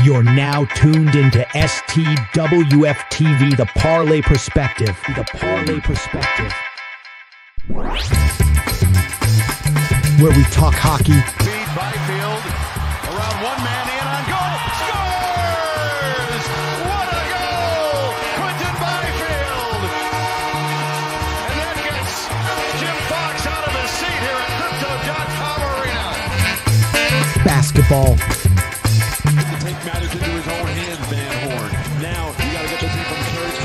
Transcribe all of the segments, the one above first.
You're now tuned into STWF-TV, the Parlay Perspective. The Parlay Perspective. Where we talk hockey. Feed Byfield around one man in on goal. Scores! What a goal! Quentin Byfield! And that gets Jim Fox out of his seat here at Crypto.com Arena. Basketball. Take matters into his own hands, Van Horn. Now, you got to get this in from third to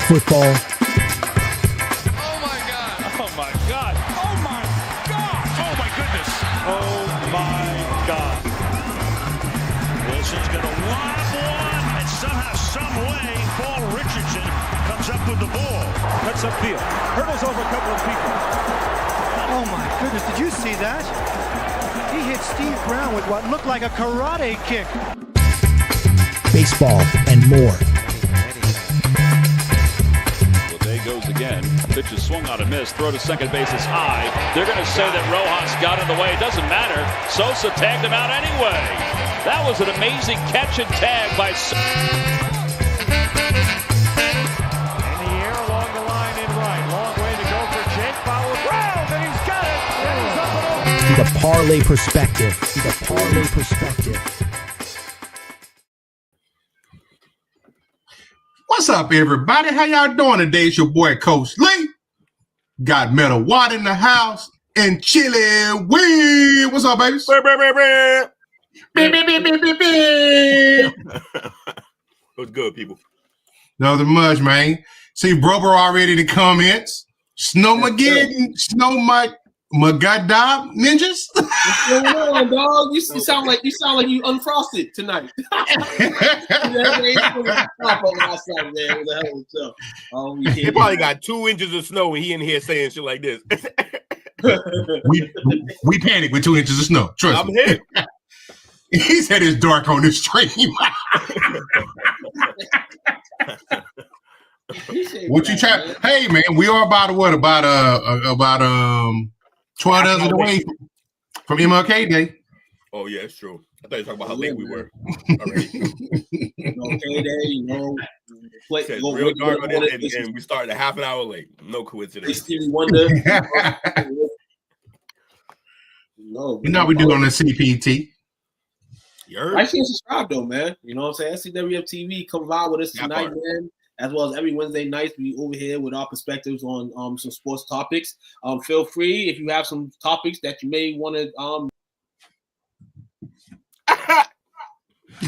Football. Oh my God! Oh my God! Oh my God! Oh my goodness! Oh my God! Wilson's gonna lob one, and somehow, some way, Paul Richardson comes up with the ball. Cuts upfield, hurdles over a couple of people. Oh my goodness! Did you see that? He hit Steve Brown with what looked like a karate kick. Baseball and more. Goes again. Pitch is swung on a miss. Throw to second base is high. They're going to say that Rojas got in the way. It doesn't matter. Sosa tagged him out anyway. That was an amazing catch and tag by Sosa. In the air along the line in right. Long way to go for Jake Bauer. Round, and he's got it. And he's up and over. The Parlay Perspective. The Parlay Perspective. What's up, everybody? How y'all doing today? It's your boy, Coach Lee. Got Metal Watt in the house and Chili Wee. What's up, babies? What's good, people? Nothing much, man. See, Brober already in the comments. Snowmageddon, Magadab ninjas. What's going on, dog? You sound like you unfrosted tonight. He probably got 2 inches of snow and he in here saying shit like this. we panic with 2 inches of snow. Trust I'm me. here. He said it's dark on this stream. What you try? Hey, man, we are about 12 days away from MLK Day. Oh yeah, it's true. I thought you were talking about how late we were already. MLK Day, Real dark on it, and we started a half an hour late. No coincidence. Stevie Wonder. No, you know we do on the CPT. Like, share, subscribe though, man. You know what I'm saying? STWF-TV, come vibe with us tonight, man. As well as every Wednesday night, we over here with our perspectives on some sports topics. Feel free if you have some topics that you may want to.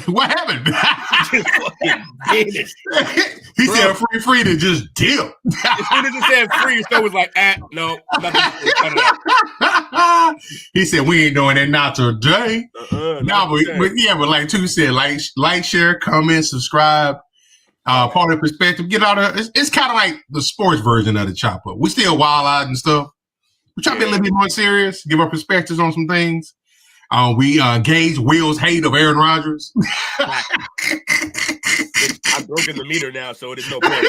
What happened? He said free to just dip. As soon as it said free, so was like, no. He said we ain't doing that not today. But like Two said, like, share, comment, subscribe. Parlay Perspective, get out of it's kind of like the sports version of the chop up. We still wild out and stuff. We try to be a little bit more serious, give our perspectives on some things. We gauge Will's hate of Aaron Rodgers. I'm broken the meter now, so it is no point.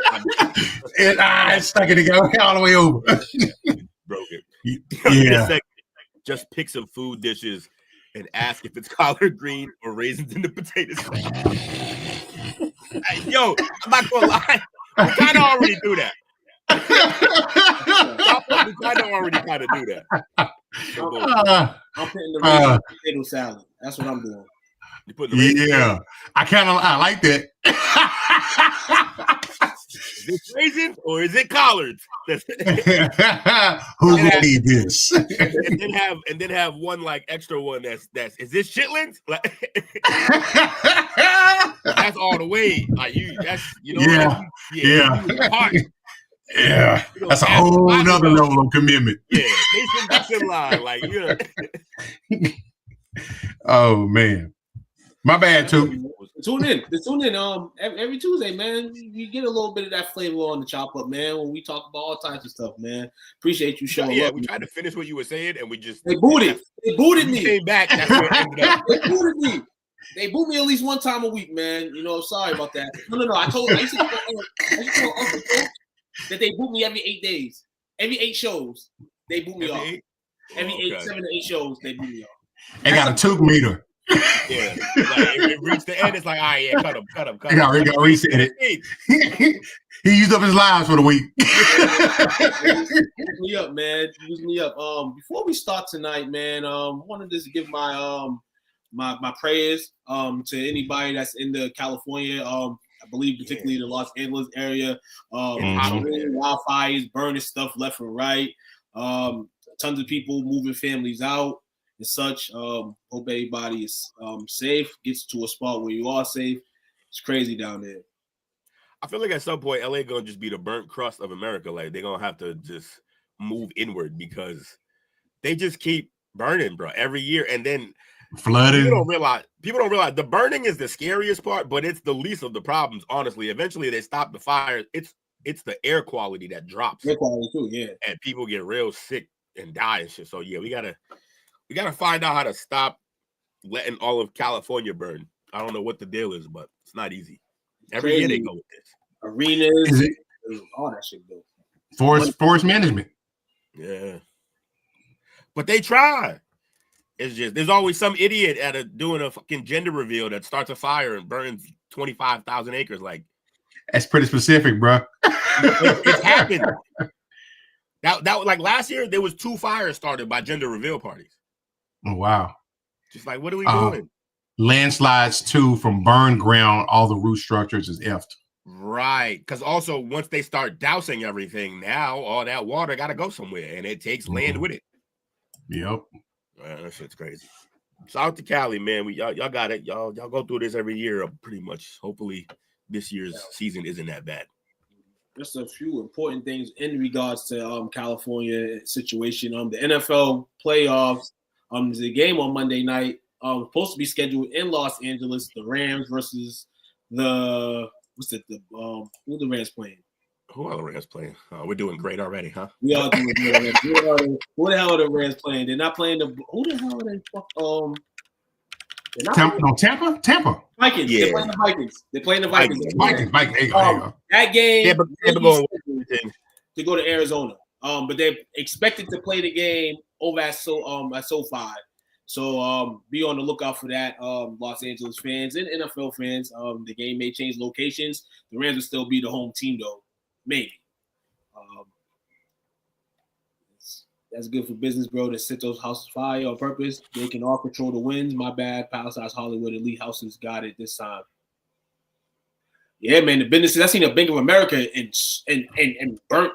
It's stuck it together all the way over. Broke it. Yeah. Just pick some food dishes and ask if it's collard green or raisins in the potato salad. Yo, I'm not gonna lie. We kind of already do that. We kind of do that. I'm putting the raisin in the potato salad. That's what I'm doing. You put the raisin I like that. Is it raisins or is it collards? Who gonna eat this? and then have one like extra one that's is this chitlins? That's all the way. Like Yeah. That's a whole nother level of commitment. Yeah, that's in line. Like Oh man. My bad too. Tune in. Every Tuesday, man. You get a little bit of that flavor on the chop up, man. When we talk about all types of stuff, man. Appreciate you showing up. Yeah, we tried to finish what you were saying, and we just they booted me. Came back. That's where it ended up. They booted me. They boot me at least one time a week, man. You know, sorry about that. No. I used to tell Uncle Coach that they boot me every 8 days. Every 8 shows, they boot me off. Every 7 to 8 shows, they boot me off. They got a tooth meter. Yeah, like it reached the end. It's like, all right, yeah, cut him. He got to reset it. He used up his lives for the week. Use me up, man. Use me up. Before we start tonight, man, wanted to give my my prayers to anybody that's in the California, I believe particularly the Los Angeles area. Wildfires, burning stuff left and right. Tons of people moving families out and such. Hope everybody is safe, gets to a spot where you are safe. It's crazy down there. I feel like at some point LA gonna just be the burnt crust of America. Like they're gonna have to just move inward because they just keep burning, bro, every year. And then flooding. People don't realize the burning is the scariest part, but it's the least of the problems, honestly. Eventually they stop the fire. It's the air quality that drops. Air quality too, yeah. And people get real sick and die and shit. So yeah, we gotta find out how to stop letting all of California burn. I don't know what the deal is, but it's not easy. Every year they go with this. Arenas, all that shit, though. Forest management. Yeah. But they try. It's just there's always some idiot doing a fucking gender reveal that starts a fire and burns 25,000 acres. Like that's pretty specific, bro. It's happened. That like last year there was 2 fires started by gender reveal parties. Oh wow. Just like what are we doing? Landslides too from burned ground, all the root structures is effed. Right. Because also once they start dousing everything, now all that water gotta go somewhere and it takes land with it. Yep. Man, that shit's crazy. Shout out to Cali, man. Y'all got it. Y'all go through this every year, pretty much. Hopefully this year's season isn't that bad. Just a few important things in regards to California situation. The NFL playoffs. There's a game on Monday night. Supposed to be scheduled in Los Angeles. The Rams versus who the Rams playing? Who are the Rams playing? We're doing great already, huh? We are doing great. Who the hell are the Rams playing? They're not playing who the hell are they? Tampa. Vikings. Yeah. They're playing the Vikings. They're playing the Vikings. Vikings. That game going to go to Arizona. But they're expected to play the game over at SoFi. So be on the lookout for that, Los Angeles fans and NFL fans. The game may change locations. The Rams will still be the home team, though. Maybe. That's good for business, bro, to set those houses fire on purpose. They can all control the winds. My bad. Palisades Hollywood Elite Houses got it this time. Yeah, man, the businesses. I seen a Bank of America and burnt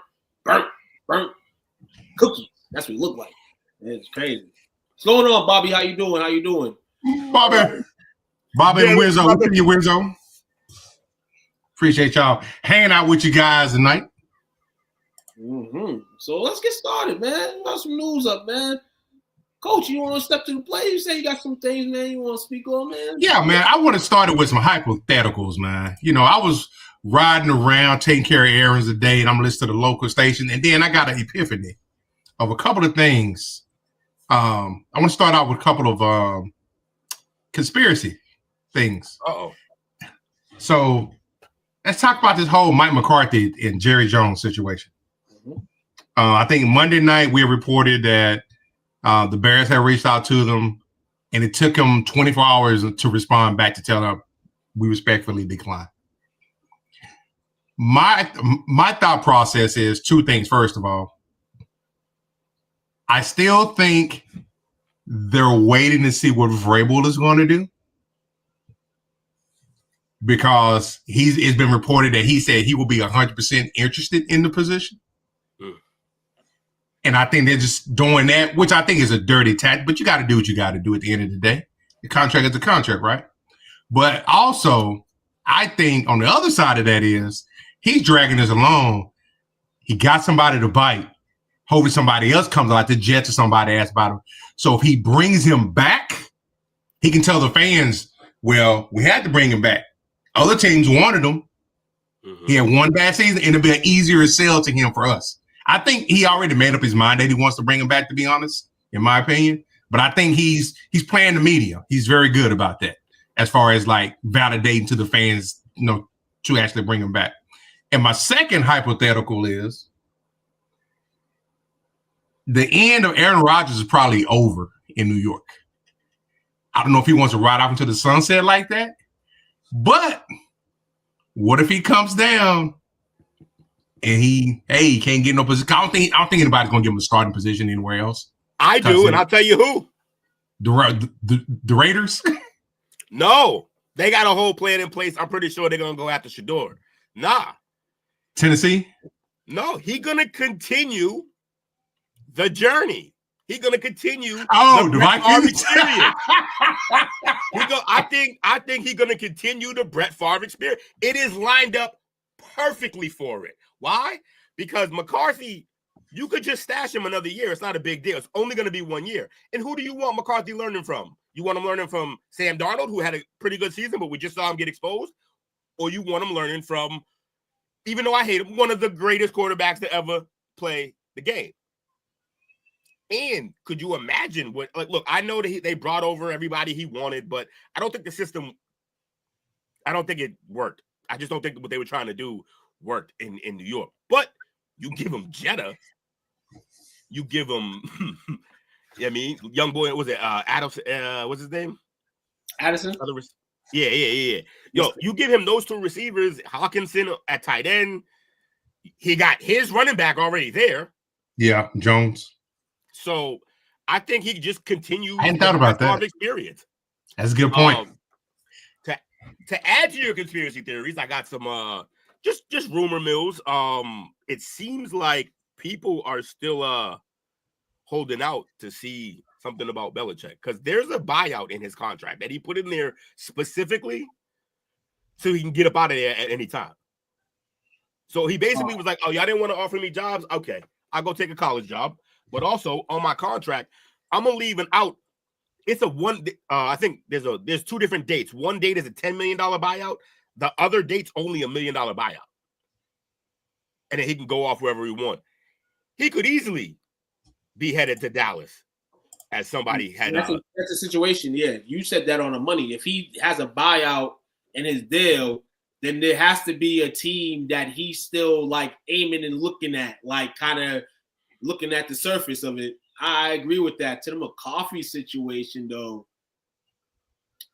cookies. That's what it looked like. It's crazy. What's going on, Bobby? How you doing? Bobby and Wizzo. What's in your Wizzo? Appreciate y'all hanging out with you guys tonight. Mm-hmm. So let's get started, man. We got some news up, man. Coach, you want to step to the plate? You say you got some things, man, you want to speak on, man? Yeah, man. I want to start it with some hypotheticals, man. You know, I was riding around taking care of errands today, and I'm listening to the local station, and then I got an epiphany of a couple of things. I want to start out with a couple of conspiracy things. Uh-oh. So let's talk about this whole Mike McCarthy and Jerry Jones situation. I think Monday night we reported that the Bears had reached out to them, and it took them 24 hours to respond back to tell them we respectfully decline. My thought process is 2 things. First of all, I still think they're waiting to see what Vrabel is going to do, because it's been reported that he said he will be 100% interested in the position. And I think they're just doing that, which I think is a dirty tactic, but you got to do what you got to do at the end of the day. The contract is a contract, right? But also, I think on the other side of that is he's dragging us along. He got somebody to bite. Hopefully somebody else comes out, the Jets or somebody asks about him. So if he brings him back, he can tell the fans, well, we had to bring him back. Other teams wanted him. Mm-hmm. He had one bad season, and it'll be an easier sell to him for us. I think he already made up his mind that he wants to bring him back, to be honest, in my opinion. But I think he's playing the media. He's very good about that, as far as like validating to the fans, you know, to actually bring him back. And my second hypothetical is the end of Aaron Rodgers is probably over in New York. I don't know if he wants to ride off into the sunset like that, but what if he comes down and he can't get no position? I don't think anybody's gonna give him a starting position anywhere else. I do, and I'll tell you who. The Raiders? No, they got a whole plan in place. I'm pretty sure they're gonna go after Shador. Nah. Tennessee? No, he's gonna continue the journey. He's gonna continue the Vikings. I think he's gonna continue the Brett Favre experience. It is lined up perfectly for it. Why? Because McCarthy, you could just stash him another year. It's not a big deal. It's only going to be 1 year. And who do you want McCarthy learning from? You want him learning from Sam Darnold, who had a pretty good season, but we just saw him get exposed? Or you want him learning from, even though I hate him, one of the greatest quarterbacks to ever play the game? And could you imagine what, like, look, I know that they brought over everybody he wanted, but I don't think it worked. I just don't think what they were trying to do worked in New York. But you give him Jetta, you give him, I mean, young boy, was it Adams? What's his name? Addison. Yeah. Yo, you give him those two receivers, Hawkinson at tight end. He got his running back already there. Yeah, Jones. So I think he just continues. I hadn't thought about that experience. That's a good point. To add to your conspiracy theories, I got some just rumor mills. It seems like people are still holding out to see something about Belichick, because there's a buyout in his contract that he put in there specifically so he can get up out of there at any time. So he basically was like, oh, y'all didn't want to offer me jobs? Okay, I'll go take a college job. But also on my contract, I'm gonna leave an out. It's a one. I think there's two different dates. One date is a $10 million buyout. The other date's only $1 million buyout, and then he can go off wherever he wants. He could easily be headed to Dallas, as somebody had. That's a situation. Yeah, you said that on the money. If he has a buyout in his deal, then there has to be a team that he's still like aiming and looking at, like kind of looking at the surface of it. I agree with that. To the McCaffrey situation, though,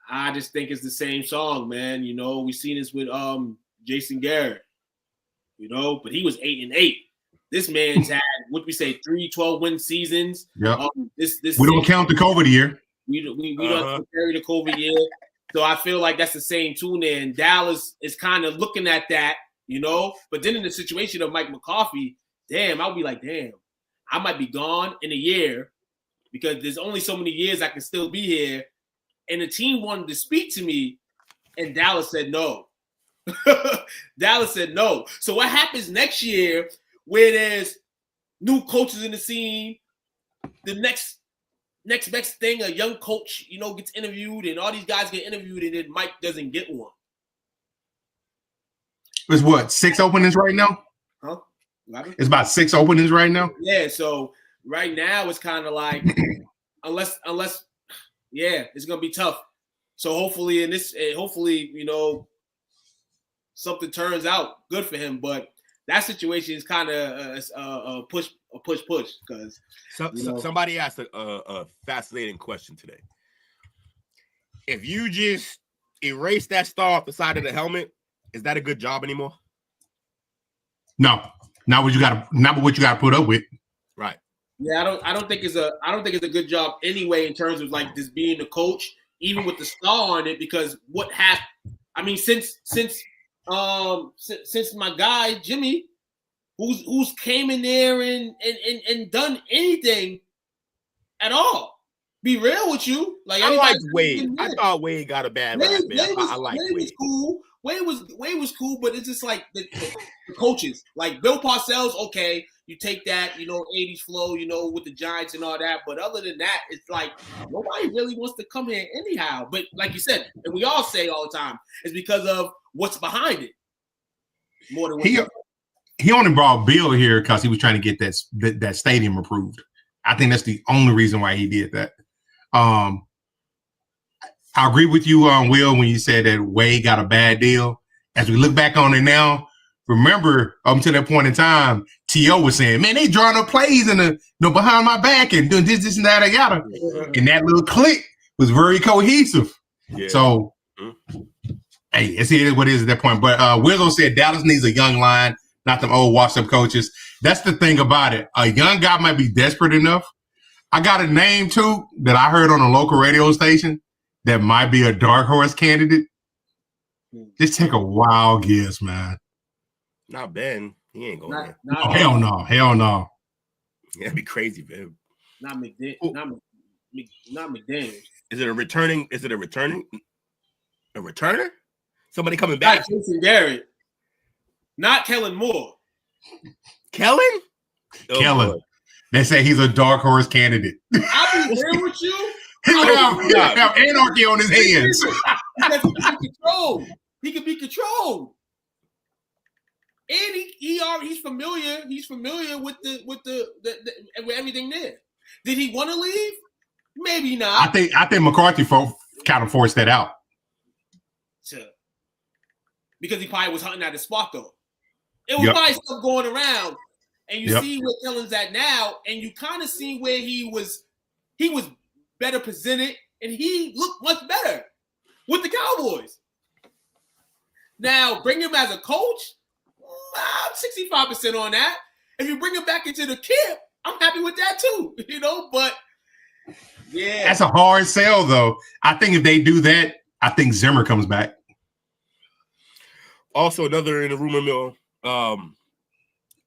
I just think it's the same song, man. You know, we've seen this with Jason Garrett, you know, but he was 8-8. This man's had, what we say, 3 12-win seasons. Yeah. This we don't count the COVID year. We don't carry the COVID year. So I feel like that's the same tune there. And Dallas is kind of looking at that, you know. But then in the situation of Mike McCarthy, damn, I'll be like, damn, I might be gone in a year because there's only so many years I can still be here. And the team wanted to speak to me, and Dallas said no. Dallas said no. So what happens next year where there's new coaches in the scene, the next best thing, a young coach, you know, gets interviewed, and all these guys get interviewed, and then Mike doesn't get one. It's what, 6 openings right now? Huh? It's about 6 openings right now. Yeah, so right now it's kind of like unless yeah, it's gonna be tough. So hopefully you know, something turns out good for him. But that situation is kind of a push because somebody asked a fascinating question today. If you just erase that star off the side of the helmet, is that a good job anymore? No. Not what you got to put up with. Right. Yeah, I don't think it's a good job anyway in terms of like this being the coach, even with the star on it, because since my guy Jimmy, who's came in there and done anything at all. Be real with you. Like I like Wade. I thought Wade got a bad rap, man. I like Wade. Was cool. Wade was cool, but it's just like the coaches. Like Bill Parcells, okay, you take that, you know, 80s flow, you know, with the Giants and all that. But other than that, it's like nobody really wants to come here anyhow. But like you said, and we all say all the time, it's because of what's behind it. More than he only brought Bill here because he was trying to get that stadium approved. I think that's the only reason why he did that. I agree with you, Will, when you said that Wade got a bad deal. As we look back on it now, remember, up to that point in time, T.O. was saying, man, they drawing up plays in the behind my back and doing this and that, yada. And that little click was very cohesive. Yeah. So, hey, it is what it is at that point. But Wizzo said Dallas needs a young line, not them old washed-up coaches. That's the thing about it. A young guy might be desperate enough. I got a name, too, that I heard on a local radio station that might be a dark horse candidate. Just take a wild guess, man. Not Ben. He ain't going there. Oh, hell no. Hell no. Yeah, that'd be crazy, man. Not McDaniels. Is it a returning? A returner? Somebody coming back? Not Jason Garrett. Not Kellen Moore. Kellen? Oh, Kellen. Boy. They say he's a dark horse candidate. I'll be real with you. He would have anarchy on his hands. Because he can be controlled. He can be controlled. And he's familiar. He's familiar with with everything there. Did he want to leave? Maybe not. I think McCarthy kind of forced that out. Because he probably was hunting at his spot though. It was probably stuff going around, and you see where Kellen's at now, and you kind of see where he was better presented, and he looked much better with the Cowboys. Now, bring him as a coach, I'm 65% on that. If you bring him back into the camp, I'm happy with that too, but yeah. That's a hard sell, though. I think if they do that, I think Zimmer comes back. Also, another in the rumor mill,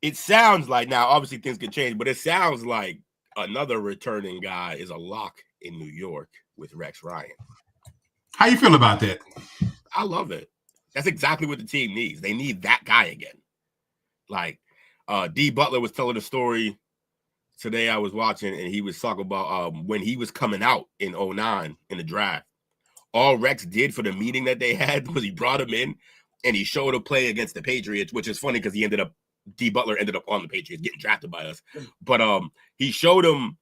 it sounds like, now obviously things could change, but it sounds like another returning guy is a lock in New York with Rex Ryan. How you feel about that? I love it. That's exactly what the team needs. They need that guy again. Like D. Butler was telling a story today I was watching, and he was talking about when he was coming out in 2009 in the draft. All Rex did for the meeting that they had was he brought him in and he showed a play against the Patriots, which is funny because D. Butler ended up on the Patriots getting drafted by us. But he showed him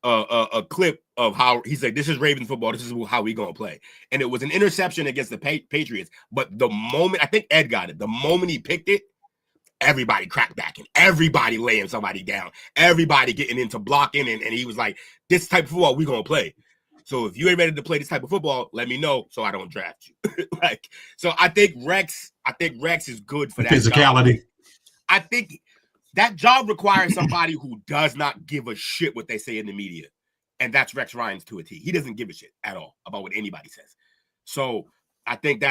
a clip of how he said, this is Ravens football. This is how we going to play. And it was an interception against the Patriots. But the moment, I think Ed got it, the moment he picked it, everybody cracked back and everybody laying somebody down, everybody getting into blocking. And he was like, this type of football we going to play. So if you ain't ready to play this type of football, let me know so I don't draft you. So I think Rex is good for that physicality. Job. I think that job requires somebody who does not give a shit what they say in the media. And that's Rex Ryan's to a T. He doesn't give a shit at all about what anybody says. So I think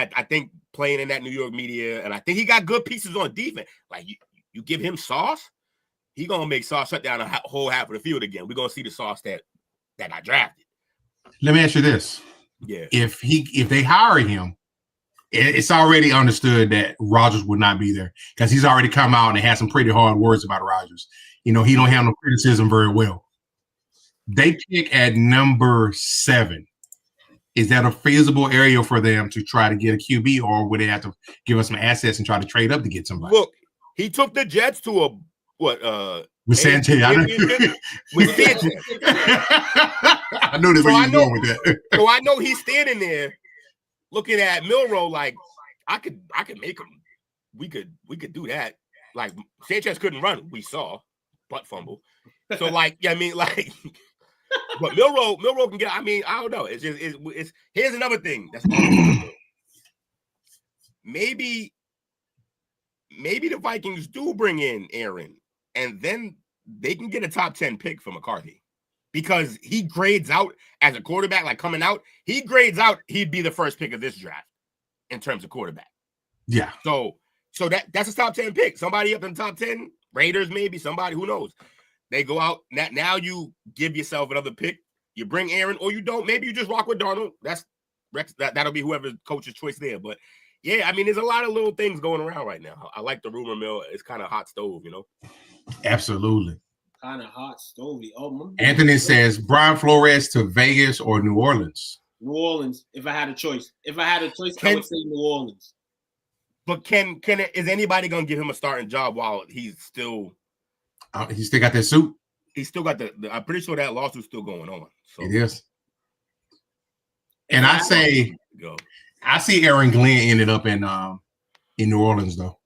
playing in that New York media, and I think he got good pieces on defense. Like you give him Sauce, he gonna make Sauce shut down a whole half of the field again. We're gonna see the Sauce that got drafted. Let me ask you this. Yeah. If they hire him, it's already understood that Rodgers would not be there because he's already come out and had some pretty hard words about Rodgers. He don't handle criticism very well. They pick at number 7. Is that a feasible area for them to try to get a QB, or would they have to give us some assets and try to trade up to get somebody? Look, he took the Jets to with Sanchez. With Sanchez. I knew that's where you were going with that. So I know he's standing there looking at Milroe like, I could make him. We could do that. Like Sanchez couldn't run. We saw butt fumble. So but Milroe can get. I mean, I don't know. It's here's another thing. That's maybe the Vikings do bring in Aaron, and then they can get a top 10 pick for McCarthy because he grades out as a quarterback. Like coming out, he grades out. He'd be the first pick of this draft in terms of quarterback. Yeah. So that's a top 10 pick. Somebody up in the top 10, Raiders maybe. Somebody who knows. They go out. Now you give yourself another pick. You bring Aaron, or you don't. Maybe you just rock with Darnold. That's Rex. That'll be whoever's coach's choice there. But yeah, I mean, there's a lot of little things going around right now. I like the rumor mill. It's kind of hot stove, Absolutely. Kind of hot stovey. Oh, Anthony says Brian Flores to Vegas or New Orleans. New Orleans. If I had a choice, I would say New Orleans. But is anybody gonna give him a starting job while he's still? He still got that suit. He still got the I'm pretty sure that lawsuit's still going on. So. It is. And I see Aaron Glenn ended up in New Orleans though.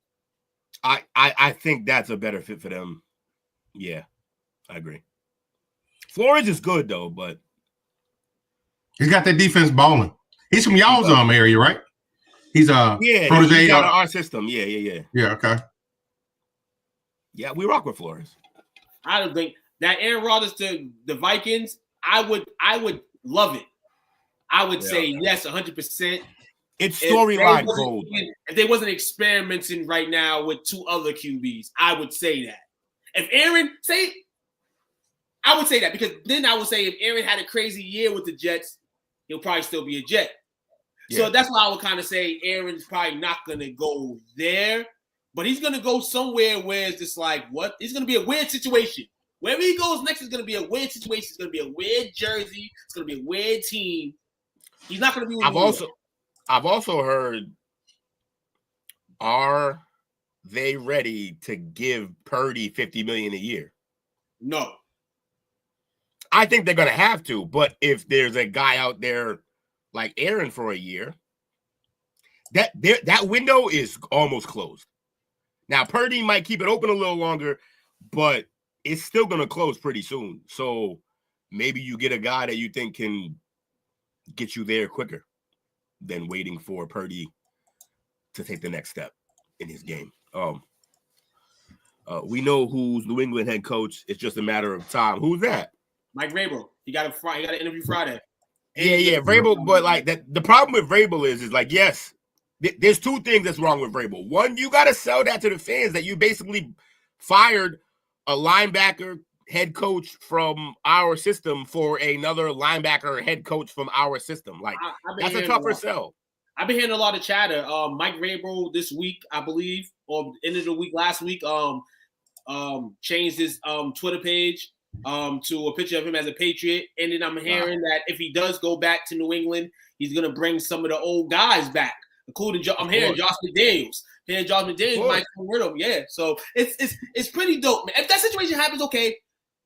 I think that's a better fit for them. Yeah, I agree. Flores is good though, but he's got that defense balling. He's from y'all's area, right? He's protege. He's out of our system. Yeah. Okay. Yeah, we rock with Flores. I don't think that Aaron Rodgers to the Vikings. I would love it. I would say yes, 100%. It's storyline gold. If they wasn't experimenting right now with 2 other QBs, I would say that. If Aaron I would say that, because then I would say if Aaron had a crazy year with the Jets, he'll probably still be a Jet. Yeah. So that's why I would kind of say Aaron's probably not going to go there, but he's going to go somewhere where it's just like, what? It's going to be a weird situation. Wherever he goes next is going to be a weird situation. It's going to be a weird jersey. It's going to be a weird team. He's not going to be. I've also heard, are they ready to give Purdy $50 million a year? No. I think they're going to have to, but if there's a guy out there like Aaron for a year, that window is almost closed. Now, Purdy might keep it open a little longer, but it's still going to close pretty soon. So maybe you get a guy that you think can get you there quicker than waiting for Purdy to take the next step in his game. We know who's New England head coach. It's just a matter of time. Who's that? Mike Vrabel. He got an interview Friday. Yeah, Vrabel. But like that, the problem with Vrabel is like, yes, there's 2 things that's wrong with Vrabel. One, you got to sell that to the fans that you basically fired a linebacker head coach from our system for another linebacker head coach from our system. Like that's a tougher sell. I've been hearing a lot of chatter. Mike Vrabel this week, I believe, or end of the week last week, changed his Twitter page to a picture of him as a Patriot. And then I'm hearing that if he does go back to New England, he's gonna bring some of the old guys back, including I'm hearing Josh McDaniels. Josh McDaniels might come with him. Yeah, so it's pretty dope, man. If that situation happens, okay.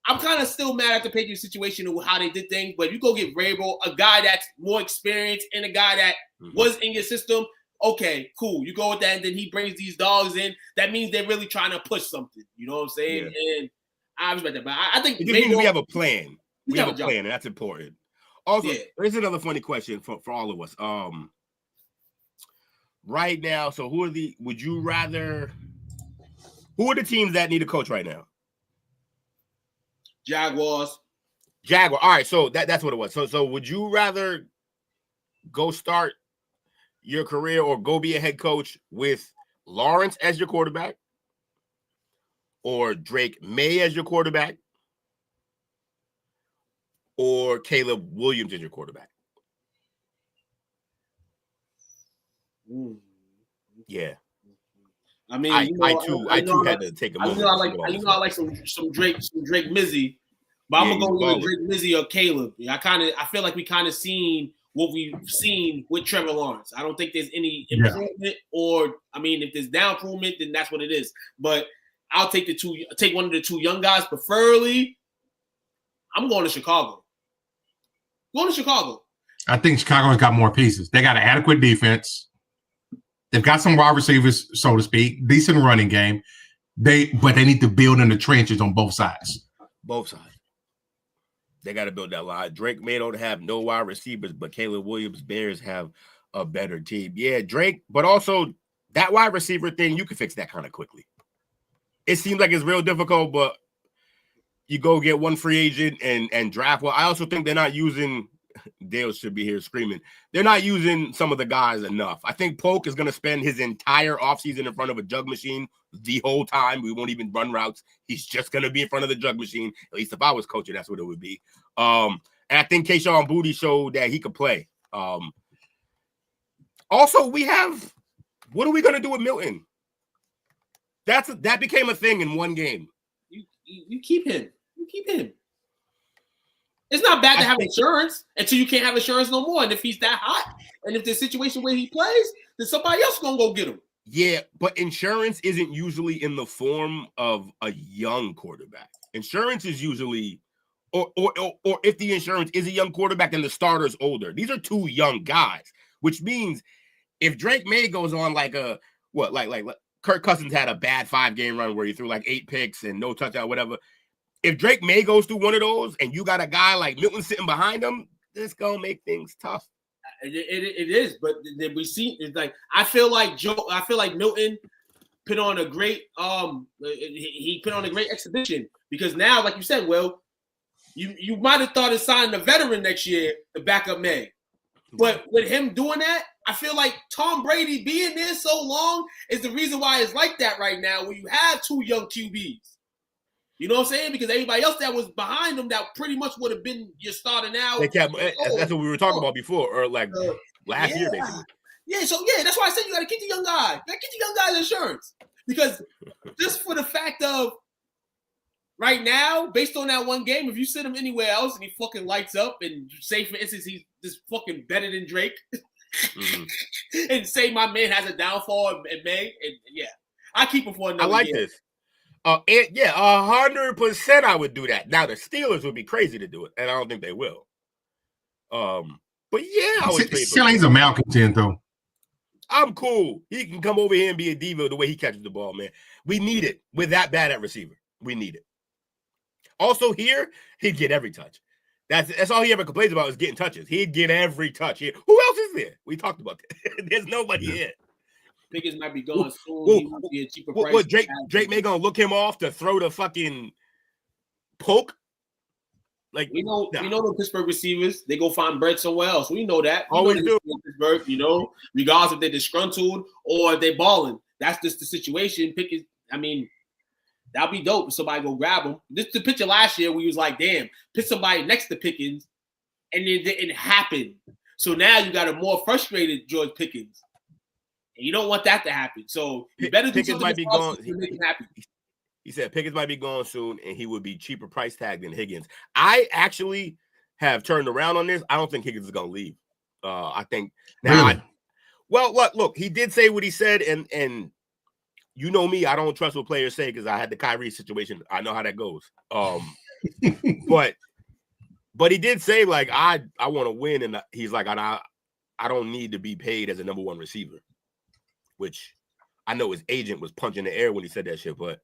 I'm kind of still mad at the Patriots situation and how they did things, but if you go get Vrabel, a guy that's more experienced and a guy that was in your system, okay, cool. You go with that, and then he brings these dogs in. That means they're really trying to push something. You know what I'm saying? Yeah. And I respect that, but I think we have a plan. We have a plan, and that's important. Also, there's another funny question for all of us. Right now, so who are the teams that need a coach right now? Jaguars. All right, so that's what it was. So would you rather go start your career or go be a head coach with Lawrence as your quarterback, or Drake May as your quarterback, or Caleb Williams as your quarterback? Yeah. I mean, I too had to take a moment. I like some Drake Mizzy, but I'm gonna go with Drake Mizzy or Caleb. I feel like we kind of seen what we've seen with Trevor Lawrence. I don't think there's any improvement, or I mean, if there's down improvement, then that's what it is. But I'll take one of the 2 young guys, preferably. I'm going to Chicago. I think Chicago's got more pieces. They got an adequate defense. They've got some wide receivers, so to speak, decent running game. But they need to build in the trenches on both sides. Both sides. They got to build that line. Drake may don't have no wide receivers, but Caleb Williams Bears have a better team. Yeah, Drake, but also that wide receiver thing, you can fix that kind of quickly. It seems like it's real difficult, but you go get one free agent and draft well. I also think they're not using – Dale should be here screaming. They're not using some of the guys enough. I think Polk is going to spend his entire offseason in front of a jug machine the whole time. We won't even run routes. He's just going to be in front of the jug machine. At least if I was coaching, that's what it would be. And I think Keyshawn Boutte showed that he could play. Also, we have – what are we going to do with Milton? That became a thing in one game. You keep him. It's not bad to have insurance until you can't have insurance no more. And if he's that hot, and if there's a situation where he plays, then somebody else is going to go get him. Yeah, but insurance isn't usually in the form of a young quarterback. Insurance is usually, or if the insurance is a young quarterback, then the starter's older. These are 2 young guys, which means if Drake May goes on like Kirk Cousins had a bad 5-game run where he threw like 8 picks and no touchdown, whatever. If Drake May goes through one of those and you got a guy like Milton sitting behind him, it's going to make things tough. It is, but then we see it's like I feel like Milton put on a great he put on a great exhibition because now, like you said, Will, you might have thought of signing a veteran next year to back up May. But with him doing that, I feel like Tom Brady being there so long is the reason why it's like that right now, where you have 2 young QBs. You know what I'm saying? Because everybody else that was behind them that pretty much would have been your starter now. That's what we were talking about before, or like last year, basically. Yeah, so that's why I said you got to keep the young guy. You got to keep the young guy's insurance. Because just for the fact of right now, based on that one game, if you sit him anywhere else and he fucking lights up and say, for instance, he's just fucking better than Drake and say my man has a downfall in May, and I keep him for another year. I like this. 100% I would do that. Now, the Steelers would be crazy to do it, and I don't think they will. But yeah, I would say he's a malcontent, though. I'm cool. He can come over here and be a diva the way he catches the ball, man. We need it. We're that bad at receiver. We need it. Also here, he'd get every touch. That's all he ever complains about is getting touches. He'd get every touch here. Who else is there? We talked about that. There's nobody here. Pickens might be going soon. He might be a cheaper price. What Drake may gonna look him off to throw the fucking poke? Like we know the Pittsburgh receivers, they go find bread somewhere else. We know that. Always do. Pittsburgh, regardless if they're disgruntled or they balling. That's just the situation. Pickens, I mean, that'd be dope if somebody go grab him. This is the picture last year where he was like, damn, put somebody next to Pickens, and it didn't happen. So now you got a more frustrated George Pickens. And you don't want that to happen. So you better do Pickens something might be gone. to make him happy. He said Pickens might be gone soon, and he would be cheaper price tag than Higgins. I actually have turned around on this. I don't think Higgins is going to leave. I think now. Really? Look, he did say what he said, and you know me, I don't trust what players say because I had the Kyrie situation. I know how that goes. But he did say like I want to win, and he's like I don't need to be paid as a number 1 receiver, which I know his agent was punching the air when he said that shit, but.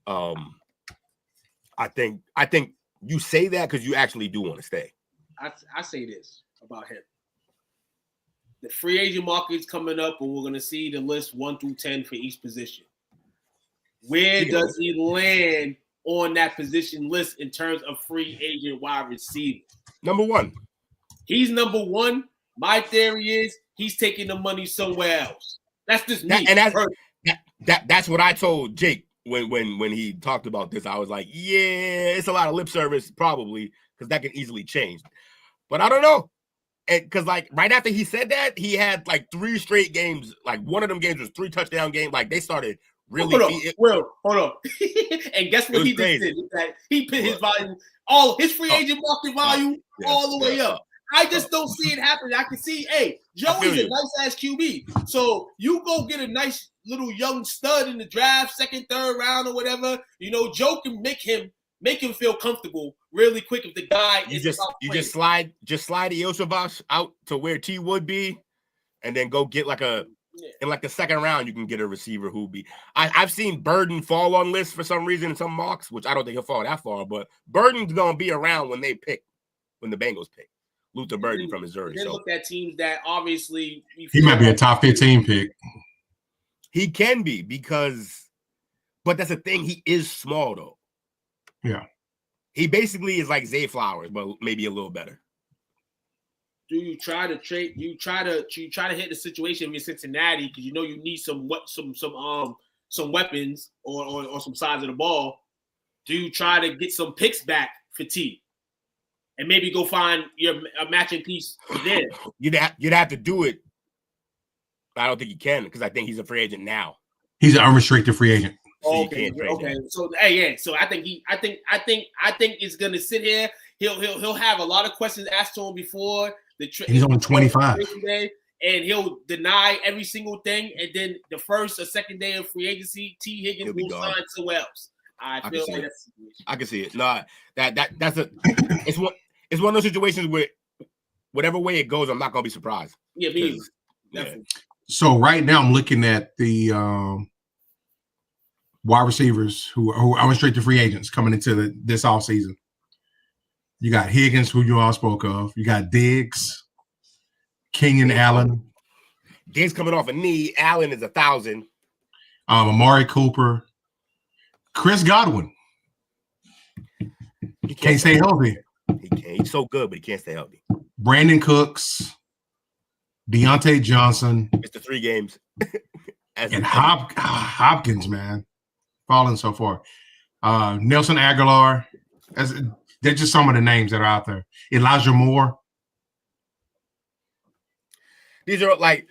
I think you say that because you actually do want to stay. I say this about him. The free agent market is coming up, and we're going to see the list 1 through 10 for each position. Where does he land on that position list in terms of free agent wide receiver? Number 1. He's number 1. My theory is he's taking the money somewhere else. That's just me. That's what I told Jake. When he talked about this, I was like, yeah, it's a lot of lip service probably because that can easily change. But I don't know. Because like right after he said that, he had like 3 straight games. Like one of them games was 3 touchdown games. Like they started really. Hold on. And guess what he just did? He put his volume, all his free agent market volume all the way up. I just don't see it happening. I can see, hey, Joey's a nice ass QB. So you go get a nice little young stud in the draft, 2nd, 3rd round or whatever. Joe can make him feel comfortable really quick if the guy just slide Iosivas out to where T would be, and then go get in like the 2nd round, you can get a receiver who be. I've seen Burden fall on lists for some reason in some mocks, which I don't think he'll fall that far, but Burden's gonna be around when the Bengals pick. Luther Burden from Missouri. Then look at teams that obviously he might be a top 15 pick. He can be but that's the thing. He is small though. Yeah. He basically is like Zay Flowers, but maybe a little better. Do you try to trade? You try to hit the situation in Cincinnati because you need some weapons or some sides of the ball. Do you try to get some picks back for T? And maybe go find a matching piece there. You'd have to do it. I don't think you can because I think he's a free agent now. He's an unrestricted free agent. So okay. So So I think it's gonna sit here. He'll have a lot of questions asked to him before the trade. He's on 25. And he'll deny every single thing. And then the 1st or 2nd day of free agency, T. Higgins will sign somewhere else. I feel like that's. I can see it. No, that's it's one of those situations where whatever way it goes, I'm not gonna be surprised. Yeah, me either. Definitely. So right now I'm looking at the wide receivers who are unrestricted free agents coming into this offseason. You got Higgins, who you all spoke of. You got Diggs, Kenyon Allen. Diggs coming off a knee. Allen is 1,000. Amari Cooper. Chris Godwin. He can't stay healthy. He can't. He's so good, but he can't stay healthy. Brandon Cooks. Deontay Johnson. It's the 3 games. And Hopkins, man. Falling so far. Nelson Aguilar. They're just some of the names that are out there. Elijah Moore. These are like,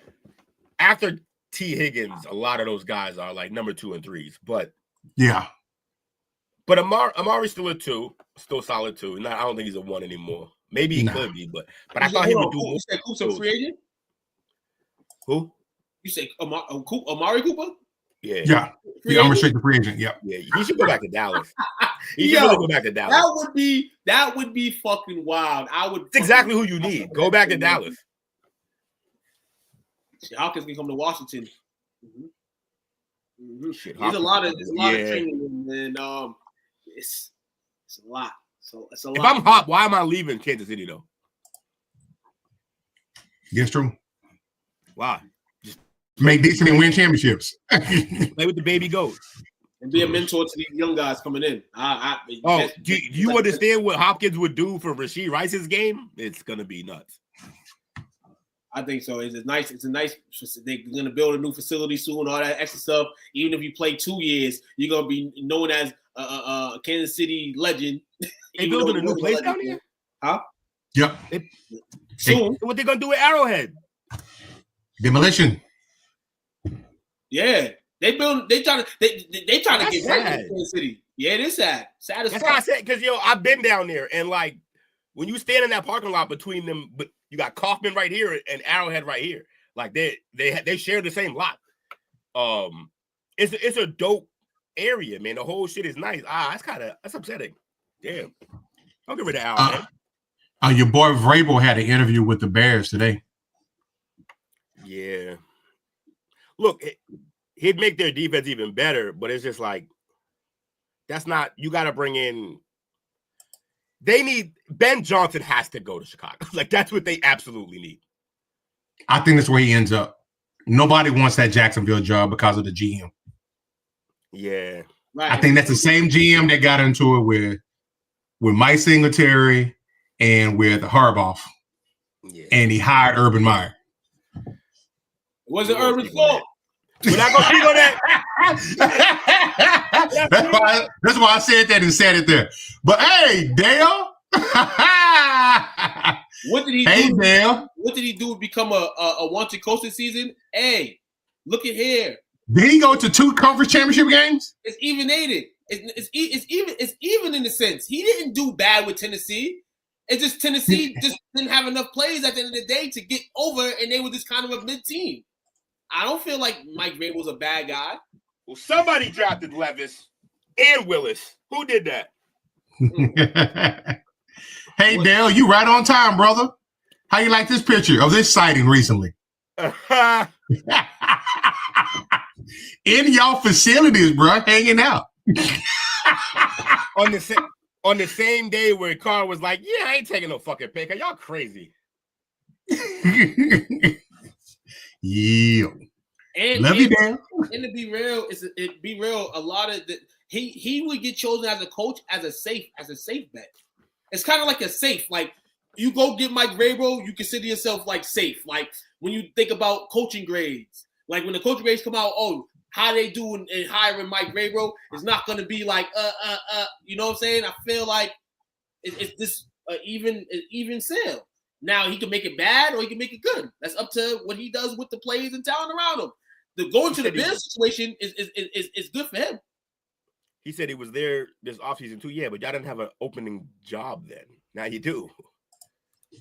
after T. Higgins, a lot of those guys are like number 2 and 3s. But yeah. But Amari's still a 2, still solid 2. I don't think he's a 1 anymore. Maybe he could be, but I thought he would do more. You said Cooper's a free agent? Who? You say Amari Cooper? Yeah. Yeah, unrestricted free agent. Yep. Yeah, he should go back to Dallas. He should really go back to Dallas. That would be fucking wild. It's exactly who you need. Go back to Dallas. Hopkins can come to Washington. Shit, there's a lot of training, and it's a lot. So it's a lot. If I'm Hop, why am I leaving Kansas City though? Yes, true. Why? Make decent and win championships. Play with the baby goat. And be a mentor to these young guys coming in. Do you understand what Hopkins would do for Rashee Rice's game? It's gonna be nuts. I think so. It's nice. They're gonna build a new facility soon. All that extra stuff. Even if you play 2 years, you're gonna be known as a Kansas City legend. They building a new place down here? Huh? Yep. Soon. What they gonna do with Arrowhead? Demolition. Yeah, they trying to get sad. back to Kansas City. Yeah, it is sad. Sad as That's fuck. why I said, because I've been down there, and like when you stand in that parking lot between them, but you got Kaufman right here and Arrowhead right here. Like they share the same lot. It's a dope area, man. The whole shit is nice. That's upsetting. Damn. I'll get rid of Arrowhead. Your boy Vrabel had an interview with the Bears today. Yeah. Look, he'd make their defense even better, but it's just like, that's not, you got to bring in, Ben Johnson has to go to Chicago. Like, that's what they absolutely need. I think that's where he ends up. Nobody wants that Jacksonville job because of the GM. Yeah. Right. I think that's the same GM that got into it with Mike Singletary and with Harbaugh. Yeah. And he hired Urban Meyer. Was it Urban's fault? We're not gonna speak on that. That's why I said that and said it there. But hey, Dale. What did he do? Hey, Dale. What did he do to become a wanted coach this season? Hey, look at here. Did he go to 2 conference championship games? It's evenated. It's even in a sense. He didn't do bad with Tennessee. It's just Tennessee just didn't have enough plays at the end of the day to get over, and they were just kind of a mid-team. I don't feel like Mike Vrabel was a bad guy. Well, somebody drafted Levis and Willis. Who did that? Hey, Dale, you right on time, brother. How you like this picture of this sighting recently? In y'all facilities, bro, hanging out. on the same day where Carr was like, yeah, I ain't taking no fucking pay cut. Y'all crazy. Yeah. And, love you, Dan. And to be real, a lot of he would get chosen as a coach as a safe bet. It's kind of like a safe. Like, you go get Mike Vrabel, you consider yourself like safe. Like, when you think about coaching grades, like when the coaching grades come out, how they do in hiring Mike Vrabel is not going to be like you know what I'm saying? I feel like it's this even sale. Now he can make it bad or he can make it good. That's up to what he does with the players and talent around him. The going to the Bears situation is good for him. He said he was there this offseason too. Yeah, but y'all didn't have an opening job then. Now you do.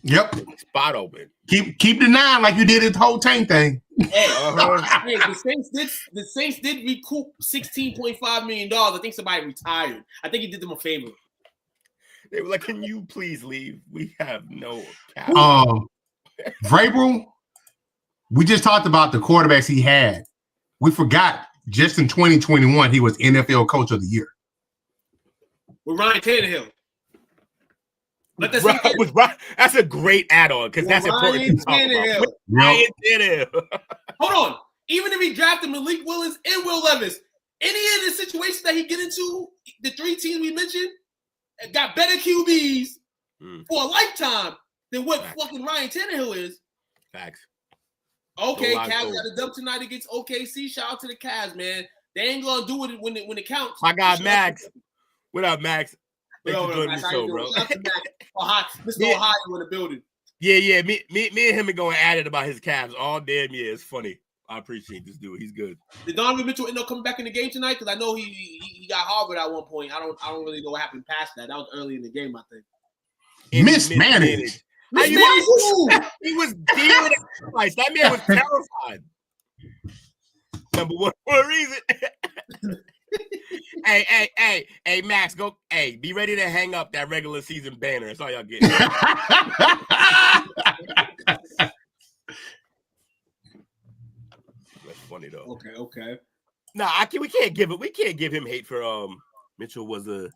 Yep. Spot open. Keep the 9 like you did the whole tank thing. Hey, the Saints did recoup $16.5 million. I think somebody retired. I think he did them a favor. They were like, can you please leave? We have no cap. Vrabel, we just talked about the quarterbacks he had. We forgot just in 2021, he was NFL Coach of the Year. With Ryan Tannehill. But that's a great add-on because that's important. Tannehill. Ryan Tannehill. Hold on. Even if he drafted Malik Willis and Will Levis, any of the situations that he get into, the 3 teams we mentioned got better QBs for a lifetime than what fucking Ryan Tannehill is. Facts. Okay, Cavs got a dub tonight against OKC. Shout out to the Cavs, man. They ain't gonna do it when it counts. My guy Max. What up, Max? Thanks for joining the show, bro. Mr. Ohio in the building. Yeah. Me and him are going at it about his Cavs all damn year. It's funny. I appreciate this dude. He's good. Did Donovan Mitchell end up coming back in the game tonight? Because I know he got Harvard at one point. I don't really know what happened past that. That was early in the game, I think. Mismanaged. He was dealing with price. That man was terrified. Number one for a reason. Hey, Max, go. Hey, be ready to hang up that regular season banner. That's all y'all get. That's funny though. Okay. Nah, we can't give him hate for Mitchell was a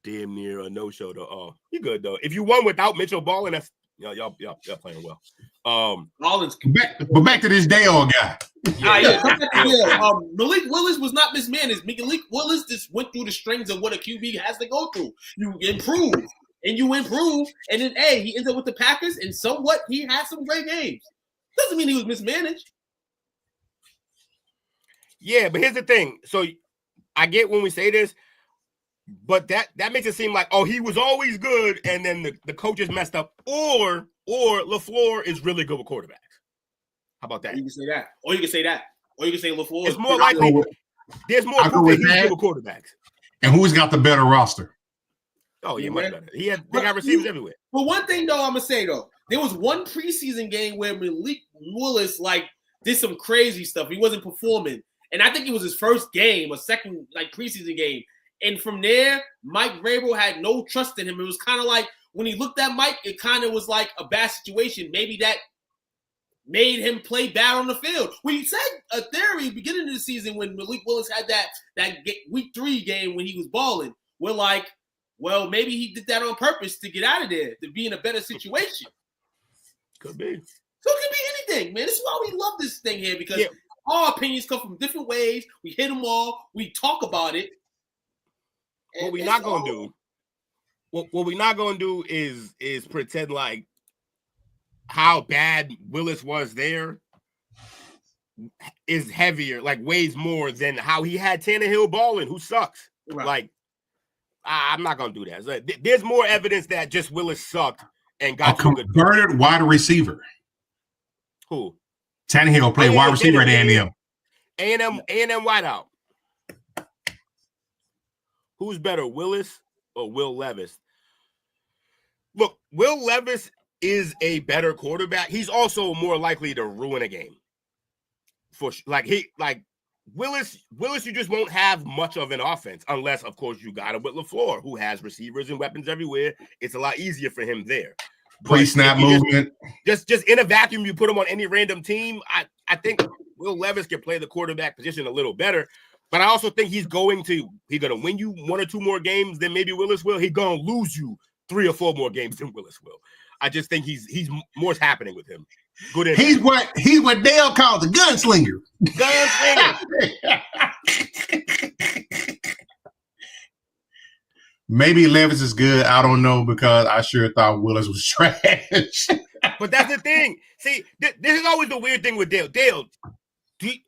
damn near a no-show though. Oh, you good though. If you won without Mitchell balling, that's y'all playing well. Back to this Dale guy. Malik Willis was not mismanaged. Malik Willis just went through the strings of what a QB has to go through. You improve, and then he ends up with the Packers, and somewhat he had some great games. Doesn't mean he was mismanaged. Yeah, but here's the thing. So I get when we say this, but that makes it seem like, oh, he was always good, and then the coaches messed up, or LaFleur is really good with quarterbacks. How about that? You can say that. Or you can say LaFleur. It's more likely there's more proof that he's good with quarterbacks. And who's got the better roster? Oh, yeah, much better. They got receivers everywhere. But one thing, though, I'm going to say, though, there was one preseason game where Malik Willis, did some crazy stuff. He wasn't performing. And I think it was his first game, a second, preseason game. And from there, Mike Vrabel had no trust in him. It was kind of like when he looked at Mike, it kind of was like a bad situation. Maybe that made him play bad on the field. We said a theory beginning of the season when Malik Willis had that week 3 game when he was balling. We're like, well, maybe he did that on purpose to get out of there, to be in a better situation. Could be. So it could be anything, man. This is why we love this thing here, because our opinions come from different ways. We hit them all. We talk about it. What we're not gonna do, what we're not gonna do is pretend like how bad Willis was there is heavier, weighs more than how he had Tannehill balling, who sucks. Right. I'm not gonna do that. There's more evidence that just Willis sucked and got a converted wide receiver. Who? Tannehill played wide receiver at A&M. A&M wideout. Who's better, Willis or Will Levis? Look, Will Levis is a better quarterback. He's also more likely to ruin a game. Willis, you just won't have much of an offense unless, of course, you got him with LaFleur, who has receivers and weapons everywhere. It's a lot easier for him there. Pre-snap movement. Just in a vacuum, you put him on any random team. I think Will Levis can play the quarterback position a little better. But I also think he's going to win you 1 or 2 more games than maybe Willis will. He's going to lose you 3 or 4 more games than Willis will. I just think he's more's happening with him. He's what Dale calls a gunslinger. Maybe Levis is good. I don't know, because I sure thought Willis was trash. But that's the thing. See, this is always the weird thing with Dale. Dale,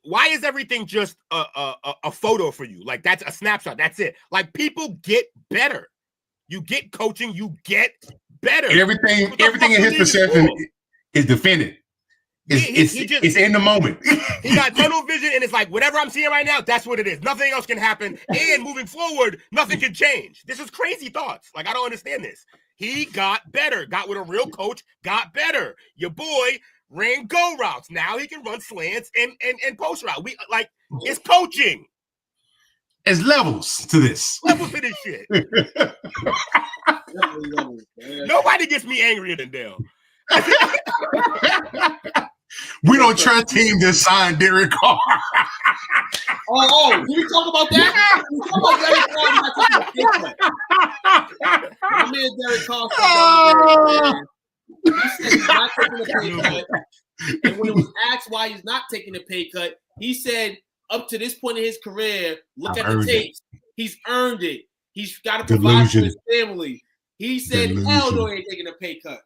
why is everything just a photo for you? That's a snapshot. That's it. People get better. You get coaching. You get better. Everything in his perception is defended. It's in the moment. He got tunnel vision, and it's whatever I'm seeing right now, that's what it is. Nothing else can happen. And moving forward, nothing can change. This is crazy thoughts. I don't understand this. He got better. Got with a real coach. Got better. Your boy ran go routes. Now he can run slants and post route. It's coaching. There's levels to this. Levels to this shit. Nobody gets me angrier than Dale. We don't trust team to sign Derek Carr. Did we talk about that? We talk about Derek Carr not taking a pay cut. My man Derek Carr he said he's not taking a pay cut. And when it was asked why he's not taking a pay cut, he said, up to this point in his career, look at the tapes. He's earned it. He's got to provide for his family. He said, hell no, he ain't taking a pay cut.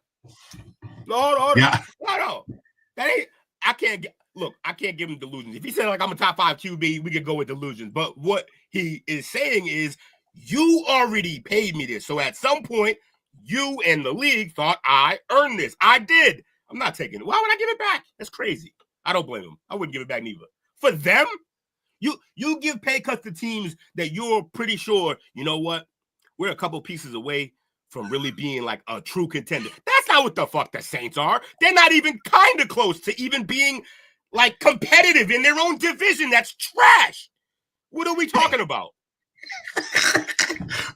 No. That ain't. I can't give him delusions. If he said like I'm a top 5 QB, we could go with delusions. But what he is saying is, you already paid me this. So at some point, you and the league thought I earned this. I did. I'm not taking it. Why would I give it back? That's crazy. I don't blame him. I wouldn't give it back neither. For them, you give pay cuts to teams that you're pretty sure, you know what? We're a couple pieces away from really being like a true contender. That's not what the fuck the Saints are. They're not even kind of close to even being like competitive in their own division. That's trash. What are we talking about?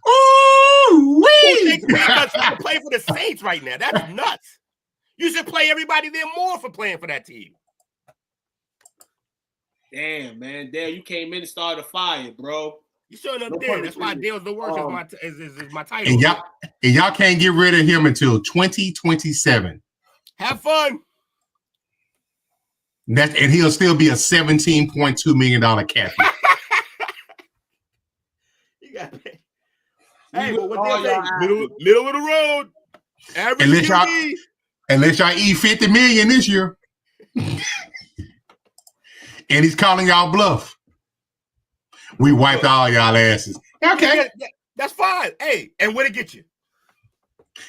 Ooh, Who takes pay cuts to play for the Saints right now? That's nuts. You should play everybody there more for playing for that team. Damn, man. Dale, you came in and started a fire, bro. You showing up there. That's why Dale's the worst is my title. And y'all can't get rid of him until 2027. Have fun. And he'll still be a $17.2 million cap. You got it. Hey, but what they middle of the road. Average unless y'all eat 50 million this year. And he's calling y'all bluff. We wiped all y'all asses. Okay. That's fine. Hey, and what'd it get you?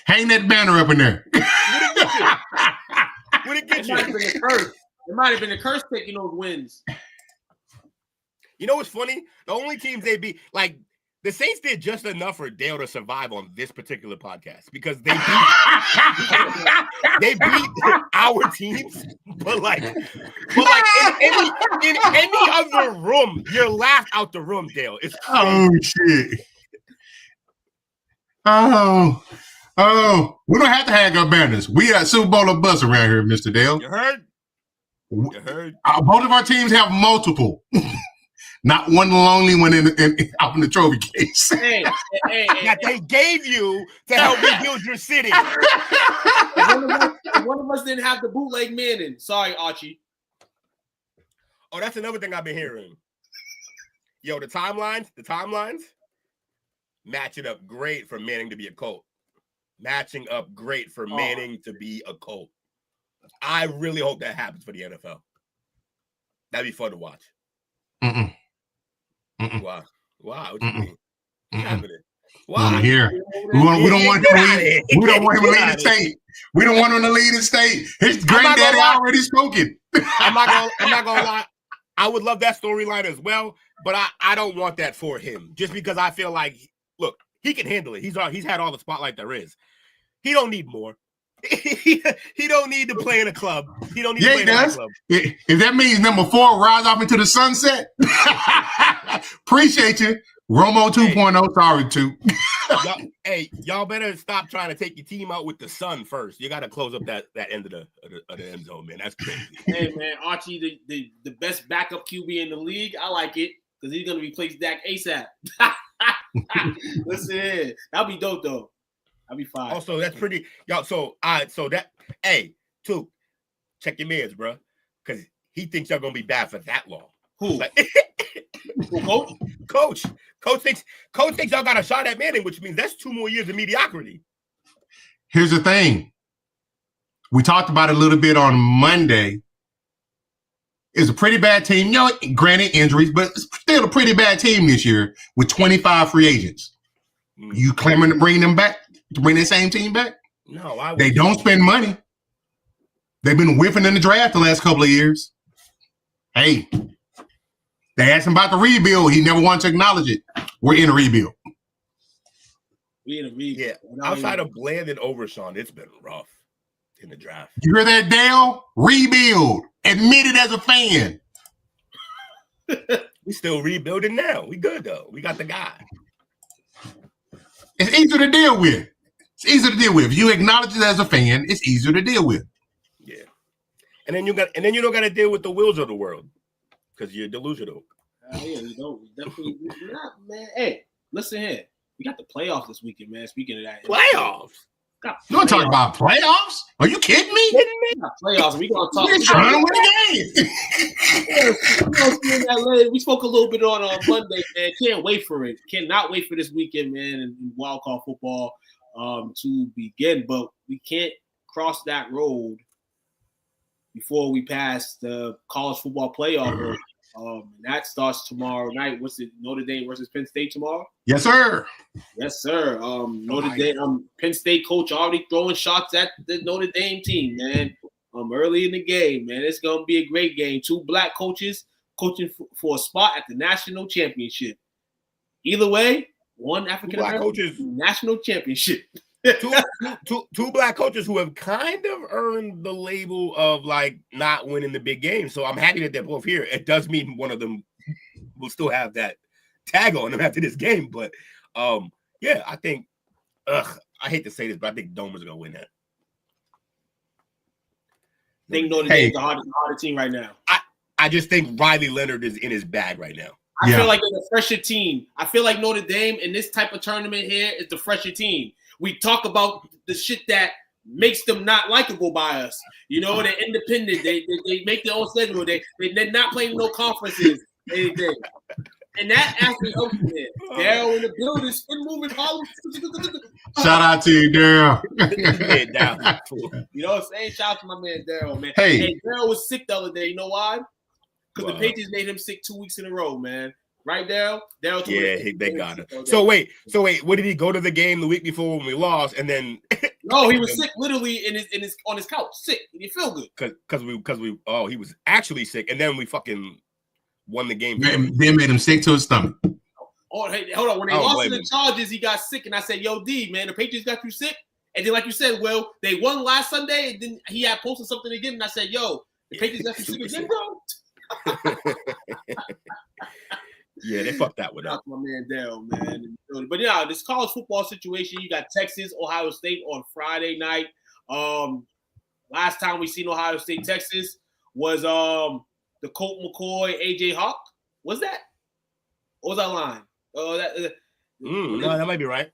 Hang that banner up in there. What'd it get you? It might have been a curse taking those wins. You know what's funny? The only teams they beat, like, the Saints did just enough for Dale to survive on this particular podcast because they beat our teams, but like in any other room, you're laughed out the room, Dale. It's crazy. Oh shit. Oh, we don't have to hang up banners. We got Super Bowl or bust around here, Mr. Dale. You heard? Both of our teams have multiple. Not one lonely one out in the trophy case. Hey, that they gave you to help rebuild your city. One of us didn't have the bootleg Manning. Sorry, Archie. Oh, that's another thing I've been hearing. Yo, the timelines matching up great for Manning to be a Colt. Matching up great for Manning to be a Colt. I really hope that happens for the NFL. That'd be fun to watch. Mm-mm. Wow. What you mean? What's happening? Wow. Here. We don't want him to lead the state. We don't want him to lead the state. His granddaddy already spoken. I'm not gonna lie. I would love that storyline as well, but I don't want that for him. Just because I feel like, look, he can handle it. He's had all the spotlight there is. He don't need more. He don't need to play in a club. He don't need to play in a club. If that means number 4 rise off into the sunset, appreciate you. Romo 2.0, sorry, 2. Y'all better stop trying to take your team out with the sun first. You got to close up that end of the end zone, man. That's crazy. Hey, man, Archie, the best backup QB in the league. I like it because he's going to replace Dak ASAP. Listen here. That'll be dope, though. I'll be fine. Also, that's pretty, y'all. So that, Two, check your mans, bro, because he thinks y'all gonna be bad for that long. Who? Coach thinks y'all got a shot at Manning, which means that's 2 more years of mediocrity. Here's the thing. We talked about it a little bit on Monday. It's a pretty bad team. You know, granted injuries, but it's still a pretty bad team this year with 25 free agents. You clamoring to bring them back? To bring that same team back? No, they don't spend money. They've been whiffing in the draft the last couple of years. Hey, they asked him about the rebuild. He never wanted to acknowledge it. We're in a rebuild. Yeah, outside of Bland and Overshawn, it's been rough in the draft. You hear that, Dale? Rebuild. Admit it as a fan. We still rebuilding now. We good, though. We got the guy. It's easier to deal with. If you acknowledge it as a fan, it's easier to deal with. Yeah. And then you don't got to deal with the Wills of the world because you're delusional. Yeah, we don't. We definitely not, man. Hey, listen here. We got the playoffs this weekend, man. Speaking of that, Playoffs. You want to talk about playoffs? Are you kidding me? Playoffs. We gonna talk. We're trying to win the game. We spoke a little bit on Monday, man. Can't wait for it. Cannot wait for this weekend, man, and wild card football to begin. But we can't cross that road before we pass the college football playoff. And that starts tomorrow night. What's it? Notre Dame versus Penn State tomorrow? Yes, sir. Yes, sir. Notre Dame. Penn State coach already throwing shots at the Notre Dame team, man. Early in the game, man. It's gonna be a great game. Two black coaches coaching for a spot at the national championship. Either way, one African American coaches national championship. two black coaches who have kind of earned the label of like not winning the big game. So I'm happy that they're both here. It does mean one of them will still have that tag on them after this game. But yeah, I think I hate to say this, but I think Dome is gonna win that. I think Notre Dame's the hardest team right now. I just think Riley Leonard is in his bag right now. I feel like they're the fresher team. I feel like Notre Dame in this type of tournament here is the fresher team. We talk about the shit that makes them not likable by us. You know, they're independent. They make their own schedule. They're not playing no conferences. Anything. And that actually helps me there. Daryl in the building, spin moving, Harlem. Shout out to you, Daryl. You know what I'm saying? Shout out to my man Daryl, man. Hey, Daryl was sick the other day. You know why? Because the Patriots made him sick 2 weeks in a row, man. Right, Daryl? Yeah, they got it. So wait, what did he go to the game the week before when we lost, and then? No, he was sick, literally on his couch, sick. He didn't feel good. Because we he was actually sick, and then we fucking won the game. They made him sick to his stomach. Oh, hey, hold on. When they lost to the Chargers, he got sick, and I said, "Yo, D, man, the Patriots got you sick." And then, like you said, well, they won last Sunday, and then he had posted something again, and I said, "Yo, the Patriots got you sick again, bro." Yeah, they fucked that one up. My man Dale, man. But yeah, this college football situation, you got Texas, Ohio State on Friday night. Last time we seen Ohio State, Texas was the Colt McCoy, AJ Hawk. Was that? What was that line? Oh, no, that might be right.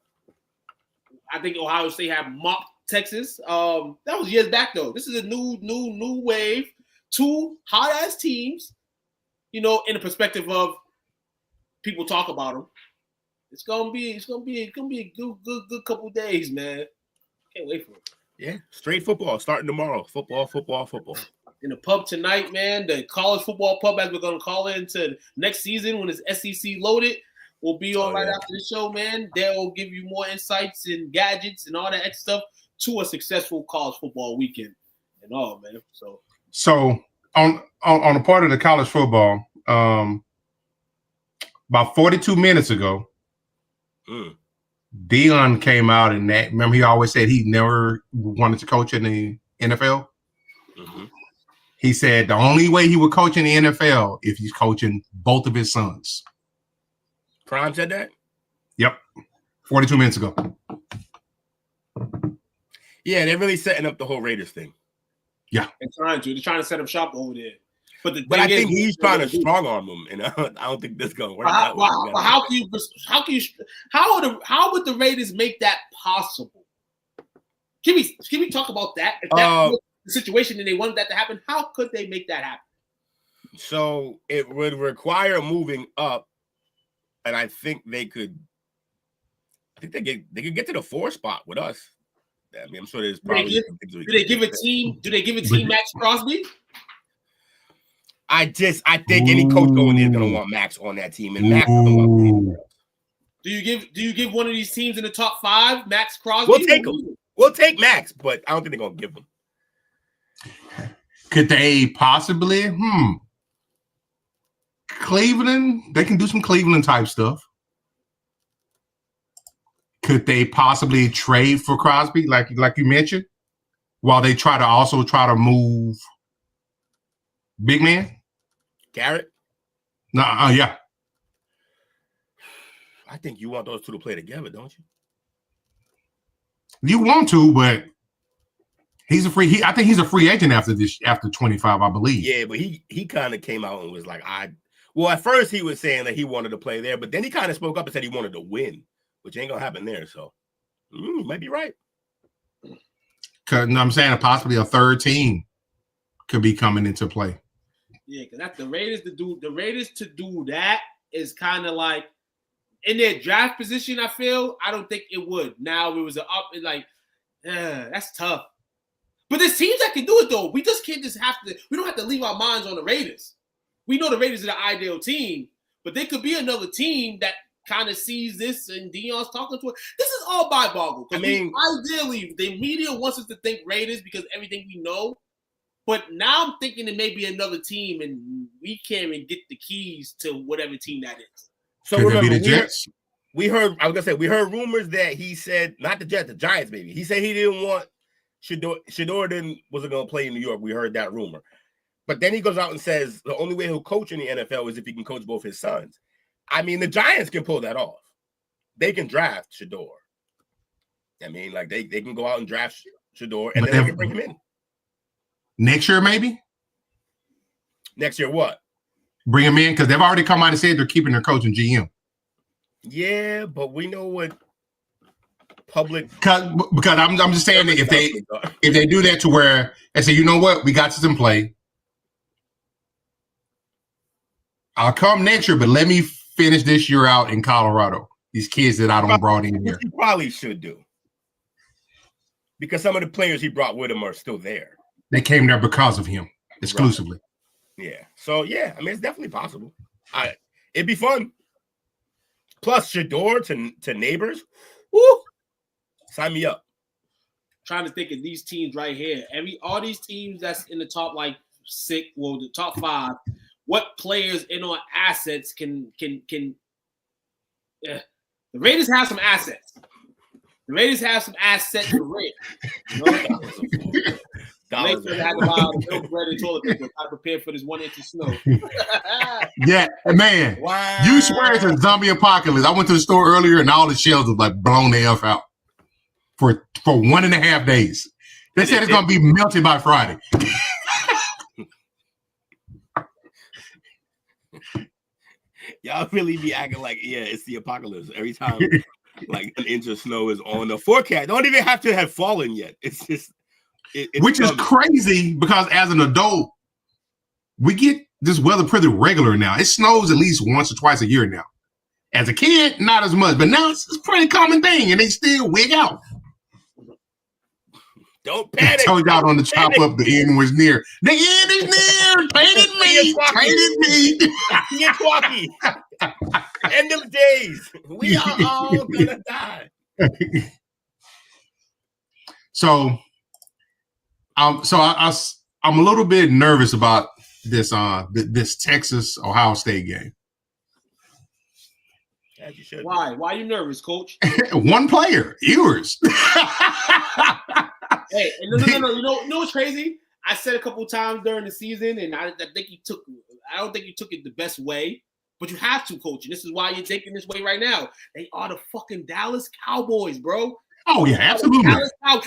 I think Ohio State had mocked Texas. That was years back though. This is a new wave. Two hot ass teams. You know, in the perspective of people talk about them. It's gonna be a good couple of days, man. Can't wait for it. Yeah, straight football starting tomorrow. Football. In the pub tonight, man. The college football pub, as we're gonna call it, into next season when it's SEC loaded, will be on after the show, man. They will give you more insights and gadgets and all that extra stuff to a successful college football weekend and all, man. So on a part of the college football, about 42 minutes ago, Dion came out and that. Remember, he always said he never wanted to coach in the NFL. Mm-hmm. He said the only way he would coach in the NFL if he's coaching both of his sons. Prime said that? Yep. 42 minutes ago. Yeah, they're really setting up the whole Raiders thing. Yeah. They're trying to set up shop over there. But I think he's trying to strong arm them, and I don't think this is gonna work. How would the Raiders make that possible? Can we talk about that? If that was the situation and they wanted that to happen, how could they make that happen? So it would require moving up, and I think they could. I think they could get to the 4 spot with us. I mean, I'm sure there's probably. Do they give a team Max Crosby? I think any coach going there is gonna want Max on that team, and Max is the one. Do you give one of these teams in the top 5 Max Crosby? We'll take him. We'll take Max, but I don't think they're gonna give him. Could they possibly? Cleveland, they can do some Cleveland type stuff. Could they possibly trade for Crosby, like you mentioned, while they try to move big man? Garrett? No, yeah. I think you want those two to play together, don't you? You want to, but he's a free. I think he's a free agent after 25, I believe. Yeah, but he kind of came out and was like, Well, at first he was saying that he wanted to play there, but then he kind of spoke up and said he wanted to win, which ain't gonna happen there. So you might be right. Cause I'm saying possibly a third team could be coming into play. Yeah, because that's the Raiders to do. The Raiders to do that is kind of like in their draft position. I feel I don't think it would. Now it was an up. It's like that's tough. But there's teams that can do it though. We just can't just have to. We don't have to leave our minds on the Raiders. We know the Raiders are the ideal team, but there could be another team that kind of sees this and Dion's talking to it. This is all by Boggle. I mean, ideally, the media wants us to think Raiders because everything we know. But now I'm thinking it may be another team, and we can't even get the keys to whatever team that is. So Could remember, be the Jets? we heard. I was gonna say we heard rumors that he said not the Jets, the Giants, maybe. He said he didn't want Shador wasn't gonna play in New York. We heard that rumor. But then he goes out and says the only way he'll coach in the NFL is if he can coach both his sons. I mean, the Giants can pull that off. They can draft Shador. I mean, like they can go out and draft Shador, and then they can bring him in. Next year, maybe? Next year, what? Bring him in, because they've already come out and said they're keeping their coach and GM. Yeah, but we know what public... Because I'm just saying that if they do that to where they say, you know what, we got this in play. I'll come next year, but let me finish this year out in Colorado. These kids that I don't brought in here. He probably should do. Because some of the players he brought with him are still there. They came there because of him, exclusively. Right. Yeah. So, yeah, I mean, it's definitely possible. It'd be fun. Plus, Shador to neighbors. Woo! Sign me up. Trying to think of these teams right here. All these teams that's in the top like six, well, the top five. What players in on assets can the Raiders have some assets. The Raiders have some assets for real. You know? Had to buy all the milk, bread, and toilet paper. I prepared for this 1 inch of snow. Yeah, man. Wow. You swear it's a zombie apocalypse. I went to the store earlier and all the shelves was like blown the F out for 1.5 days. They said it's gonna be melted by Friday. Y'all really be acting like, yeah, it's the apocalypse every time like an inch of snow is on the forecast. Don't even have to have fallen yet. It's just which is crazy because as an adult, we get this weather pretty regular now. It snows at least once or twice a year now. As a kid, not as much, but now it's a pretty common thing, and they still wig out. Don't panic. Told y'all on the chop up, the end was near. The end is near. Traded me. Get walkie. End of days. We are all gonna die. So, I'm a little bit nervous about this this Texas Ohio State game. As you should. Why? Why are you nervous, Coach? One player, yours. Hey, no. You know what's crazy? I said a couple times during the season, and I think I don't think you took it the best way, but you have to, Coach. And this is why you're taking this way right now. They are the fucking Dallas Cowboys, bro. Oh yeah, absolutely.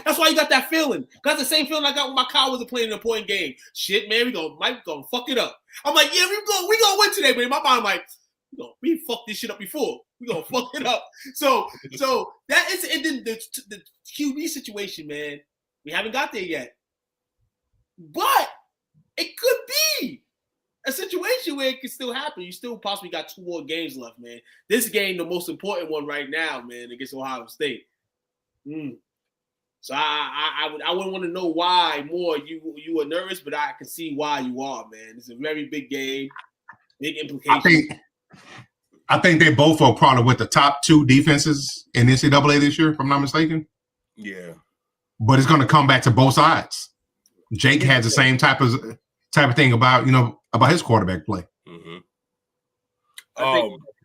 That's why you got that feeling. That's the same feeling I got when my Cowboys are playing an important game. Shit, man, Mike gonna fuck it up. I'm like, yeah, we gonna win today, but in my mind, I'm like, we fucked this shit up before. We gonna fuck it up. So that is, and then the QB situation, man. We haven't got there yet, but it could be a situation where it could still happen. You still possibly got 2 more games left, man. This game, the most important one right now, man, against Ohio State. So I wouldn't want to know why more you were nervous, but I can see why you are, man. It's a very big game, big implications. I think they both are probably with the top 2 defenses in NCAA this year, if I'm not mistaken. Yeah. But it's going to come back to both sides. Jake has the same type of thing about his quarterback play. Mm-hmm.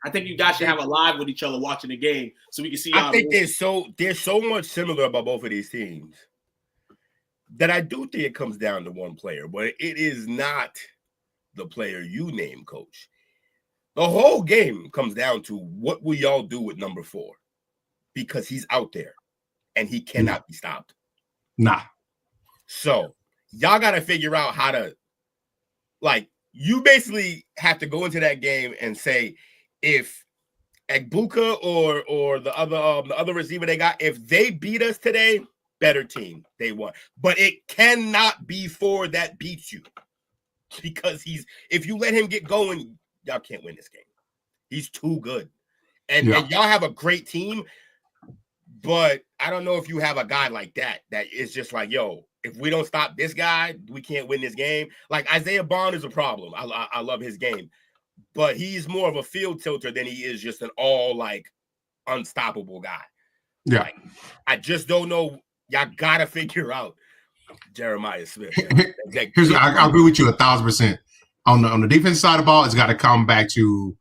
I think you guys should have a live with each other watching the game so we can see. I think there's so much similar about both of these teams that I do think it comes down to one player, but it is not the player you name, Coach. The whole game comes down to what will y'all do with number 4, because he's out there and he cannot be stopped. Nah. So y'all got to figure out how to, you basically have to go into that game and say, if Egbuka or the other receiver they got, if they beat us today, better team, they won. But it cannot be Ford that beats you, because if you let him get going, y'all can't win this game. He's too good, and y'all have a great team. But I don't know if you have a guy like that is just like, yo, if we don't stop this guy, we can't win this game. Like Isaiah Bond is a problem. I love his game, but he's more of a field tilter than he is just an all like unstoppable guy. Yeah. Like, I just don't know. Y'all gotta figure out Jeremiah Smith. I agree with you 1,000%. On the defensive side of the ball, it's got to come back to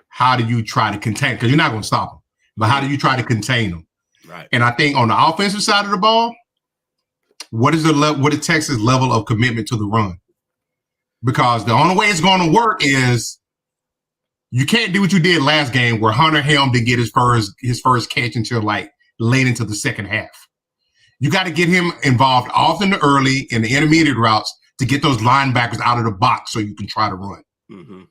how do you try to contain, because you're not going to stop them, but how do you try to contain them? Right. And I think on the offensive side of the ball, what is Texas' level of commitment to the run? Because the only way it's going to work is you can't do what you did last game, where Hunter Helm didn't get his first catch until like late into the second half. You got to get him involved often early in the intermediate routes to get those linebackers out of the box so you can try to run. Mm-hmm.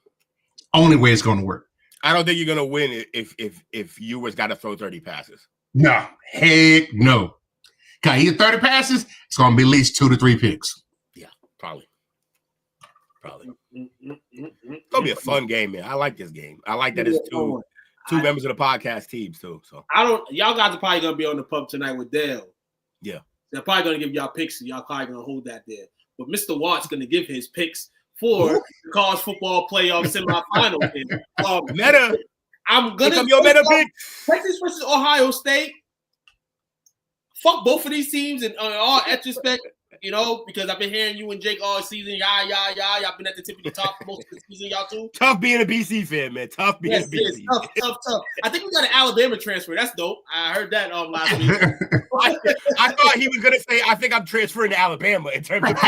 Only way it's going to work. I don't think you're going to win if Ewers got to throw 30 passes. No, heck no. Because he had 30 passes, it's going to be at least 2 to 3 picks. Yeah, probably. It's going to be a fun game, man. I like this game. I like that it's two members of the podcast team, too. So y'all guys are probably going to be on the pub tonight with Dale. Yeah. They're probably going to give y'all picks, and y'all probably going to hold that there. But Mr. Watt's going to give his picks for the college football playoff semifinal game. Meta. I'm going to your meta pick. Texas versus Ohio State. Fuck both of these teams in all retrospect, because I've been hearing you and Jake all season. Y'all been at the tippity top most of the season, y'all too. Tough being a BC fan, man. Tough being a BC. Tough. I think we got an Alabama transfer. That's dope. I heard that last week. I thought he was going to say, I think I'm transferring to Alabama in terms of No. I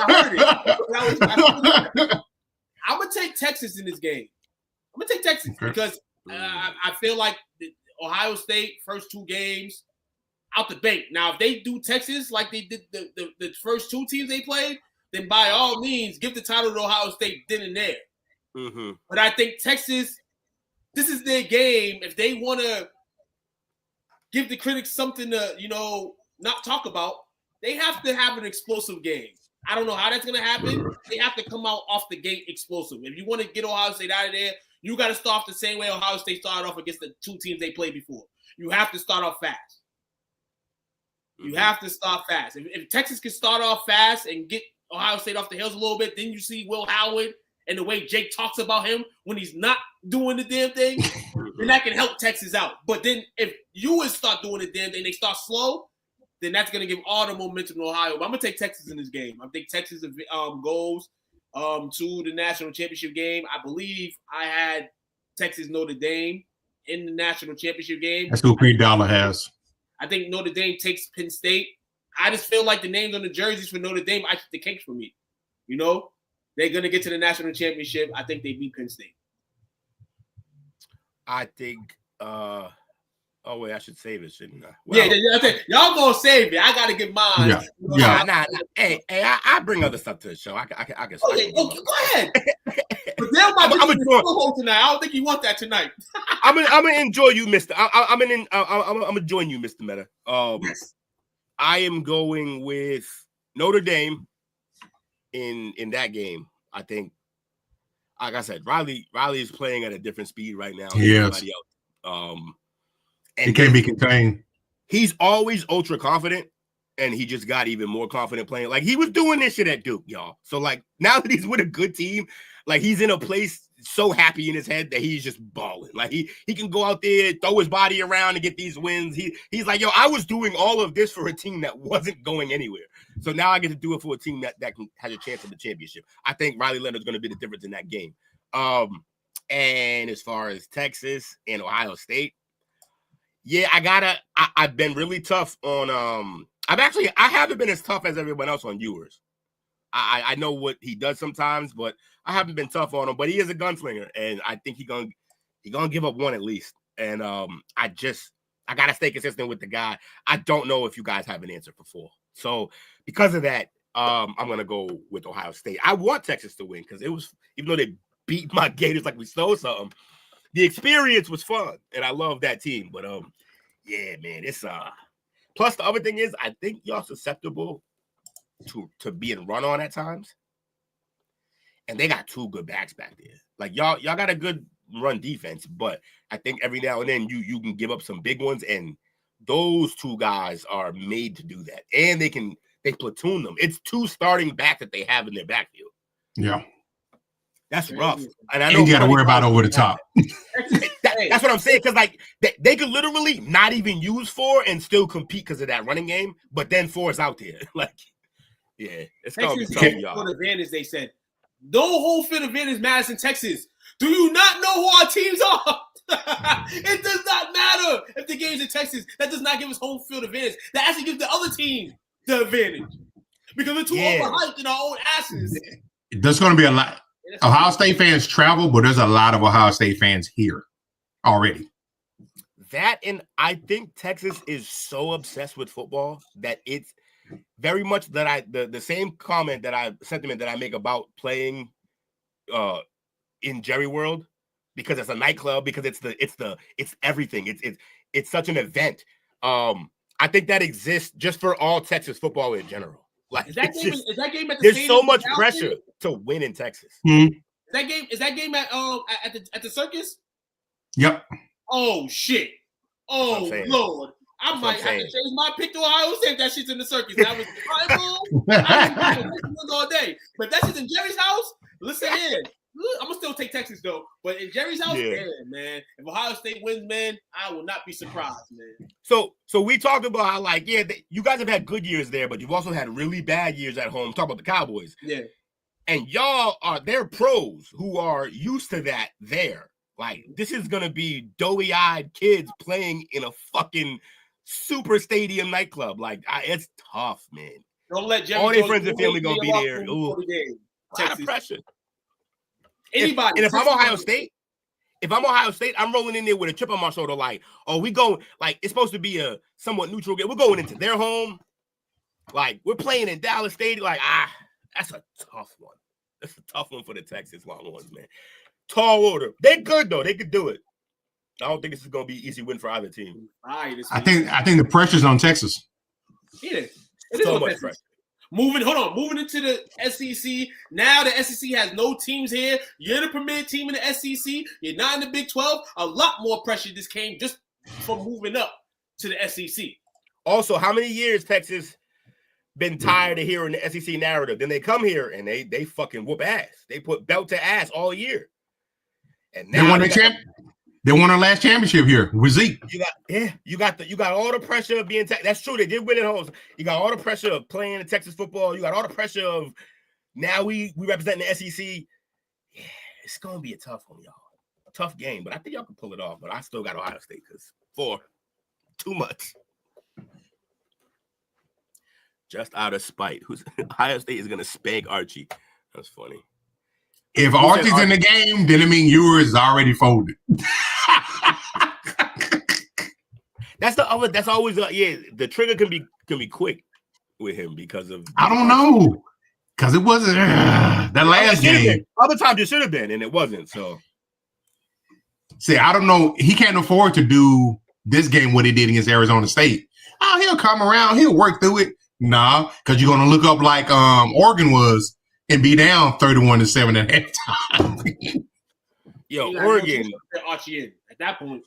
heard it. I'm going to take Texas in this game. I'm going to take Texas because I feel like Ohio State first 2 games out the bank. Now, if they do Texas like they did the first 2 teams they played, then by all means, give the title to Ohio State then and there. Mm-hmm. But I think Texas, this is their game. If they want to give the critics something to, not talk about, they have to have an explosive game. I don't know how that's going to happen. They have to come out off the gate explosive. If you want to get Ohio State out of there, you got to start off the same way Ohio State started off against the 2 teams they played before. You have to start off fast. You have to start fast. If Texas can start off fast and get Ohio State off the hills a little bit, then you see Will Howard and the way Jake talks about him when he's not doing the damn thing, then that can help Texas out. But then if you would start doing the damn thing, they start slow, then that's going to give all the momentum to Ohio. But I'm going to take Texas in this game. I think Texas goes to the national championship game. I believe I had Texas Notre Dame in the national championship game. That's who Green Dollar has. I think Notre Dame takes Penn State. I just feel like the names on the jerseys for Notre Dame are the cakes for me. They're going to get to the national championship. I think they beat Penn State. I think I should save it, shouldn't I? Well, I think y'all gonna save it. I gotta get mine. Yeah. Nah. Hey, I bring other stuff to the show. I can. Okay, go ahead. But they're about to be tonight. I don't think you want that tonight. I'm gonna enjoy you, Mister. I'm gonna join you, Mr. Meta. Yes. I am going with Notre Dame in that game. I think, like I said, Riley is playing at a different speed right now than everybody else. And he can't be contained. He's always ultra confident, and he just got even more confident playing. Like, he was doing this shit at Duke, y'all. So, like, now that he's with a good team, like, he's in a place so happy in his head that he's just balling. Like, he can go out there, throw his body around and get these wins. He's like, yo, I was doing all of this for a team that wasn't going anywhere. So now I get to do it for a team that has a chance of the championship. I think Riley Leonard's going to be the difference in that game. And as far as Texas and Ohio State, yeah, I've been really tough on I haven't been as tough as everyone else on Ewers. I know what he does sometimes, but I haven't been tough on him. But he is a gunslinger, and I think he's gonna give up one at least. And I gotta stay consistent with the guy. I don't know if you guys have an answer for 4. So because of that, I'm gonna go with Ohio State. I want Texas to win because it was, even though they beat my Gators like we stole something, the experience was fun, and I love that team. But yeah, man, it's plus the other thing is I think y'all susceptible to being run on at times, and they got two good backs back there. Like y'all got a good run defense, but I think every now and then you can give up some big ones, and those two guys are made to do that, and they platoon them. It's two starting back that they have in their backfield. Yeah, that's rough. And I know you got to worry about over the top. That's what I'm saying, because like they could literally not even use 4 and still compete because of that running game, but then 4 is out there. Like, yeah, it's gonna be tough, y'all. Advantage, they said. No whole field advantage matters in Texas. Do you not know who our teams are? It does not matter if the game's in Texas. That does not give us home field advantage. That actually gives the other team the advantage. Because we're too overhyped in our own asses. There's going to be a lot. Ohio State fans travel, but there's a lot of Ohio State fans here already. That, and I think Texas is so obsessed with football that it's very much that the same sentiment that I make about playing in Jerry World, because it's a nightclub, because it's everything. It's such an event. I think that exists just for all Texas football in general. Like, is that game at the there's so much pressure to win in Texas. Mm-hmm. Is that game at the circus? Yep. Oh shit. Oh Lord. I might have to change my pick to Ohio State if that shit's in the circus. That was tribal. All day. But if that shit's in Jerry's house, listen in. I'm gonna still take Texas though. But in Jerry's house, man. If Ohio State wins, man, I will not be surprised, man. So we talked about how, like, you guys have had good years there, but you've also had really bad years at home. Talk about the Cowboys. Yeah. And they're pros who are used to that there. Like, this is gonna be doughy-eyed kids playing in a fucking super stadium nightclub. Like, it's tough, man. Don't let Jerry all their friends and family gonna be there. Ooh, a lot of pressure. Anybody. If I'm Ohio State, I'm rolling in there with a chip on my shoulder. Like, we go, like, it's supposed to be a somewhat neutral game. We're going into their home. Like, we're playing in Dallas Stadium. Like, that's a tough one. That's a tough one for the Texas Longhorns, man. Tall order. They're good though. They could do it. I don't think this is going to be an easy win for either team. I think the pressure's on Texas. It is. It is so much pressure. Moving into the SEC. Now the SEC has no teams here. You're the premier team in the SEC. You're not in the Big 12. A lot more pressure just came just from moving up to the SEC. Also, how many years Texas been tired of hearing the SEC narrative? Then they come here and they fucking whoop ass. They put belt to ass all year. And now they won our last championship here with Zeke. You got all the pressure of being that's true. They did win at home. You got all the pressure of playing in Texas football. You got all the pressure of now we represent the SEC. Yeah, it's gonna be a tough one, y'all. A tough game, but I think y'all can pull it off. But I still got Ohio State because 4 too much. Just out of spite, Ohio State is gonna spank Archie. That's funny. If Archie's in the game, then it means yours is already folded. That's always the trigger can be quick with him because of I don't know. Because it wasn't that last game. Other times it should have been, and it wasn't. So see, I don't know. He can't afford to do this game what he did against Arizona State. Oh, he'll come around, he'll work through it. Nah, because you're gonna look up like Oregon was and be down 31-7 at halftime. Yo, Oregon. Archie at that point.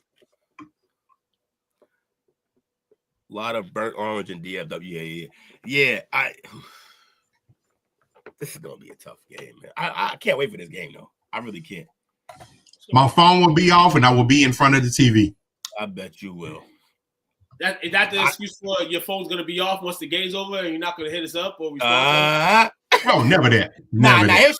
A lot of burnt orange and DFW. Yeah. This is gonna be a tough game, man. I can't wait for this game though. I really can't. My phone will be off and I will be in front of the TV. I bet you will. Is that the excuse for your phone's gonna be off once the game's over and you're not gonna hit us up or oh, never that. Never that.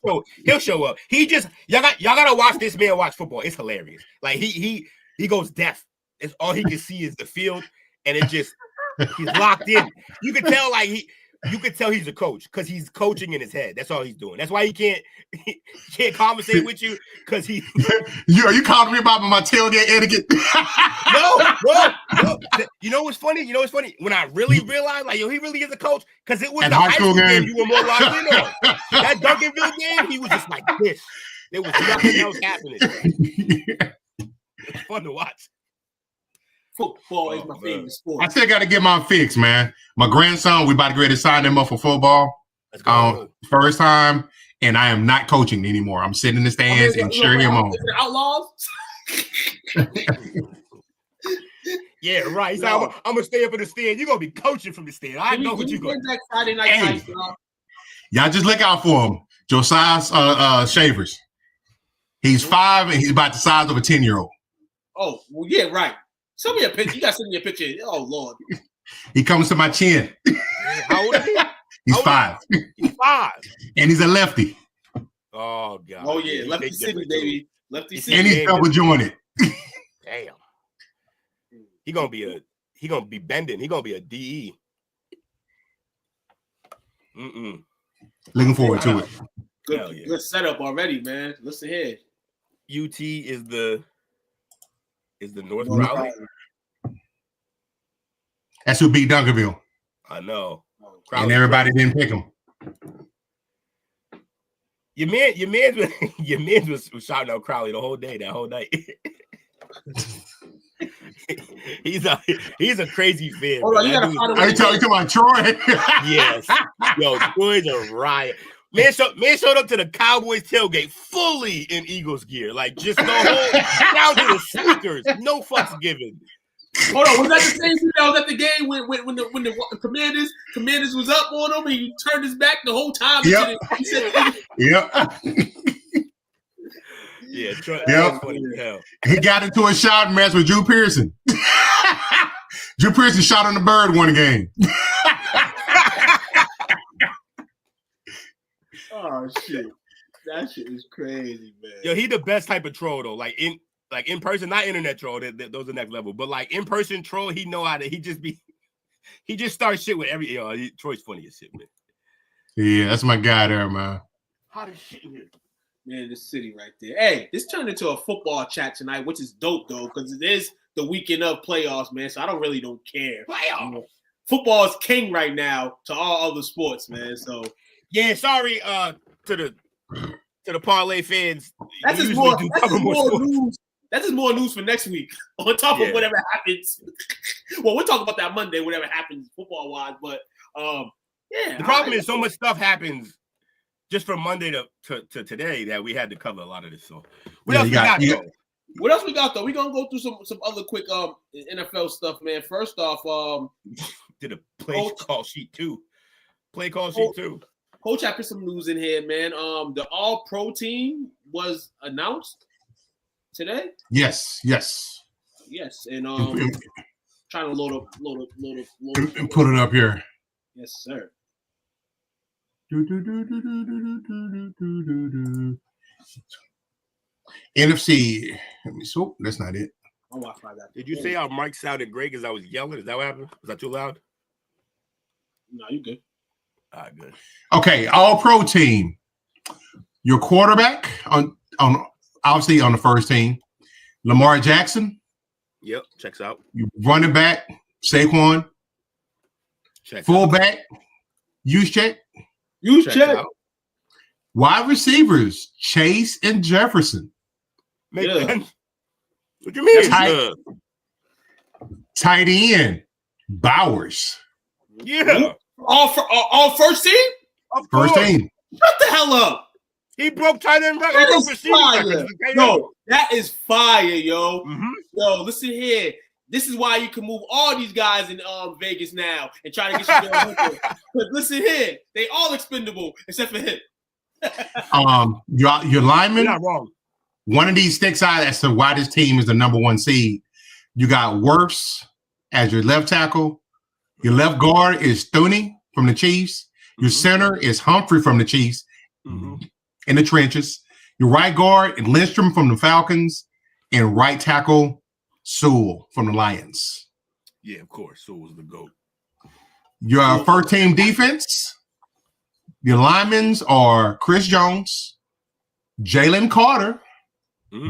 He'll show up. He just y'all gotta watch this man watch football. It's hilarious. Like he goes deaf. It's all he can see is the field, and it just he's locked in. You can tell like you could tell he's a coach because he's coaching in his head. That's all he's doing. That's why he can't conversate with you because he. Are you calling me about my tailgate etiquette? No. You know what's funny? When I really realized, like, yo, he really is a coach because it was At the high school game you were more locked in on. That Duncanville game, he was just like this. There was nothing else happening. It's fun to watch. Football is my favorite sport. I still got to get my fix, man. My grandson, we about to go ahead and sign him up for football. Let's go. First time, and I am not coaching anymore. I'm sitting in the stands and cheering him on. Outlaws? Yeah, right. So I'm going to stay up in the stand. You're going to be coaching from the stand. I know what you're going to do. Friday night. Y'all just look out for him. Josiah Shavers. He's 5, and he's about the size of a 10-year-old. Oh, well, yeah, right. Send me a picture. You got to send me a picture. Oh, Lord. He comes to my chin. How old is he? He's 5. He's 5. And he's a lefty. Oh, God. Oh, yeah. Lefty City, baby. Lefty City. And he's double jointed. Damn. He gonna be bending. He gonna be a DE. Looking forward to it. Good setup already, man. Listen here. UT is the North Crowley. That's who beat Duncanville. I know. And everybody didn't pick him. Your man was shouting out Crowley the whole day, that whole night. He's a crazy fan. Hold on, you gotta find a way. Are you talking about Troy? Yes. Yo, Troy's a riot. Man showed up to the Cowboys tailgate fully in Eagles gear. Like, just the whole down to the sneakers. No fucks given. Hold on, was that the same thing that was at the game when the commanders was up on him and he turned his back the whole time? Yep. Yep. Yeah, yep. Funny as hell. He got into a shouting match with Drew Pearson. Drew Pearson shot on the bird one game. Oh shit. That shit is crazy, man. Yo, he the best type of troll though. Like in person, not internet troll. Those are next level. But like in person troll, he know how to. He just starts shit with every. Troy's funny as shit, man. Yeah, that's my guy there, man. How does shit here? Man, this city right there. Hey, this turned into a football chat tonight, which is dope though, because it is the weekend of playoffs, man. So I don't care. Playoffs. Football is king right now to all other sports, man. So yeah, sorry to the parlay fans. That's just more news. That's just more news for next week. On top of whatever happens. Well, we'll talk about that Monday, whatever happens football wise. But yeah. The problem is so much stuff happens just from Monday to today that we had to cover a lot of this. So what else we got though? What else we got though? We're gonna go through some other quick NFL stuff, man. First off, did a play call sheet too. Coach, I put some news in here, man. The All-Pro team was announced today. Yes. And trying to load up. And put it up here. Yes, sir. NFC. So that's not it. Did you say our mic sounded great because I was yelling? Is that what happened? Was that too loud? No, you good. All right, good. Okay, All-Pro team. Your quarterback on obviously on the first team, Lamar Jackson. Yep, checks out. Your running back, Saquon. Checks Fullback, Juszczyk. Wide receivers, Chase and Jefferson. Make sense. What you mean? Tight end, Bowers. Yeah. All first team? First team. Shut the hell up. He broke tight end record. That is fire. No, that is fire, yo. Mm-hmm. Yo, listen here. This is why you can move all these guys in Vegas now and try to get you going. Because listen here, they all expendable except for him. Your lineman. You're not wrong. One of these sticks out as to why this team is the number one seed. You got Wirfs as your left tackle. Your left guard is Thuney from the Chiefs. Your center is Humphrey from the Chiefs in the trenches. Your right guard is Lindstrom from the Falcons. And right tackle, Sewell from the Lions. Yeah, of course. Sewell's the GOAT. Your first team defense, your linemen are Chris Jones, Jalen Carter,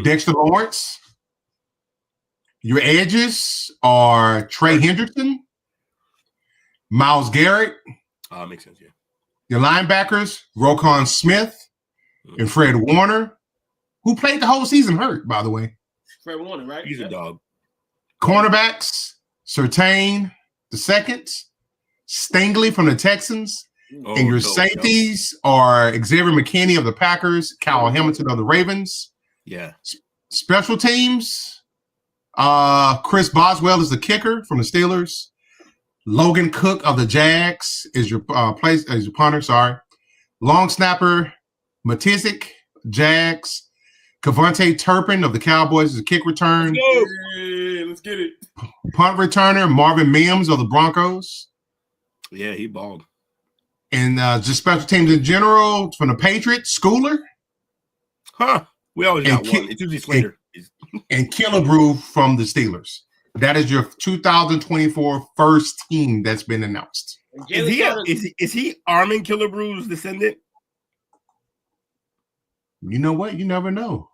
Dexter Lawrence. Your edges are Trey Hendrickson, Myles Garrett. Makes sense, yeah. Your linebackers, Roquan Smith and Fred Warner, who played the whole season hurt, by the way. Fred Warner, right? He's a dog. Cornerbacks, Surtain II, Stingley from the Texans, and your safeties are Xavier McKinney of the Packers, Kyle Hamilton of the Ravens. Yeah. Special teams, Chris Boswell is the kicker from the Steelers. Logan Cook of the Jags is your punter. Sorry, long snapper Matizik, Jags. Cavante Turpin of the Cowboys is a kick return. Let's get it. Punt returner Marvin Mims of the Broncos. Yeah, he balled. And just special teams in general from the Patriots, Schooler. Huh. We always got one. It's usually Slater. And Killebrew from the Steelers. That is your 2024 first team that's been announced. Is he Armin Killebrew's descendant? You know what? You never know.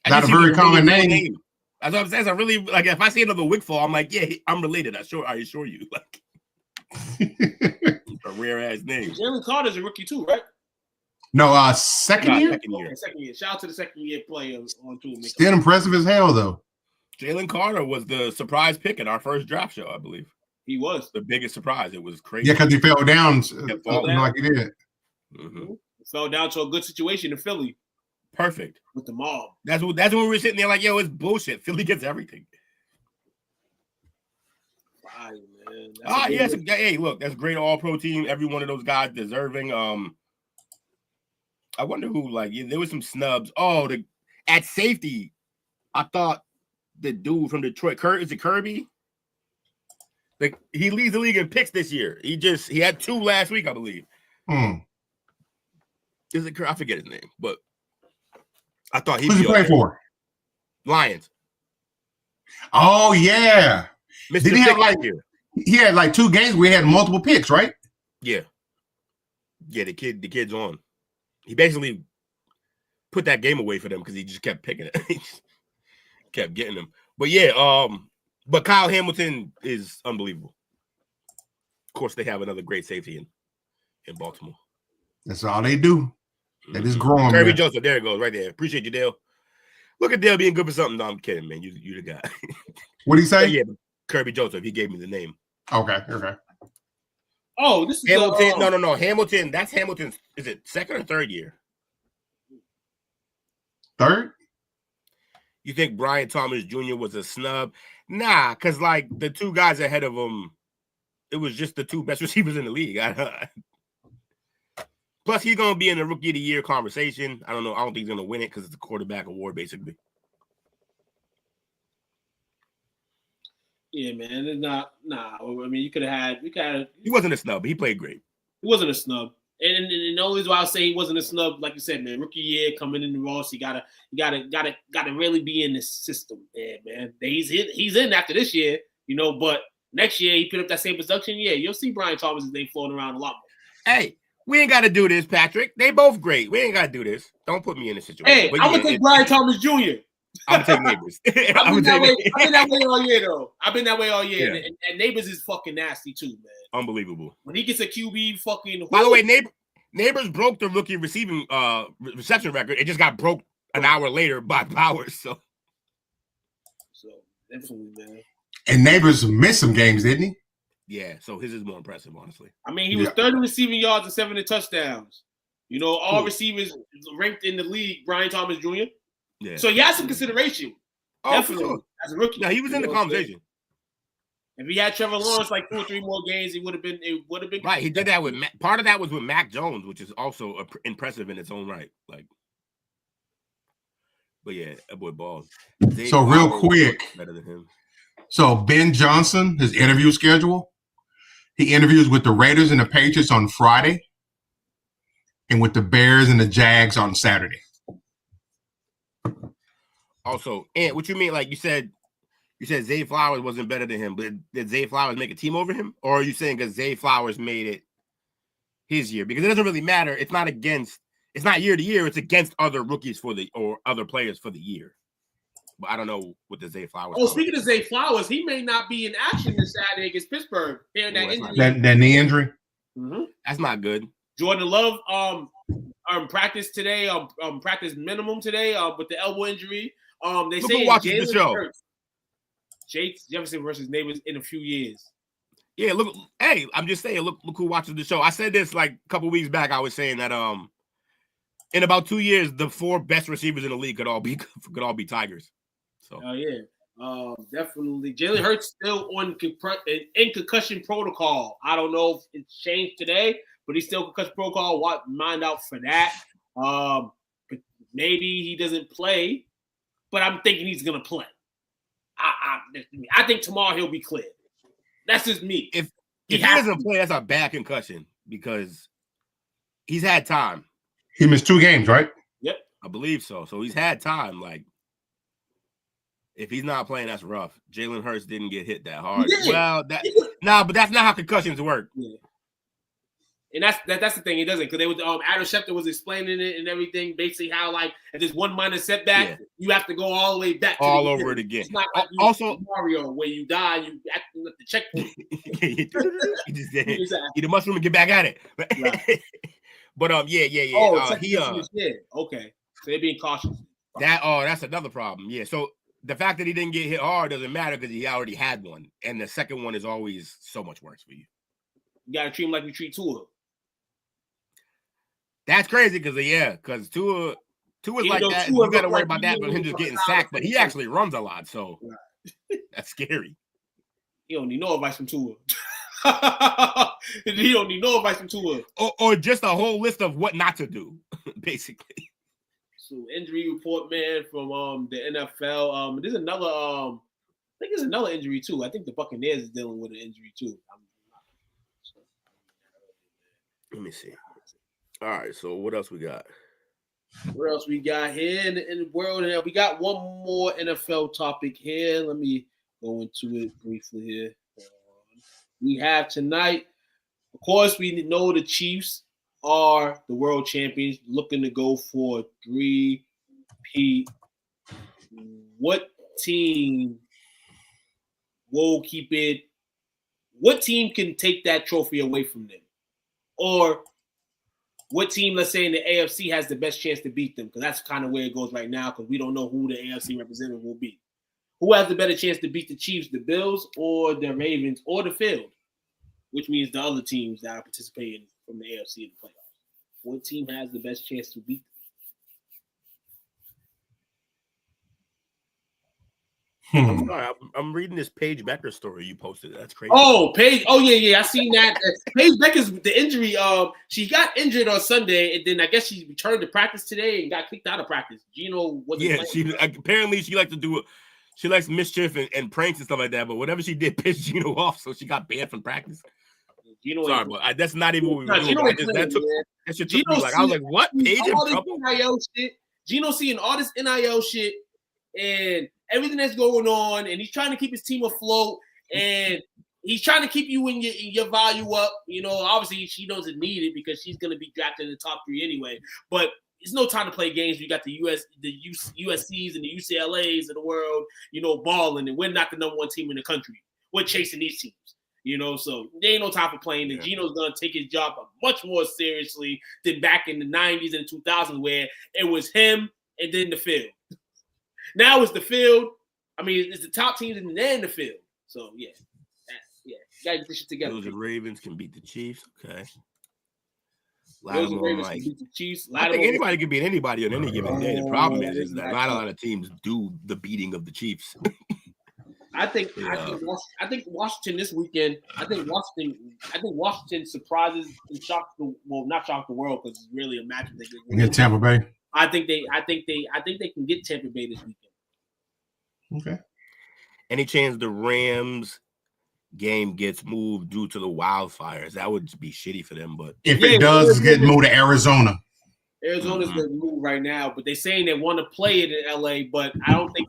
Not a very common name. That's what I'm saying. I really like. If I see another Wickfall, I'm like, yeah, I'm related. I assure you. Like, a rare ass name. Jalen Carter's a rookie too, right? No, second year. Second year. Shout out to the second year players on tour. Still impressive as hell, though. Jalen Carter was the surprise pick in our first draft show, I believe. He was the biggest surprise. It was crazy. Yeah, because he fell down like he did. Mm-hmm. Fell down to a good situation in Philly. Perfect with the mob. That's when we were sitting there like, yo, it's bullshit. Philly gets everything. Right, man. Yes. Hey, look, that's a great all-pro team. Every one of those guys deserving. I wonder who, there was some snubs. At safety, I thought the dude from Detroit, is it Kirby? Like, he leads the league in picks this year. He had 2 last week, I believe. Is it Kirby? I forget his name, but I thought he'd Who's he play for? Lions. Oh yeah. Mr. Did he have he had 2 games where he had multiple picks, right? Yeah. Yeah, the kid's on. He basically put that game away for them because he just kept picking it. He just kept getting them. But yeah, but Kyle Hamilton is unbelievable. Of course, they have another great safety in Baltimore. That's all they do. That is growing. Kirby Joseph, there it goes, right there. Appreciate you, Dale. Look at Dale being good for something. No, I'm kidding, man. You the guy. What did he say? Yeah, Kirby Joseph. He gave me the name. Okay. Oh, this is Hamilton. No. Hamilton. That's Hamilton's. Is it second or third year? Third. You think Brian Thomas Jr. was a snub? Nah, because the 2 guys ahead of him, it was just the 2 best receivers in the league. Plus, he's going to be in the Rookie of the Year conversation. I don't know. I don't think he's going to win it because it's a quarterback award, basically. Yeah, man. It's not. Nah. I mean, you could have had. He wasn't a snub, but he played great. He wasn't a snub. And the only reason why I say he wasn't a snub, like you said, man, rookie year coming in the Ross, you gotta really be in the system there, man. He's in after this year, but next year he put up that same production. Yeah, you'll see Brian Thomas' name floating around a lot more. Hey, we ain't gotta do this, Patrick. They both great. We ain't gotta do this. Don't put me in this situation. Hey, I'm gonna take Brian Thomas Jr. I'm gonna take Neighbors. I've been that way all year, though. I've been that way all year. Yeah. And Neighbors is fucking nasty too, man. Unbelievable. When he gets a QB, fucking. By the way, Neighbors broke the rookie reception record. It just got broke an hour later by Powers. So definitely, man. And Neighbors missed some games, didn't he? Yeah. So his is more impressive, honestly. I mean, he was 30 receiving yards and 7 touchdowns. All receivers ranked in the league. Brian Thomas Jr. Yeah. So he has some consideration. Definitely, sure. As a rookie. Yeah, he was in the conversation. If he had Trevor Lawrence 2 or 3 more games, it would have been right. He did that with part of that was with Mac Jones, which is also impressive in its own right. But yeah, that boy balls. So real quick, better than him. So Ben Johnson, his interview schedule, he interviews with the Raiders and the Patriots on Friday, and with the Bears and the Jags on Saturday. Also, and what you mean? Like you said, You said Zay Flowers wasn't better than him, but did Zay Flowers make a team over him? Or are you saying because Zay Flowers made it his year? Because it doesn't really matter. It's not year to year. It's against other rookies or other players for the year. But I don't know what the Zay Flowers. Oh, speaking of Zay Flowers, he may not be in action this Saturday against Pittsburgh. That injury. That knee injury. Mm-hmm. That's not good. Jordan Love practice today, practice minimum today with the elbow injury. They say watches the show. Jake Jefferson versus neighbors in a few years. Yeah, look. Hey, I'm just saying. Look who watches the show. I said this like a couple weeks back. I was saying that in about 2 years, the 4 best receivers in the league could all be Tigers. So. Oh yeah, definitely. Jalen Hurts still in concussion protocol. I don't know if it's changed today, but he's still concussion protocol. Mind out for that. But maybe he doesn't play, but I'm thinking he's gonna play. I think tomorrow he'll be cleared. That's just me. If he doesn't play, that's a bad concussion because he's had time. He missed 2 games, right? Yep, I believe so. So he's had time. Like, if he's not playing, that's rough. Jalen Hurts didn't get hit that hard. Well, but that's not how concussions work. Yeah. And that's the thing. It doesn't, because they was Adam Schefter was explaining it and everything. Basically, how like if there's one minor setback, you have to go all the way back to all over it again. It's not like also Mario where you die, you acting at the checkpoint. you just eat a mushroom and get back at it. Right. But yeah. Oh, okay. So they're being cautious. That's another problem. Yeah. So the fact that he didn't get hit hard doesn't matter because he already had one, and the second one is always so much worse for you. You gotta treat him like we treat Tua. That's crazy because Tua is like that. You got to worry about that, but him just getting sacked. But he actually runs a lot, so that's scary. He don't need no advice from Tua. He don't need no advice from Tua. Or just a whole list of what not to do, basically. So injury report, man, from the NFL. There's another. I think there's another injury too. I think the Buccaneers is dealing with an injury too. Let me see. All right, so what else we got? What else we got here in the world? We got one more NFL topic here. Let me go into it briefly here. We have tonight, of course, we know the Chiefs are the world champions, looking to go for 3-peat. What team will keep it? What team can take that trophy away from them? Or what team, let's say in the AFC, has the best chance to beat them? Because that's kind of where it goes right now, because we don't know who the AFC representative will be. Who has the better chance to beat the Chiefs, the Bills, or the Ravens, or the field? Which means the other teams that are participating from the AFC in the playoffs. What team has the best chance to beat them? I'm sorry, I'm reading this Paige Becker story you posted. That's crazy. Oh, Paige. Oh, yeah. I seen that. Paige Becker's the injury. She got injured on Sunday, and then I guess she returned to practice today and got kicked out of practice. Gino wasn't playing. Apparently she likes to do it. She likes mischief and pranks and stuff like that. But whatever she did pissed Gino off, so she got banned from practice. Sorry, but that's not even what we were doing. That shit took me like, I was like, what? Paige in trouble? NIL shit. Gino seeing all this NIL shit and everything that's going on, and he's trying to keep his team afloat, and he's trying to keep you in your value up. You know, obviously she doesn't need it because she's going to be drafted in the top 3 anyway. But it's no time to play games. You got the USCs and the UCLAs of the world, you know, balling, and we're not the number 1 team in the country. We're chasing these teams. You know, so there ain't no time for playing. And Gino's going to take his job much more seriously than back in the 90s and 2000s where it was him and then the field. Now it's the field. I mean, it's the top teams and then the field. So, yeah. You got to get this shit together. Those Ravens can beat the Chiefs. Okay. Those Ravens can beat the Chiefs. I think anybody can beat anybody on any given day. The problem is that not a lot of teams do the beating of the Chiefs. I think Washington this weekend. I think Washington surprises and shocks not shock the world because it's really a matchup they get Tampa Bay. I think they can get Tampa Bay this weekend. Okay. Any chance the Rams game gets moved due to the wildfires? That would be shitty for them. But if it does, it's getting moved to Arizona. Arizona's the move right now, but they're saying they want to play it in LA, but I don't think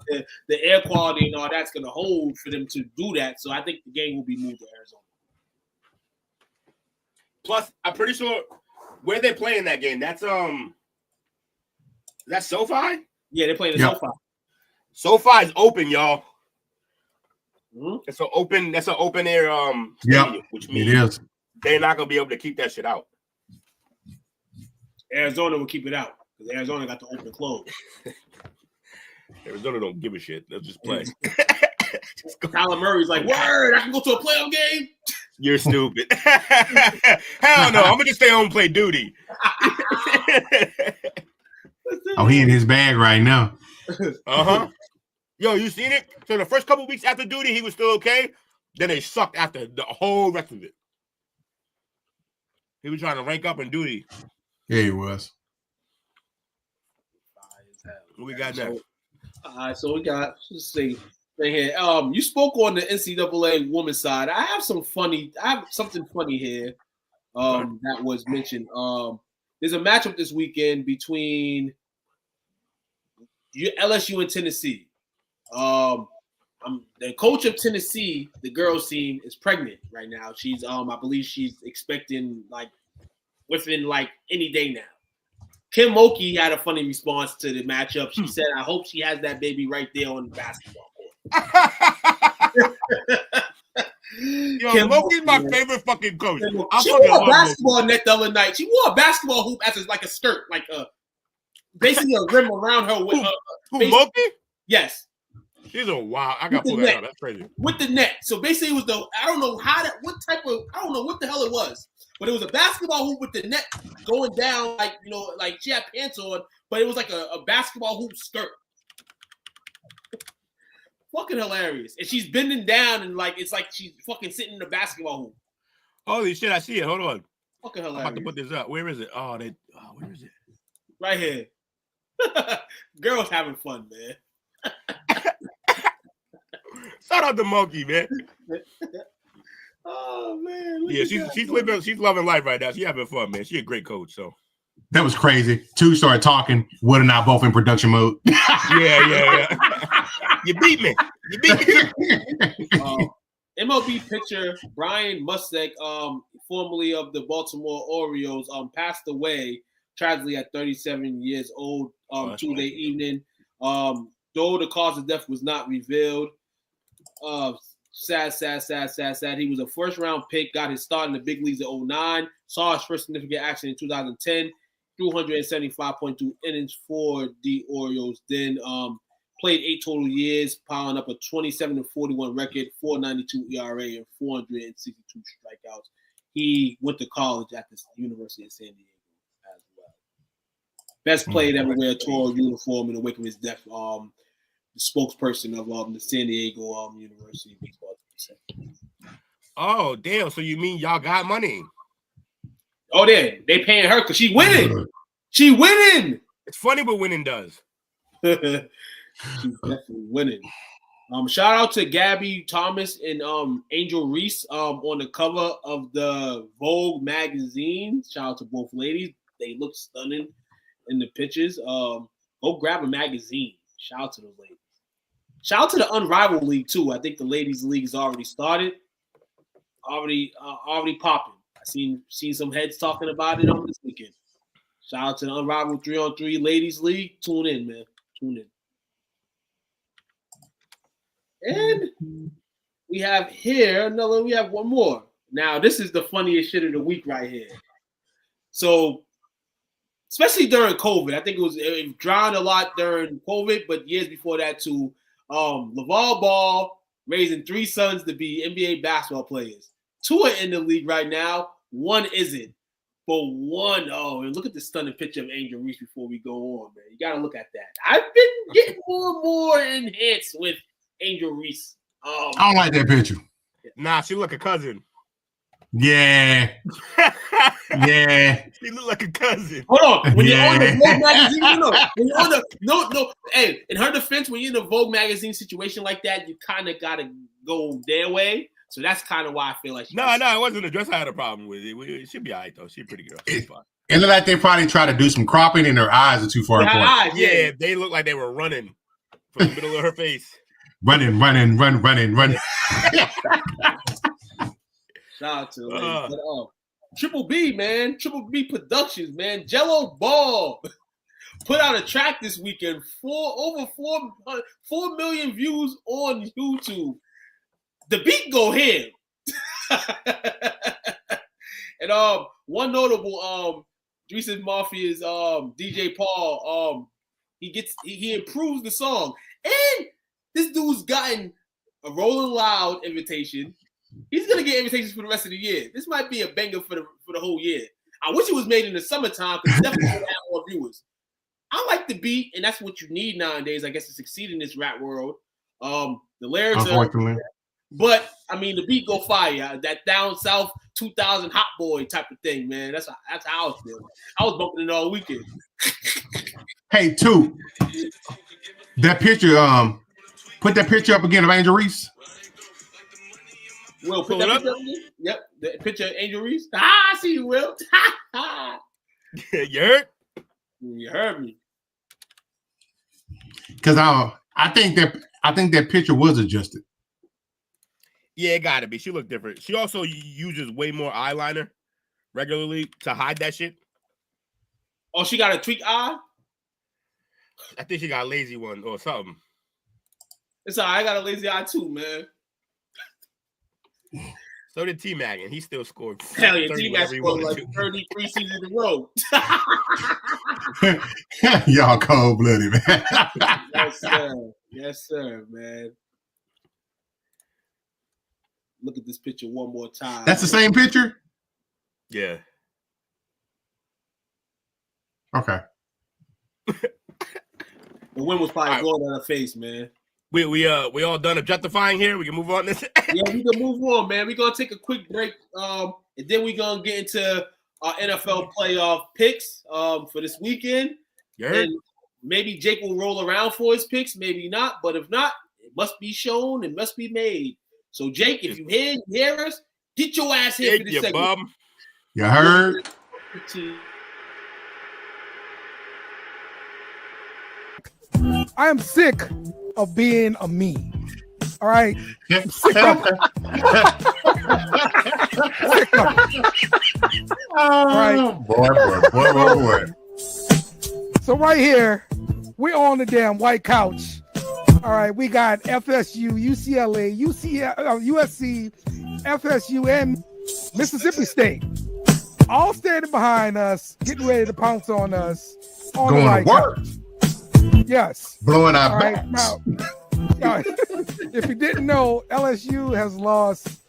the air quality and all that's going to hold for them to do that. So I think the game will be moved to Arizona. Plus, I'm pretty sure where they're playing that game. That's that SoFi? Yeah, they're playing the SoFi. SoFi is open, y'all. Mm-hmm. It's an open air stadium, which means they're not gonna be able to keep that shit out. Arizona will keep it out because Arizona got the open close. Arizona don't give a shit. They'll just play. Kyler Murray's like, word, I can go to a playoff game. You're stupid. Hell no, I'm gonna just stay home and play duty. Oh, he in his bag right now. Uh-huh. Yo, you seen it? So the first couple weeks after duty, he was still okay. Then they sucked after the whole rest of it. He was trying to rank up in duty. Yeah, he was. What we got next? All right, so we got, let's see. Right here. You spoke on the NCAA women's side. I have something funny here. That was mentioned. There's a matchup this weekend between LSU and Tennessee. The coach of Tennessee, the girls team, is pregnant right now. She's I believe she's expecting within any day now. Kim Mulkey had a funny response to the matchup. She said, "I hope she has that baby right there on the basketball court." Yo, Kim Mulkey's my favorite fucking coach. She wore a basketball net the other night. She wore a basketball hoop as a skirt, basically a rim around her. Who Mulkey? Yes. She's a wild. I got to pull that out. That's crazy. With the net. So basically, it was I don't know what the hell it was, but it was a basketball hoop with the net going down, she had pants on, but it was like a basketball hoop skirt. Fucking hilarious. And she's bending down and it's like she's fucking sitting in the basketball hoop. Holy shit, I see it. Hold on. Fucking hilarious. I'm about to put this up. Where is it? Where is it? Right here. Girls having fun, man. Shout out to Monkey, man. Oh man. Yeah, she's loving life right now. She having fun, man. She a great coach, so. That was crazy. Two started talking. Wood and I both in production mode. Yeah. You beat me. MLB pitcher Brian Mustek, formerly of the Baltimore Orioles, passed away tragically at 37 years old Tuesday evening. Though the cause of death was not revealed. Sad. He was a first-round pick, got his start in the big leagues in 2009, saw his first significant action in 2010, threw 175.2 innings for the Orioles, then played 8 total years, piling up a 27-41 record, 4.92 ERA, and 462 strikeouts. He went to college at the University of San Diego as well. Best player to ever wear a tall uniform in the wake of his death. The spokesperson of the San Diego University baseball team. Oh, damn. So you mean y'all got money? Oh, they paying her because she winning. She winning. It's funny what winning does. She's definitely winning. Shout out to Gabby Thomas and Angel Reese on the cover of the Vogue magazine. Shout out to both ladies. They look stunning in the pictures. Go grab a magazine. Shout out to those ladies. Shout out to the Unrivaled League too. I think the ladies' league has already started. Already popping. I seen some heads talking about it on this weekend. Shout out to the Unrivaled 3-on-3 ladies' league. Tune in, man. Tune in. And we have one more. Now, this is the funniest shit of the week right here. So, especially during COVID, I think it drowned a lot during COVID, but years before that too. LaVar Ball raising 3 sons to be NBA basketball players. 2 are in the league right now. 1 isn't. But 1, and look at the stunning picture of Angel Reese before we go on, man. You got to look at that. I've been getting more and more enhanced with Angel Reese. I don't like that picture. Nah, she look like a cousin. Yeah. Yeah. She look like a cousin. Hold on. When you're on the Vogue magazine, when you're on the hey, in her defense, when you're in a Vogue magazine situation like that, you kind of gotta go their way. So that's kind of why I feel like No, it wasn't the dress I had a problem with. It should be all right though. She's pretty girl. She's fine. It looked like they probably tried to do some cropping and their eyes are too far apart. Yeah, they look like they were running from the middle of her face. Running. Shout out to Triple B, man. Triple B Productions, man. Jello Ball put out a track this weekend. Over 4 million views on YouTube. The beat go here. And one notable Reese's Mafia's DJ Paul he improves the song, and this dude's gotten a Rolling Loud invitation. He's gonna get invitations for the rest of the year. This might be a banger for the whole year. I wish it was made in the summertime because definitely would have more viewers. I like the beat, and that's what you need nowadays, I guess, to succeed in this rap world. The lyrics are, but I mean, the beat go fire. That down south 2000 hot boy type of thing, man. That's how I was feeling. I was bumping it all weekend. Hey, two. That picture, put that picture up again of Angel Reese. Will, put that picture up again? Yep, the picture of Angel Reese. I see you, Will. You heard? You heard me. Because I think that picture was adjusted. Yeah, it gotta be. She looked different. She also uses way more eyeliner regularly to hide that shit. Oh, she got a tweaked eye? I think she got a lazy one or something. It's all right. I got a lazy eye too, man. So did T-Mac, and he still scored. Hell yeah, T-Mac scored like 33 seasons in a row. Y'all cold-blooded, man. Yes, sir. Yes, sir, man. Look at this picture one more time. That's the same picture? Yeah. Okay. The wind was probably blowing on her face, man. We all done objectifying here. We can move on. Yeah, we can move on, man. We're gonna take a quick break, and then we're gonna get into our NFL playoff picks for this weekend. And maybe Jake will roll around for his picks, maybe not. But if not, it must be shown. It must be made. So, Jake, if you hear us, get your ass here for this segment. Bum. You heard? I am sick of being a meme. All right. Sick of it. Sick of it. All right. Boy. So right here, we're on the damn white couch. All right, we got FSU, UCLA, USC, FSU, and Mississippi State all standing behind us, getting ready to pounce on us on going the white to work. couch. Yes. Blowing our backs. Right, now, if you didn't know, LSU has lost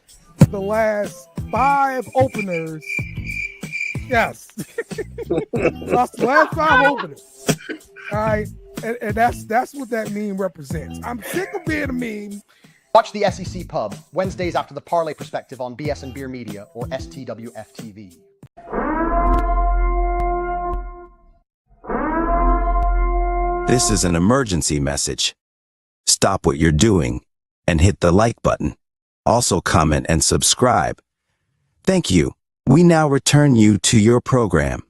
the last 5 openers. Yes. Lost the last 5 openers. All right. And that's what that meme represents. I'm sick of being a meme. Watch the SEC Pub Wednesdays after the Parlay Perspective on BS and Beer Media or STWF-TV. This is an emergency message. Stop what you're doing and hit the like button. Also comment and subscribe. Thank you. We now return you to your program.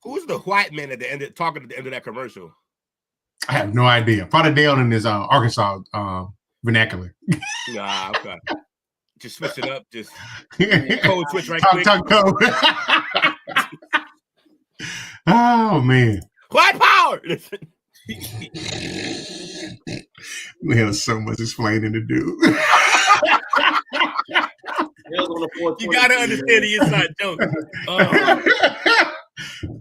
Who's the white man at the end talking at the end of that commercial? I have no idea. Probably Dale in his Arkansas vernacular. Nah, okay. Just switch it up. Just code switch right quick. Code. Oh man. White power. We have so much explaining to do. You gotta understand the inside joke.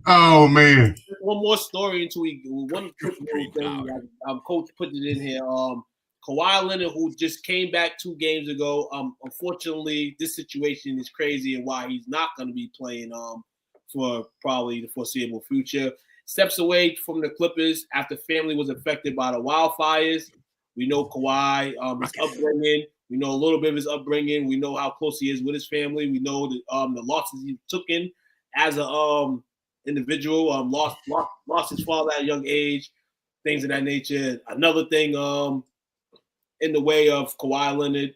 Oh man! One more story until one thing. Coach put it in here. Kawhi Leonard, who just came back 2 games ago. Unfortunately, this situation is crazy, and why he's not going to be playing for probably the foreseeable future. Steps away from the Clippers after family was affected by the wildfires. We know Kawhi, his upbringing. We know a little bit of his upbringing. We know how close he is with his family. We know the losses he took in as a individual. Lost his father at a young age, things of that nature. Another thing in the way of Kawhi Leonard,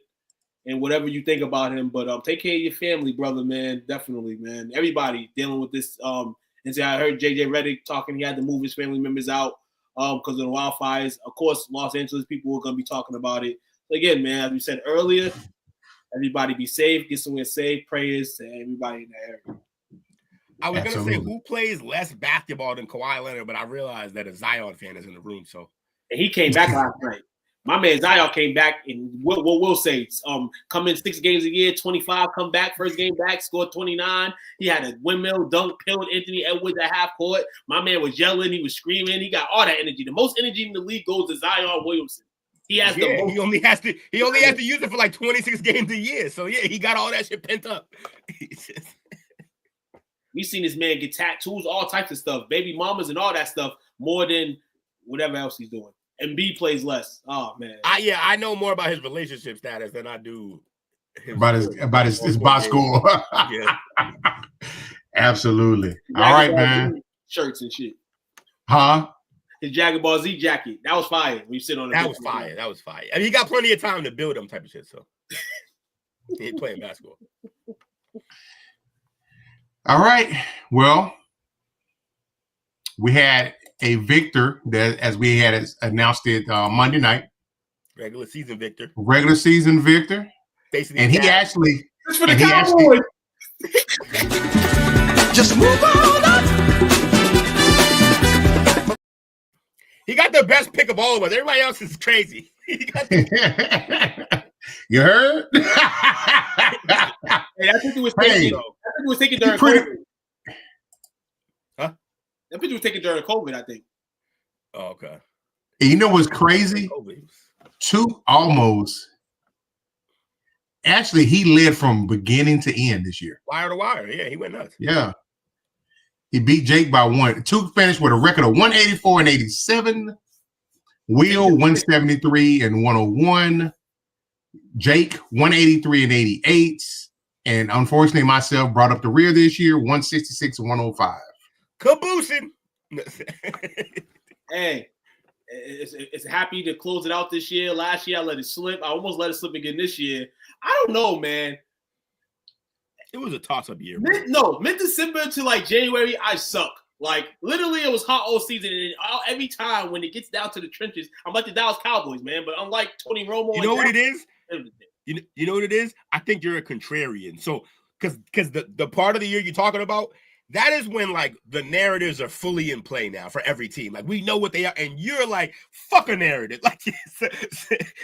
and whatever you think about him. But take care of your family, brother, man. Definitely, man. Everybody dealing with this. And see, I heard JJ Redick talking. He had to move his family members out because of the wildfires. Of course, Los Angeles people are going to be talking about it. So again, man, as we said earlier, everybody be safe, get somewhere safe. Prayers to everybody in the area. I was going to say, who plays less basketball than Kawhi Leonard, but I realized that a Zion fan is in the room. So, and he came back last night. My man Zion came back, and what we'll say, come in 6 games a year, 25, come back, first game back, scored 29. He had a windmill dunk, pilled Anthony Edwards at half court. My man was yelling, he was screaming, he got all that energy. The most energy in the league goes to Zion Williamson. He has the most. He only has to use it for like 26 games a year. So yeah, he got all that shit pent up. We've seen this man get tattoos, all types of stuff, baby mamas and all that stuff, more than whatever else he's doing. And B plays less. Oh man. I know more about his relationship status than I do about his box score. Yeah. Absolutely. All right, man. Shirts and shit. Huh? His Dragon Ball Z jacket. That was fire. When you sit on it. That was fire. That was fire. I mean, he got plenty of time to build them type of shit, so he ain't playing basketball. All right. Well, we had a victor that, as we had announced it Monday night. Regular season victor. Basically, and he actually just for the Cowboys. Just move on up. He got the best pick of all of us. Everybody else is crazy. You heard? Hey, that picture was taken. That picture was taken during COVID. Huh? That picture was taken during COVID, I think. Oh, okay. And you know what's crazy? Actually, he led from beginning to end this year. Wire to wire. Yeah, he went nuts. Yeah. He beat Jake by 1. 2 finished with a record of 184 and 87. Will 173 and 101. Jake 183 and 88. And unfortunately, myself brought up the rear this year, 166 and 105. Caboosing. Hey, it's happy to close it out this year. Last year, I let it slip. I almost let it slip again this year. I don't know, man. It was a toss-up year. Mid-December to like January, I suck. Like, literally, it was hot all season. And every time when it gets down to the trenches, I'm like the Dallas Cowboys, man. But unlike Tony Romo, you know what it is? You know what it is? I think you're a contrarian. So, because the part of the year you're talking about, that is when like the narratives are fully in play now for every team. Like we know what they are, and you're like, fuck a narrative. Like,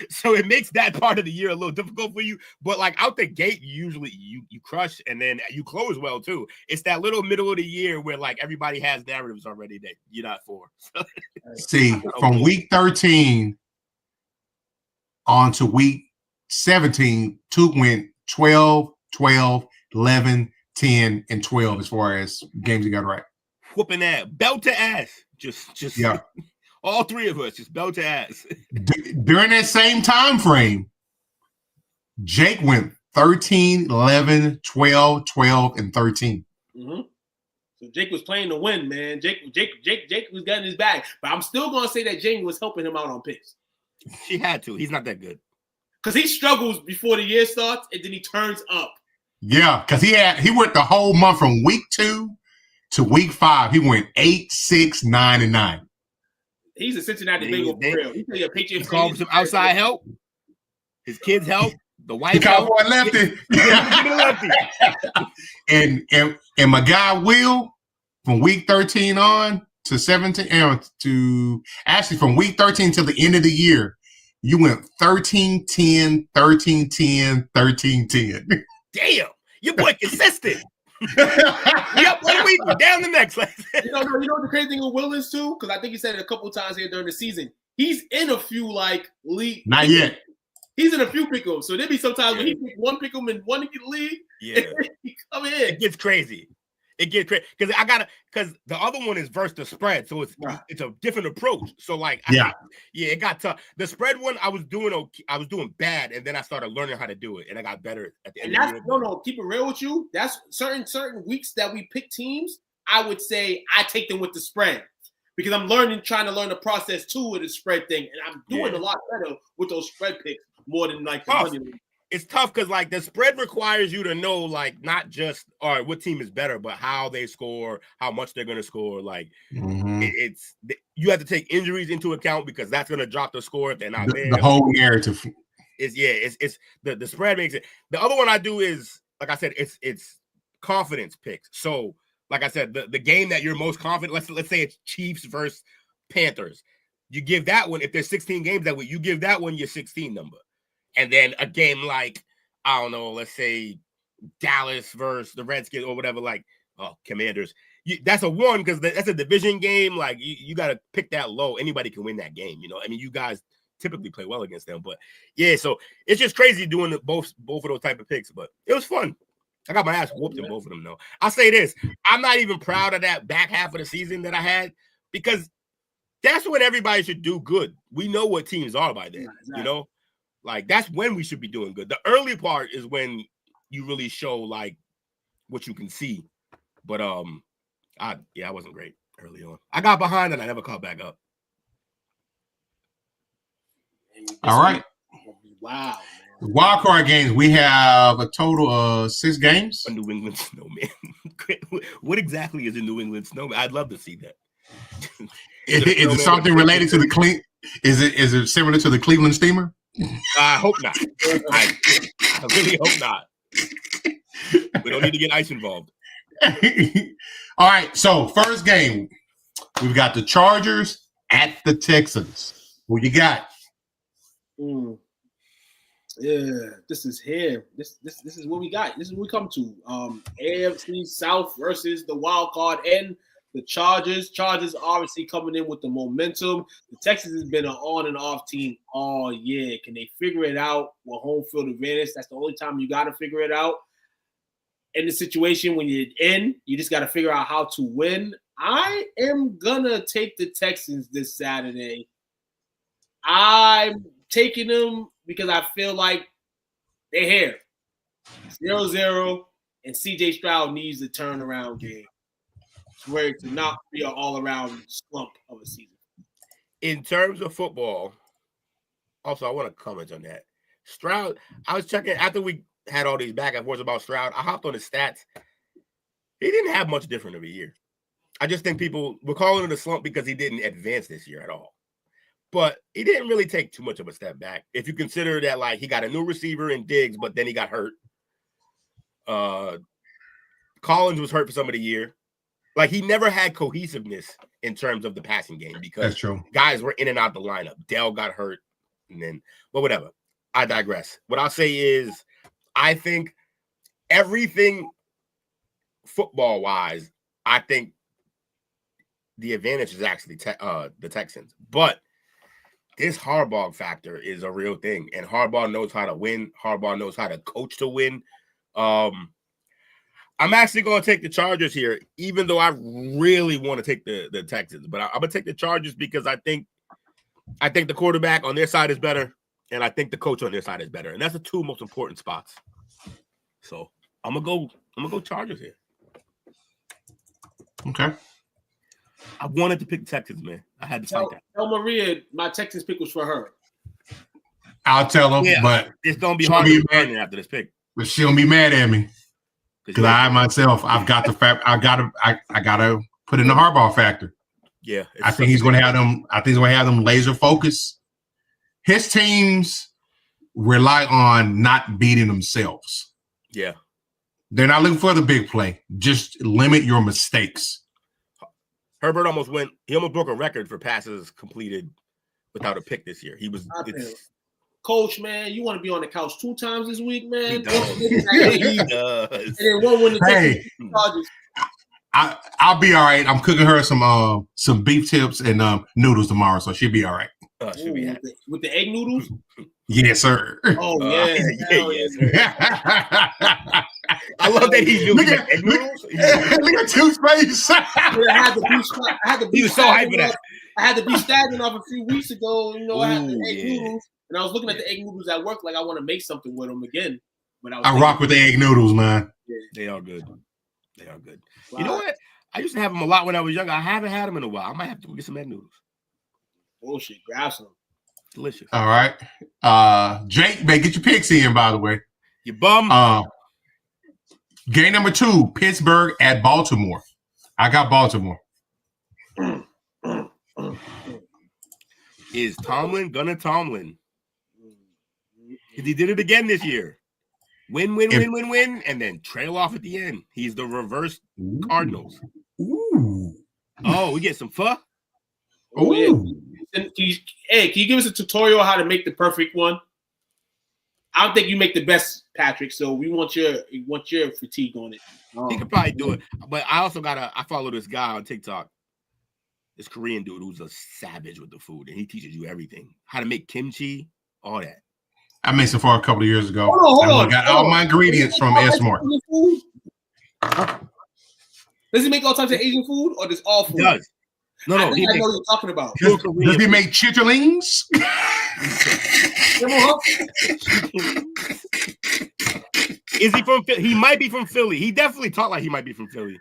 so it makes that part of the year a little difficult for you. But like out the gate, usually you crush and then you close well too. It's that little middle of the year where like everybody has narratives already that you're not for. See, from week 13 on to week 17, Took went 12, 12, 11, 10, and 12 as far as games he got right. Whooping ass, belt to ass. Just yeah. All three of us, just belt to ass. During that same time frame, Jake went 13, 11, 12, 12, and 13. Mm-hmm. So Jake was playing to win, man. Jake was getting his bag. But I'm still going to say that Jamie was helping him out on picks. She had to. He's not that good. Because he struggles before the year starts, and then he turns up. Yeah, because he went the whole month from week 2 to week 5. He went 8, 6, 9, and 9. He's a Cincinnati Bengal for real. He's a Patriots. He called for some outside help. His kids help. The wife he called for a lefty. and my guy Will, from week 13 on to 17, to actually from week 13 till the end of the year, you went 13, 10, 13, 10, 13, 10. Damn, your boy consistent. Yep, 1 week, we're down the next. you know what the crazy thing with Will is too? Because I think he said it a couple of times here during the season. He's in a few like league. Not yet. He's in a few pick'ems. So there be sometimes when he pick one pick'em and one in the league. Yeah, he come in. It gets crazy. Because the other one is versus the spread, so it's a different approach. So like, it got tough. The spread one, I was doing bad, and then I started learning how to do it, and I got better at the end. And that's keep it real with you. That's certain weeks that we pick teams. I would say I take them with the spread because I'm trying to learn the process too with the spread thing, and I'm doing a lot better with those spread picks more than like the money. it's tough because like the spread requires you to know like not just all right what team is better, but how they score, how much they're going to score. Like it's you have to take injuries into account because that's going to drop the score if they're not there. The whole narrative is it's the spread makes it. The other one I do is like I said, it's confidence picks. So like I said, the game that you're most confident. Let's say it's Chiefs versus Panthers. You give that one if there's 16 games that week. You give that one your 16 number. And then a game like, I don't know, let's say Dallas versus the Redskins or whatever, like, Commanders. That's a 1 because that's a division game. Like, you got to pick that low. Anybody can win that game, you know? I mean, you guys typically play well against them. But, yeah, so it's just crazy doing both of those type of picks. But it was fun. I got my ass whooped in both of them, though. I'll say this. I'm not even proud of that back half of the season that I had because that's when everybody should do good. We know what teams are by then, you know? Like, that's when we should be doing good. The early part is when you really show, like, what you can see. But, I wasn't great early on. I got behind and I never caught back up. All right. Wow. Wild card games. We have a total of 6 games. A New England snowman. What exactly is a New England snowman? I'd love to see that. Is it something related to the Is it similar to the Cleveland Steamer? I hope not. I really hope not. We don't need to get ice involved. All right. So first game, we've got the Chargers at the Texans. Who you got? Yeah, this is here. This is what we got. This is what we come to. AFC South versus the wild card and the Chargers. Chargers obviously coming in with the momentum. The Texans has been an on and off team all year. Can they figure it out with home field advantage? That's the only time you got to figure it out. In the situation when you're in, you just got to figure out how to win. I am going to take the Texans this Saturday. I'm taking them because I feel like they're here. 0-0, and C.J. Stroud needs a turnaround game. Where to not be an all-around slump of a season. In terms of football, also, I want to comment on that. Stroud, I was checking after we had all these back and forths about Stroud. I hopped on his stats. He didn't have much different of a year. I just think people were calling it a slump because he didn't advance this year at all. But he didn't really take too much of a step back. If you consider that, like, he got a new receiver in Diggs, but then he got hurt. Collins was hurt for some of the year. Like, he never had cohesiveness in terms of the passing game because that's true. Guys were in and out the lineup. Dell got hurt, but whatever. I digress. What I'll say is I think everything football-wise, I think the advantage is actually the Texans. But this Harbaugh factor is a real thing, and Harbaugh knows how to win. Harbaugh knows how to coach to win. I'm actually going to take the Chargers here, even though I really want to take the Texans. But I'm going to take the Chargers because I think the quarterback on their side is better, and I think the coach on their side is better. And that's the 2 most important spots. So I'm gonna go Chargers here. Okay. I wanted to pick Texans, man. I had to fight that. Tell Maria my Texans pick was for her. I'll tell her, but it's gonna be hard to burn after this pick. But she'll be mad at me. Because I've got the fact I gotta put in the Harbaugh factor. Yeah, I think he's gonna have them. I think he's gonna have them laser focused. His teams rely on not beating themselves. Yeah, they're not looking for the big play. Just limit your mistakes. Herbert almost broke a record for passes completed without a pick this year. Coach, man, you want to be on the couch 2 times this week, man? He does. He does. And then one when the Chargers. I'll be all right. I'm cooking her some beef tips and noodles tomorrow, so she'll be all right. She'll be happy. With the egg noodles? Yes, sir. Oh, yes. I love that he's using egg noodles. Look at Toothpaste. I had to be he was so hyped for that. I had to be stagnant off a few weeks ago. You know, I had the egg noodles. And I was looking at the egg noodles at work like I want to make something with them again. But I rock with the egg noodles, man. Yeah. They are good. Wow. You know what? I used to have them a lot when I was younger. I haven't had them in a while. I might have to go get some egg noodles. Bullshit. Grab some. Delicious. All right. Jake, man, get your picks in, by the way. You bum. Game number 2, Pittsburgh at Baltimore. I got Baltimore. Is Tomlin gonna Tomlin? Because he did it again this year. Win, and then trail off at the end. He's the reverse Cardinals. Ooh. Oh, we get some pho? Oh, yeah. Can you give us a tutorial on how to make the perfect one? I don't think you make the best, Patrick. So we want your critique on it. He could probably do it, but I also I follow this guy on TikTok, this Korean dude who's a savage with the food, and he teaches you everything, how to make kimchi, all that. I made some for a couple of years ago. Hold on. Got all my ingredients from S-Mart. Does he make all types of Asian food, or does all food? He does. No, I know what you're talking about. Does he make chitterlings? Is he from? He might be from Philly. He definitely talked like he might be from Philly.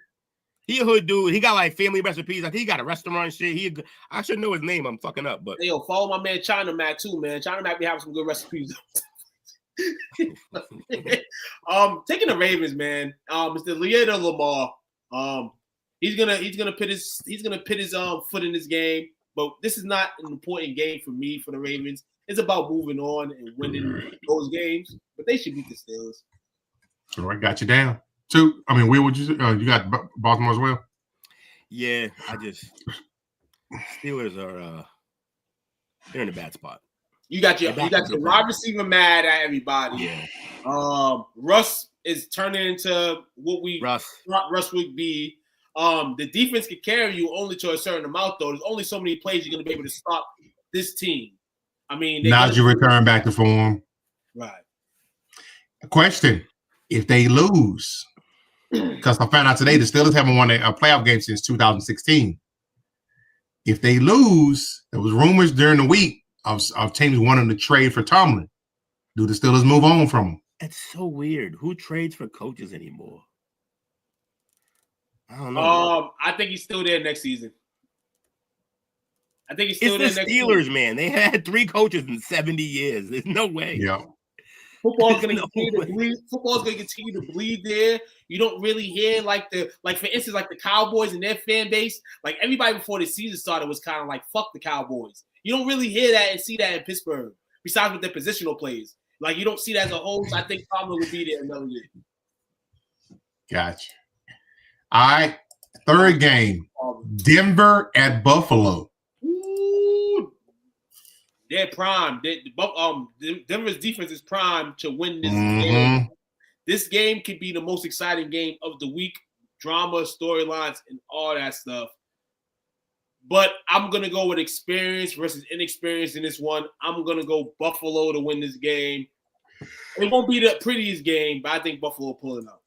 He a hood dude. He got like family recipes. I think he got a restaurant and shit. I should know his name. I'm fucking up, but hey, follow my man China Mac too, man. China Mac be having some good recipes. Taking the Ravens, man. It's the Leader Lamar. He's gonna put his foot in this game, but this is not an important game for me for the Ravens. It's about moving on and winning those games, but they should beat the Steelers. All right, got you down. 2. I mean, where would you got Baltimore as well? Yeah, Steelers are they're in a bad spot. You got your wide receiver mad at everybody. Yeah. Russ is turning into what Russ would be. The defense can carry you only to a certain amount, though. There's only so many plays you're going to be able to stop this team. I mean, now you return back to form. Right. Question: if they lose, because I found out today the Steelers haven't won a playoff game since 2016. If they lose, there was rumors during the week of teams wanting to trade for Tomlin. Do the Steelers move on from him? That's so weird. Who trades for coaches anymore? I don't know. I think he's still there next season. It's the Steelers, man. They had 3 coaches in 70 years. There's no way. Yeah. Football's going to continue to bleed. Football's going to continue to bleed there. You don't really hear for instance, like the Cowboys and their fan base. Like everybody before the season started was kind of like, fuck the Cowboys. You don't really hear that and see that in Pittsburgh, besides with their positional plays. Like you don't see that as a whole. So I think Tomlin will be there another year. Gotcha. All right. 3rd game. Denver at Buffalo. Ooh. They're prime. Denver's defense is prime to win this game. This game could be the most exciting game of the week. Drama, storylines, and all that stuff. But I'm going to go with experience versus inexperience in this one. I'm going to go Buffalo to win this game. It won't be the prettiest game, but I think Buffalo will pull it out.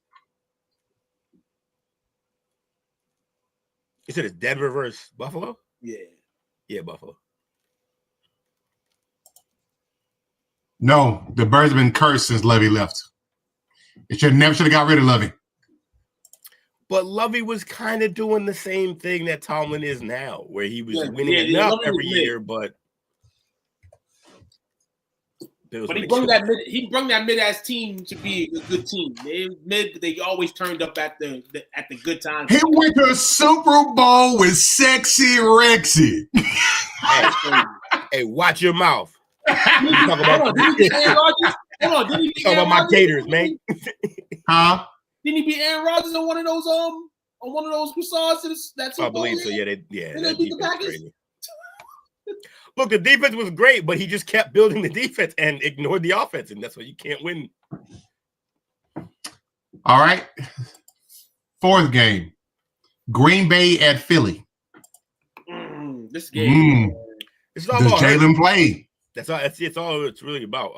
You said it's Denver versus Buffalo? Yeah. Yeah, Buffalo. No, the Birds have been cursed since Lovey left. It should have got rid of Lovey. But Lovey was kind of doing the same thing that Tomlin is now, where he was winning enough every year, but he brung that mid-ass team to be a good team. They always turned up at the good times. He went to a Super Bowl with Sexy Rexy. Hey, watch your mouth. Talk about my Gators, man. Huh? Didn't he beat Aaron Rodgers on one of those croissants? That's I believe so. Yeah, that defense crazy. Look, the defense was great, but he just kept building the defense and ignored the offense, and that's why you can't win. All right. 4th game. Green Bay at Philly. This game. It's all Does about Jalen play? That's all. It's all it's really about.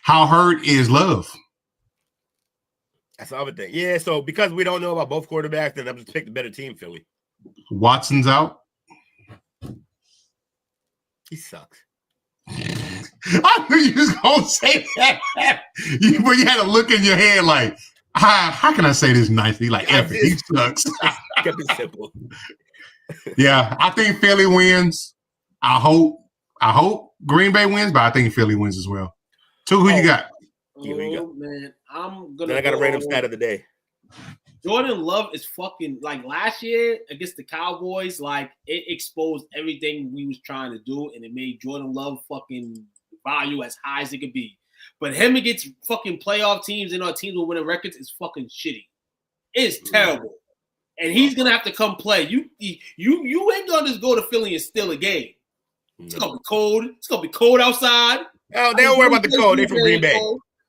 How hurt is Love? That's the other thing. Yeah. So because we don't know about both quarterbacks, then I'm just pick the better team, Philly. Watson's out. He sucks. I knew you was gonna say that. But you had a look in your head like, how can I say this nicely? Like, he sucks. Kept it simple. Yeah, I think Philly wins. I hope I hope Green Bay wins, but I think Philly wins as well. Two, who you got? Man, I'm gonna. Then I got a random stat of the day. Jordan Love is fucking like last year against the Cowboys. Like it exposed everything we was trying to do, and it made Jordan Love fucking value as high as it could be. But him against fucking playoff teams and our teams with winning records is fucking shitty. It's terrible, and he's gonna have to come play. You ain't gonna just go to Philly and steal a game. It's gonna be cold. It's gonna be cold outside. Oh, they don't worry about the cold. They're from Green Bay.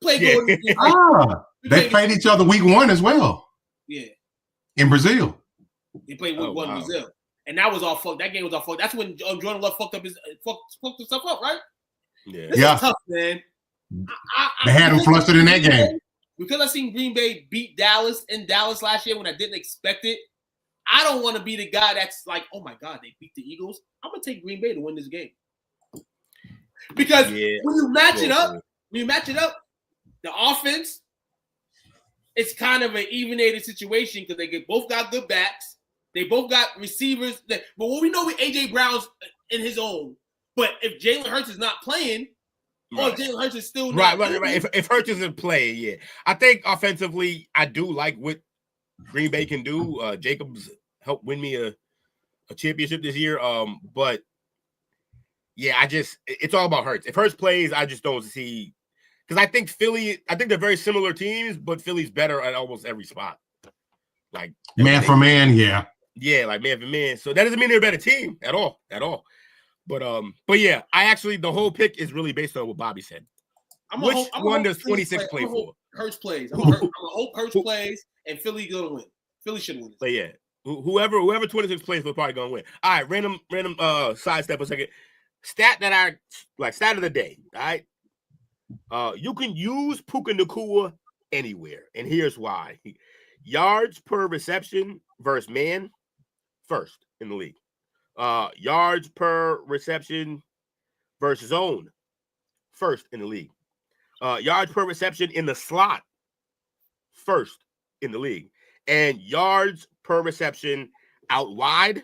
Play Yeah. cold. They played each other week 1 as well. Yeah. In Brazil. They played week 1 in Brazil. And that was all fucked. That game was all fucked. That's when Jordan Love fucked himself up, right? Yeah. This is tough, man. They had him flustered in that game. Because I seen Green Bay beat Dallas in Dallas last year when I didn't expect it. I don't want to be the guy that's like, oh my God, they beat the Eagles. I'm gonna take Green Bay to win this game. Because when you match it up, the offense, it's kind of an even-aided situation because they both got good backs. They both got receivers. But what we know with A.J. Brown's in his own. But if Jalen Hurts is not playing, or Jalen Hurts is still not right. If Hurts isn't playing, yeah. I think offensively, I do like what Green Bay can do. Jacobs helped win me a championship this year. But yeah, it's all about Hurts. If Hurts plays, I just don't see, because I think they're very similar teams, but Philly's better at almost every spot. Like man for man, yeah. Yeah, like man for man. So that doesn't mean they're a better team at all. But yeah, the whole pick is really based on what Bobby said. Which one does 26 play for? Hurts plays. I'm gonna hope Hurts plays, and Philly gonna win. Philly should win. But yeah, whoever 26 plays will probably gonna win. All right, random sidestep a second. Stat of the day. All right, you can use Puka Nacua anywhere, and here's why: yards per reception versus man, first in the league. Yards per reception versus zone, first in the league. Yards per reception in the slot, first in the league. And yards per reception out wide,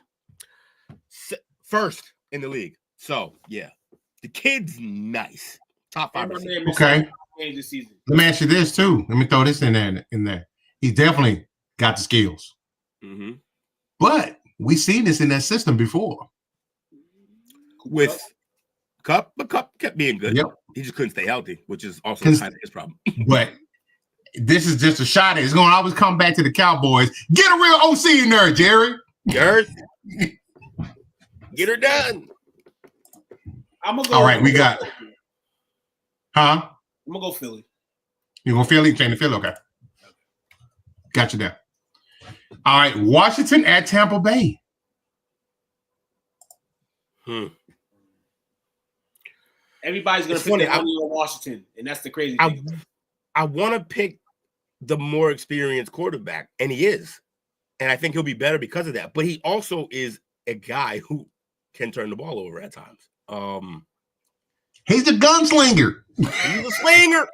first in the league. So, yeah, the kid's nice. Top 5 receivers. Okay. Let me ask you this, too. Let me throw this in there. He definitely got the skills. Mm-hmm. But we seen this in that system before. With Cup, but Cup kept being good. Yep. He just couldn't stay healthy, which is also kind of his problem. But this is just a shot. It's going to always come back to the Cowboys. Get a real OC in there, Jerry. Get her done. I'm gonna go. All right, we got. Huh? I'm gonna go Philly. You gonna Philly? Change to Philly? Okay. Got you there. All right, Washington at Tampa Bay. Everybody's gonna pick on Washington, and that's the crazy thing. I want to pick the more experienced quarterback, and he is, and I think he'll be better because of that. But he also is a guy who can turn the ball over at times. He's a gunslinger. He's a slinger.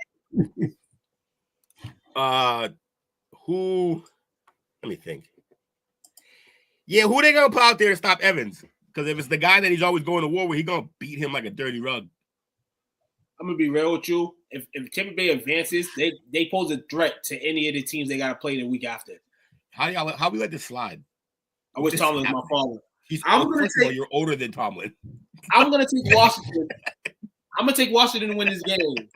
Who? Let me think. Yeah, who they gonna put out there to stop Evans? Because if it's the guy that he's always going to war with, he's gonna beat him like a dirty rug. I'm gonna be real with you. If Tampa Bay advances, they pose a threat to any of the teams they gotta play the week after. How we let this slide? I wish Tomlin was my father. You're older than Tomlin. I'm gonna take Washington. I'm gonna take Washington to win this game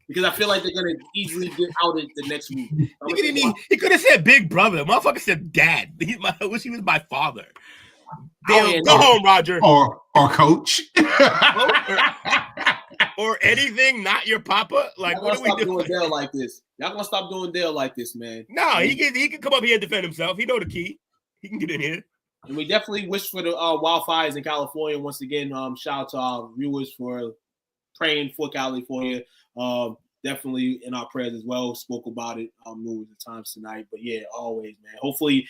because I feel like they're gonna easily get out of the next week. He could have said big brother. Motherfucker said dad. I wish he was my father. Damn, go home, Roger. Or coach. or anything, not your papa. Like, what are we doing? Dale like this? Y'all gonna stop doing Dale like this, man? No, he can come up here and defend himself. He know the key. He can get in here. And we definitely wish for the wildfires in California. Once again, shout out to our viewers for praying for California. Definitely in our prayers as well. Spoke about it numerous times tonight. But yeah, always, man. Hopefully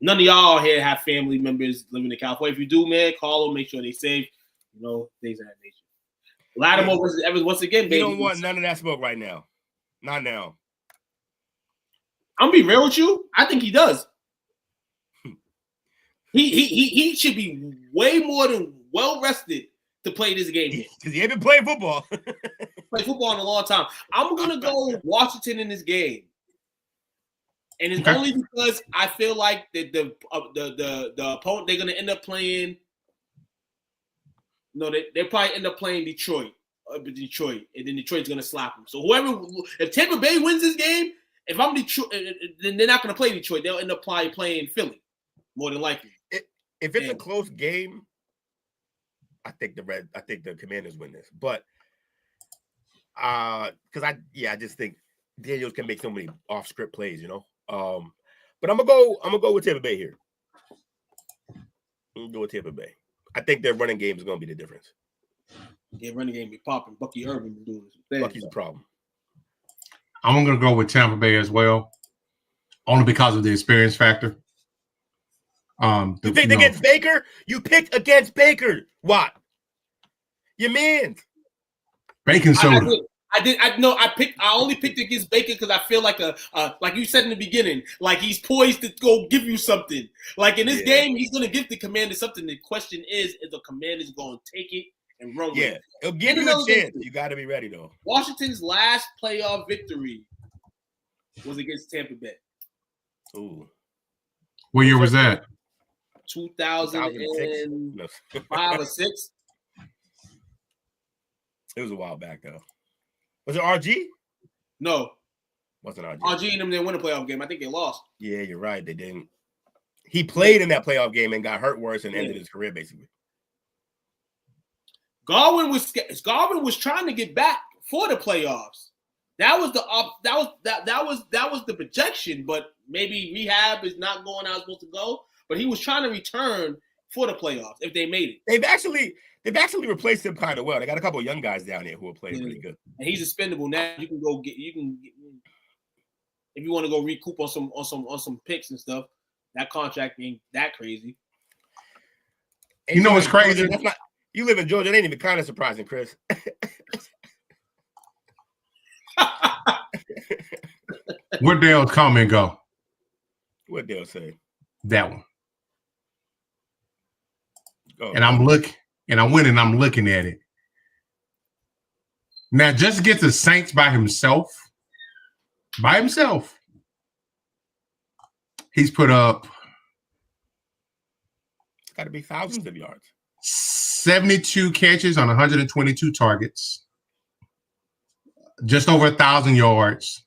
none of y'all here have family members living in California. If you do, man, call them, make sure they safe. You know, things of that nature. Lattimore versus Evans once again, baby. You don't want none of that smoke right now. Not now. I'm gonna be real with you. I think he does. He should be way more than well rested to play this game here. Because he ain't been playing football. Play football in a long time. I'm gonna go Washington in this game, and it's only because I feel like that the opponent they're gonna end up playing. No, they probably end up playing Detroit, and then Detroit's gonna slap them. So if Tampa Bay wins this game, if I'm Detroit, then they're not gonna play Detroit. They'll end up playing Philly, more than likely. If it's a close game, I think the Commanders win this. But because I just think Daniels can make so many off-script plays, you know. But I'm gonna go with Tampa Bay here. I'm gonna go with Tampa Bay. I think their running game is gonna be the difference. Yeah, running game be popping. Bucky Irvin be doing some things. Bucky's a problem. I'm gonna go with Tampa Bay as well, only because of the experience factor. You picked against Baker? You picked against Baker. What? Your man. Bacon soda. I only picked against Baker because I feel like like you said in the beginning, like he's poised to go give you something. Like in this game, he's gonna give the Commanders something. The question is the Commanders gonna take it and run with it? It'll give you a chance. You got to be ready though. Washington's last playoff victory was against Tampa Bay. Ooh. What year was that? 2005 or 6. It was a while back though. Was it RG? No. Wasn't RG. RG and them didn't win a playoff game. I think they lost. Yeah, you're right. They didn't. He played in that playoff game and got hurt worse and ended his career basically. Garvin was trying to get back for the playoffs. That was the projection, but maybe rehab is not going how it's supposed to go. But he was trying to return for the playoffs if they made it. They've actually replaced him kind of well. They got a couple of young guys down there who are playing pretty good. And he's expendable now. You can get if you want to go recoup on some picks and stuff. That contract ain't that crazy. You know what's crazy? That's not, you live in Georgia. It ain't even kind of surprising, Chris. Where'd Dale's comment go? What'd Dale say? That one. Oh. And I'm looking at it. Now, just to get the Saints by himself, he's put up it's got to be thousands of yards. 72 catches on 122 targets, just over 1,000 yards.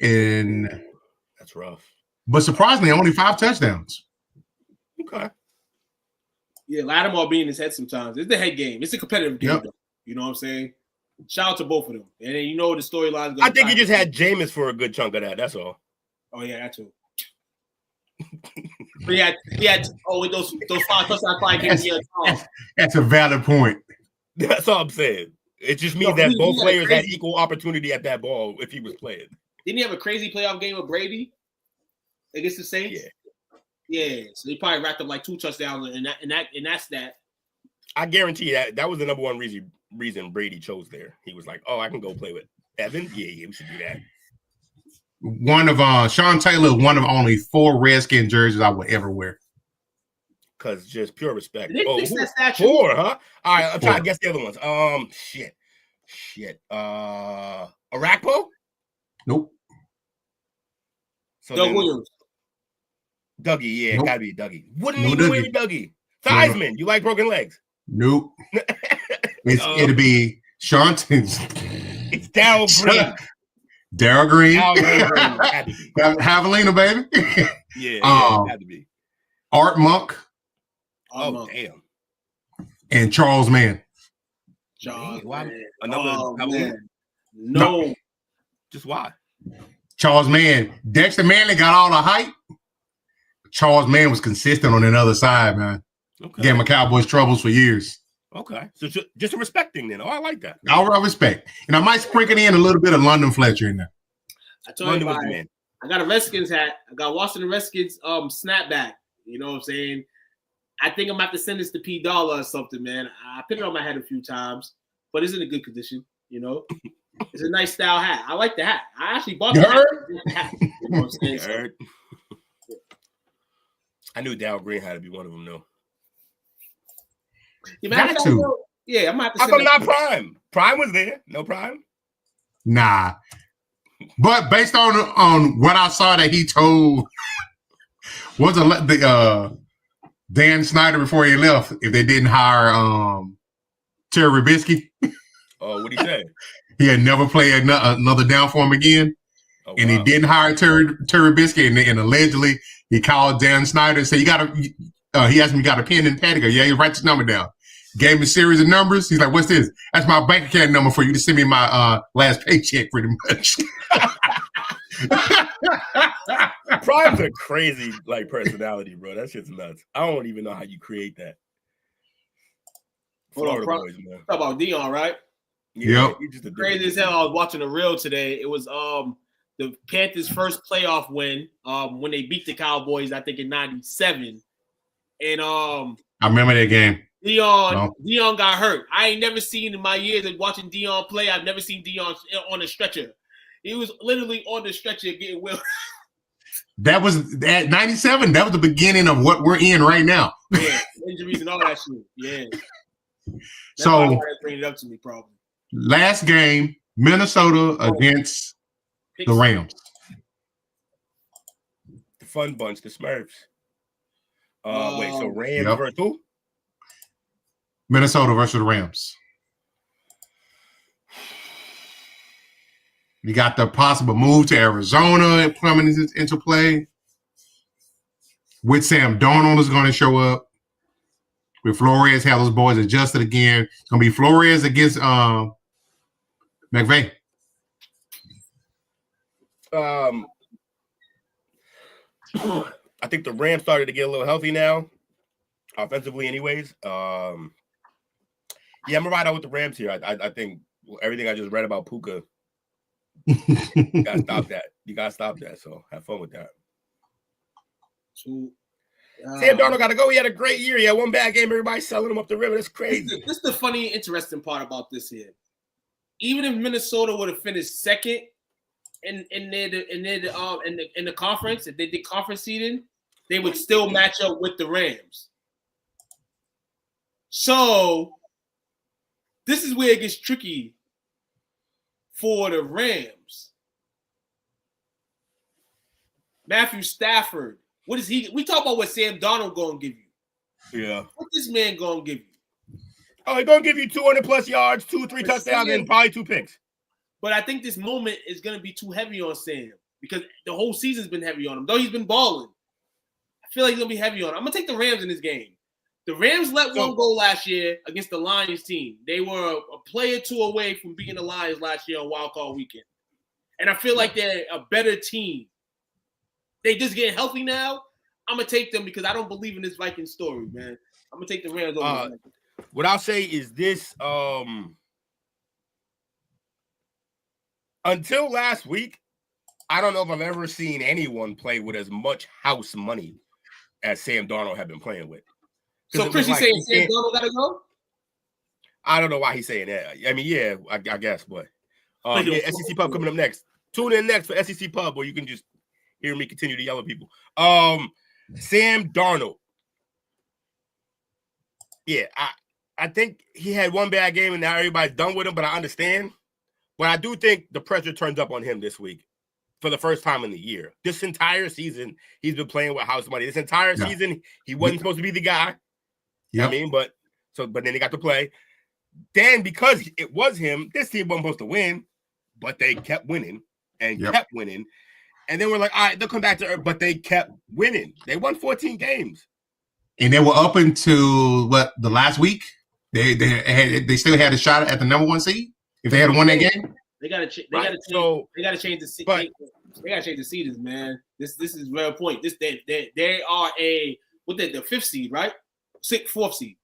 And that's rough. But surprisingly, only 5 touchdowns. Okay. Yeah, Lattimore being in his head sometimes. It's the head game. It's a competitive game, though. You know what I'm saying? Shout out to both of them. And then you know the storyline. I think he just had Jameis for a good chunk of that. That's all. Oh yeah, that too. But he had with those 5 touchdown fly games. That's a valid point. That's all I'm saying. It just means that both players had equal opportunity at that ball if he was playing. Didn't he have a crazy playoff game with Brady against the Saints? Yeah. So he probably racked up like 2 touchdowns in that stat. I guarantee that was the number one reason Brady chose there. He was like, "Oh, I can go play with Evan. Yeah, we should do that." One of Sean Taylor, one of only 4 Redskin jerseys I would ever wear. Cause just pure respect. Did they fix that statue? 4, huh? All right, I'm trying to guess the other ones. Shit. Arakpo? Nope. So Doug Williams. Dougie, yeah, Nope. Gotta be Dougie. Wouldn't No even Dougie. wear Dougie. Theismann, you like broken legs? Nope. It'll be Sean. It's Darryl Green. Darryl Green. Had to be. Javelina, baby. Yeah, had to be. Art Monk Oh, damn. and Charles Mann. Another man. No. Just why? Charles Mann. Dexter Manley got all the hype. Charles Mann was consistent on that other side, man. Okay. Gave my Cowboys troubles for years. Okay. So just a respect thing then. Oh, I like that. All respect. And I might sprinkle in a little bit of London Fletcher in there. I told you, I got a Redskins hat. I got Washington Redskins snapback. You know what I'm saying? I think I'm about to send this to P Dollar or something, man. I put it on my head a few times, but it's in a good condition, you know? It's a nice style hat. I like the hat. I actually bought the hat. You know what I'm saying? I knew Dow Green had to be one of them, though. Got to. Yeah, I'm How come not Prime? Prime was there. No Prime? Nah. But based on what I saw that he told was the Dan Snyder before he left, if they didn't hire Terry Robisky. Oh, what'd he say? He'd never play another down for him again. Oh, and wow. he didn't hire Terry Robisky, and allegedly he called Dan Snyder and said, he asked me, you got a pen and pad? He goes, yeah, you write this number down. Gave him a series of numbers. He's like, what's this? That's my bank account number for you to send me my last paycheck, pretty much. Prime's a crazy personality, bro. That shit's nuts. I don't even know how you create that. Florida boys, man. Talk about Dion, right? Yeah. Yep. Crazy as hell. I was watching the reel today. It was the Panthers' first playoff win when they beat the Cowboys, I think in '97. And I remember that game. Dion got hurt. I ain't never seen in my years of watching Dion play. I've never seen Dion on a stretcher. He was literally on the stretcher getting well. That was at '97. That was the beginning of what we're in right now. Yeah, injuries and all that shit. Yeah. That's so why bring it up to me, probably. Last game, Minnesota against the Rams. The fun bunch, the Smurfs. Wait, so Rams versus who? Minnesota versus the Rams. You got the possible move to Arizona coming into play. With Sam Darnold is going to show up. With Flores, how those boys adjusted again. It's going to be Flores against McVay. I think the Rams started to get a little healthy now, offensively anyways. Yeah, I'm going to ride out with the Rams here. I think everything I just read about Puka, you got to stop that. You got to stop that, so have fun with that. Sam Darnold got to go. He had a great year. He had one bad game. Everybody's selling him up the river. That's crazy. This is the funny, interesting part about this here. Even if Minnesota would have finished second in the conference, if they did conference seeding, they would still match up with the Rams. So this is where it gets tricky for the Rams. Matthew Stafford. What is he? We talk about what Sam Darnold gonna give you. Yeah. What this man gonna give you? Oh, he's gonna give you 200 plus yards, 2-3 touchdowns, and probably 2 picks. But I think this moment is gonna be too heavy on Sam because the whole season's been heavy on him. Though he's been balling, I feel like he's gonna be heavy on him. I'm gonna take the Rams in this game. The Rams let one go last year against the Lions team. They were a play or two away from beating the Lions last year on Wild Card Weekend, and I feel like they're a better team. They just getting healthy now. I'm gonna take them because I don't believe in this Viking story, man. I'm gonna take the Rams over. What I'll say is this: until last week, I don't know if I've ever seen anyone play with as much house money as Sam Darnold had been playing with. So Chris, you saying Sam Darnold gotta go? I don't know why he's saying that. I mean, yeah, I guess, but SEC Pub coming up next. Tune in next for SEC Pub, or you can just hear me continue to yell at people. Sam Darnold. Yeah, I think he had one bad game and now everybody's done with him, but I understand. But I do think the pressure turns up on him this week for the first time in the year. This entire season, he's been playing with house money. This entire season, he wasn't supposed to be the guy. Yeah. I mean, but then he got to play. Then because it was him, this team wasn't supposed to win, but they kept winning and kept winning. And then we're like, all right, they'll come back to earth, but they kept winning. They won 14 games. And they were up until the last week? They still had a shot at the number 1 seed if they had won that game? They gotta change the seed. They gotta change the seedings, man. This is a real point. They are the 5th seed, right? 4th seed,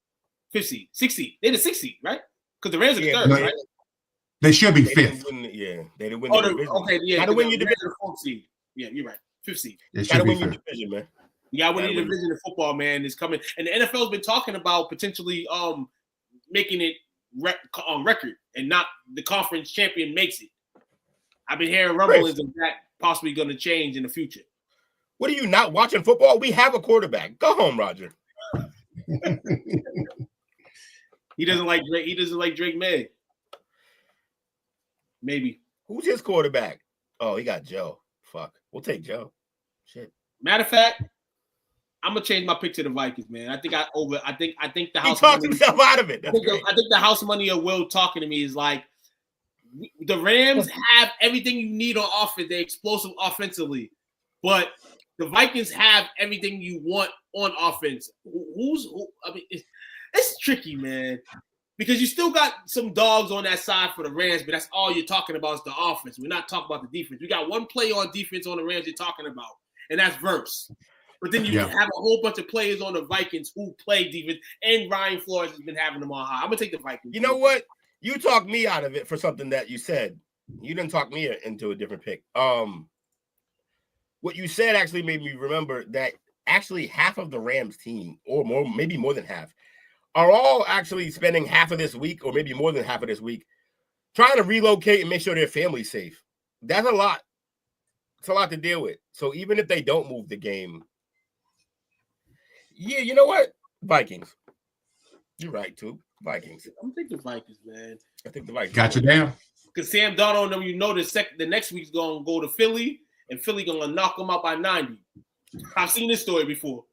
5th seed, 6th seed. They're the 6th seed, right? Because the Rams are the 3rd, right? They should be 5th. They didn't win the division. Okay, yeah. Gotta win your division. 4th seed. Yeah, you're right. 5th seed. They gotta win your division, man. You gotta win your division in football, man. Is coming, and the NFL's been talking about potentially making it record and not the conference champion makes it. I've been hearing rumblings of that possibly going to change in the future. What are you not watching football? We have a quarterback. Go home, Roger. He doesn't like Drake. He doesn't like Drake May. Maybe. Who's his quarterback? Oh, he got Joe. Fuck. We'll take Joe. Shit. Matter of fact, I'm gonna change my pick to the Vikings, man. I think the house. He talked himself out of it. I think the house money of Will talking to me is like the Rams have everything you need on offense. They're explosive offensively, but the Vikings have everything you want on offense. I mean, it's tricky, man, because you still got some dogs on that side for the Rams, but that's all you're talking about is the offense. We're not talking about the defense. We got one play on defense on the Rams you're talking about, and that's Verse. But then you have a whole bunch of players on the Vikings who play defense, and Ryan Flores has been having them on high. I'm going to take the Vikings. You know what? You talked me out of it for something that you said. You didn't talk me into a different pick. What you said actually made me remember that actually half of the Rams team, or more, maybe more than half, are all actually spending half of this week, or maybe more than half of this week, trying to relocate and make sure their family's safe. That's a lot. It's a lot to deal with. So even if they don't move the game, yeah, you know what? Vikings. You're right, too. Vikings. I'm thinking Vikings, man. I think the Vikings. Got you down. Because Sam Darnold and them, you know, the next week's going to go to Philly, and Philly going to knock them out by 90. I've seen this story before.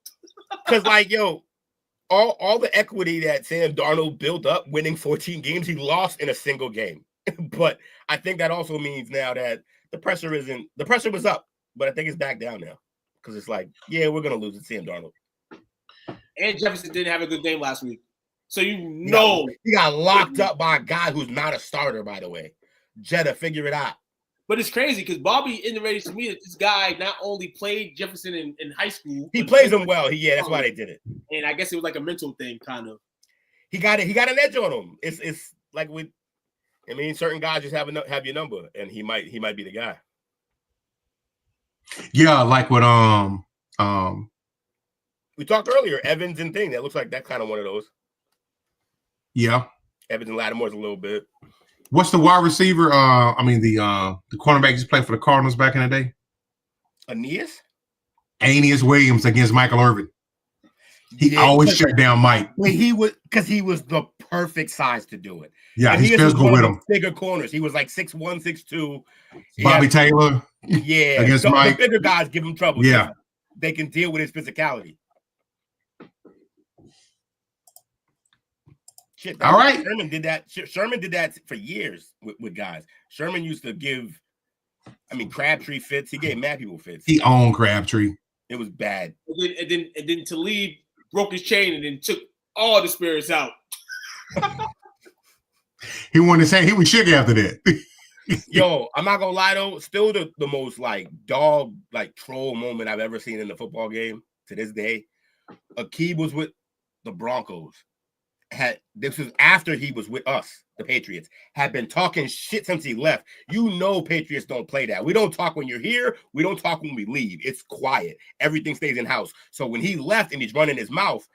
Because, like, yo, all the equity that Sam Darnold built up winning 14 games, he lost in a single game. But I think that also means now that the pressure was up, but I think it's back down now. Because it's like, yeah, we're going to lose to Sam Darnold. And Jefferson didn't have a good game last week. So you know. He got locked up by a guy who's not a starter, by the way. Jetta, figure it out. But it's crazy because Bobby indicated to me that this guy not only played Jefferson in high school. He plays him well. That's why they did it. And I guess it was like a mental thing, kind of. He got an edge on him. It's like with, I mean, certain guys just have your number, and he might be the guy. Yeah, like with we talked earlier, Evans and thing. That looks like that kind of one of those. Yeah. Evans and Lattimore's a little bit. What's the wide receiver? The cornerback just played for the Cardinals back in the day. Aeneas Williams against Michael Irvin. He always shut down Mike. He was the perfect size to do it. Yeah, he's physical with him. Bigger corners. He was like 6'1", 6'2". Bobby Taylor. Yeah, against Mike. The bigger guys give him trouble. Yeah, they can deal with his physicality. Shit, all right. Sherman did that. Sherman did that for years with guys. Sherman used to give, Crabtree fits. He gave mad people fits. He owned Crabtree. It was bad. And then Talib broke his chain and then took all the spirits out. He wanted to say he was shook after that. Yo, I'm not gonna lie though. Still the most like dog like troll moment I've ever seen in a football game to this day. Akib was with the Broncos. This was after he was with us, the Patriots, had been talking shit since he left. You know, Patriots don't play that. We don't talk when you're here. We don't talk when we leave. It's quiet. Everything stays in house. So when he left and he's running his mouth,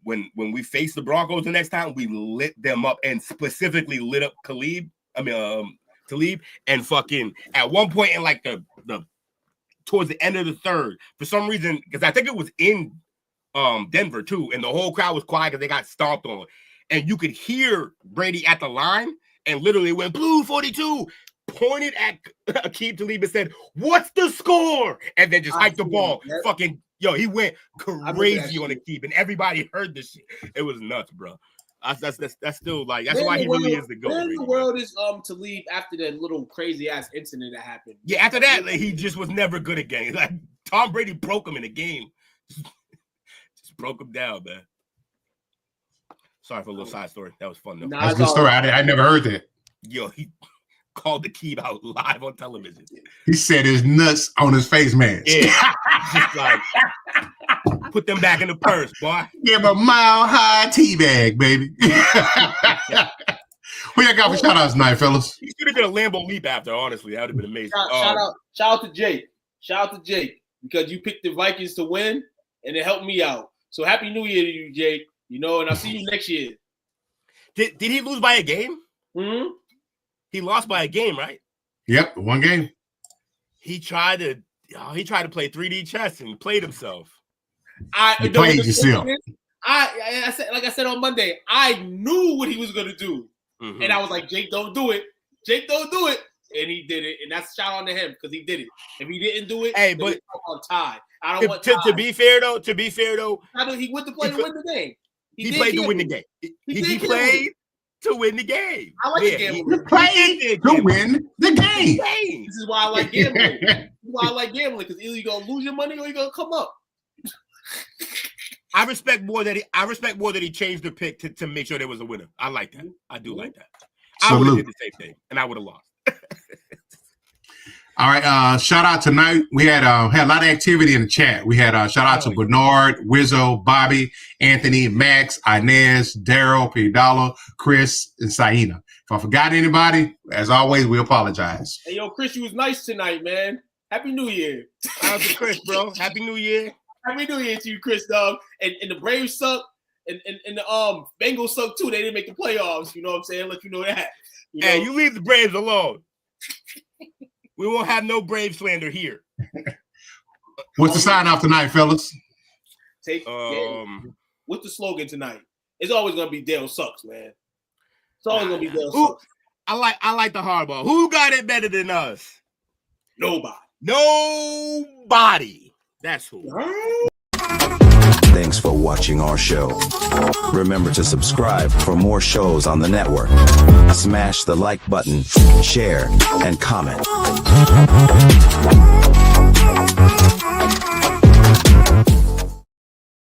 when we face the Broncos the next time, we lit them up and specifically lit up Talib, and fucking at one point in like the towards the end of the third, for some reason, because I think it was in Denver too, and the whole crowd was quiet because they got stomped on, and you could hear Brady at the line and literally went blue 42, pointed at Aqib Talib and said, "What's the score?" and then just hiked the ball. Fucking he went crazy on Aqib, and everybody heard this shit. It was nuts, bro. That's still like that's why he really is the GOAT. Where in the world is Talib after that little crazy ass incident that happened? Yeah, after that, like, he just was never good at games. Like Tom Brady broke him in the game. Broke him down, man. Sorry for a little side story. That was fun, though. That's a good story. I never heard that. Yo, he called the Keeb out live on television. He said his nuts on his face mask. Yeah. Just like, put them back in the purse, boy. Give him a mile-high tea bag, baby. What y'all got for shout-outs tonight, fellas? He should have did a Lambo leap after, honestly. That would have been amazing. Shout out to Jake. Shout out to Jake. Because you picked the Vikings to win, and it helped me out. So happy New Year to you, Jake. And I'll see you next year. Did he lose by a game? Mm-hmm. He lost by a game, right? Yep, one game. He tried to he tried to play 3D chess and played himself. You played yourself. I said, like I said on Monday, I knew what he was gonna do, and I was like, Jake, don't do it. Jake, don't do it. And he did it, and that's a shout out to him because he did it. If he didn't do it, hey, but on tie. I don't want to be fair though. He went to play to win the game. He played to win the game. He played to win the game. I like the game. He played to win the game. This is why I like gambling. This is why I like gambling because either you're gonna lose your money or you're gonna come up. I respect more that he changed the pick to make sure there was a winner. I like that. I do like that. I would have did the same thing, and I would have lost. All right. Shout out tonight. We had a lot of activity in the chat. We had shout out to Bernard, Wizzo, Bobby, Anthony, Max, Inez, Daryl, Pidala, Chris, and Saina. If I forgot anybody, as always, we apologize. Hey, yo, Chris, you was nice tonight, man. Happy New Year. Shout out to Chris, bro. Happy New Year. Happy New Year to you, Chris, dog. And the Braves suck, and the Bengals suck too. They didn't make the playoffs. You know what I'm saying? Let you know that. Hey, you leave the Braves alone. We won't have no Brave slander here. What's the sign off tonight, fellas? What's the slogan tonight? It's always gonna be Dale sucks, man. It's always gonna be Dale sucks. I like the hardball. Who got it better than us? Nobody. That's who. Thanks for watching our show. Remember to subscribe for more shows on the network. Smash the like button, share, and comment.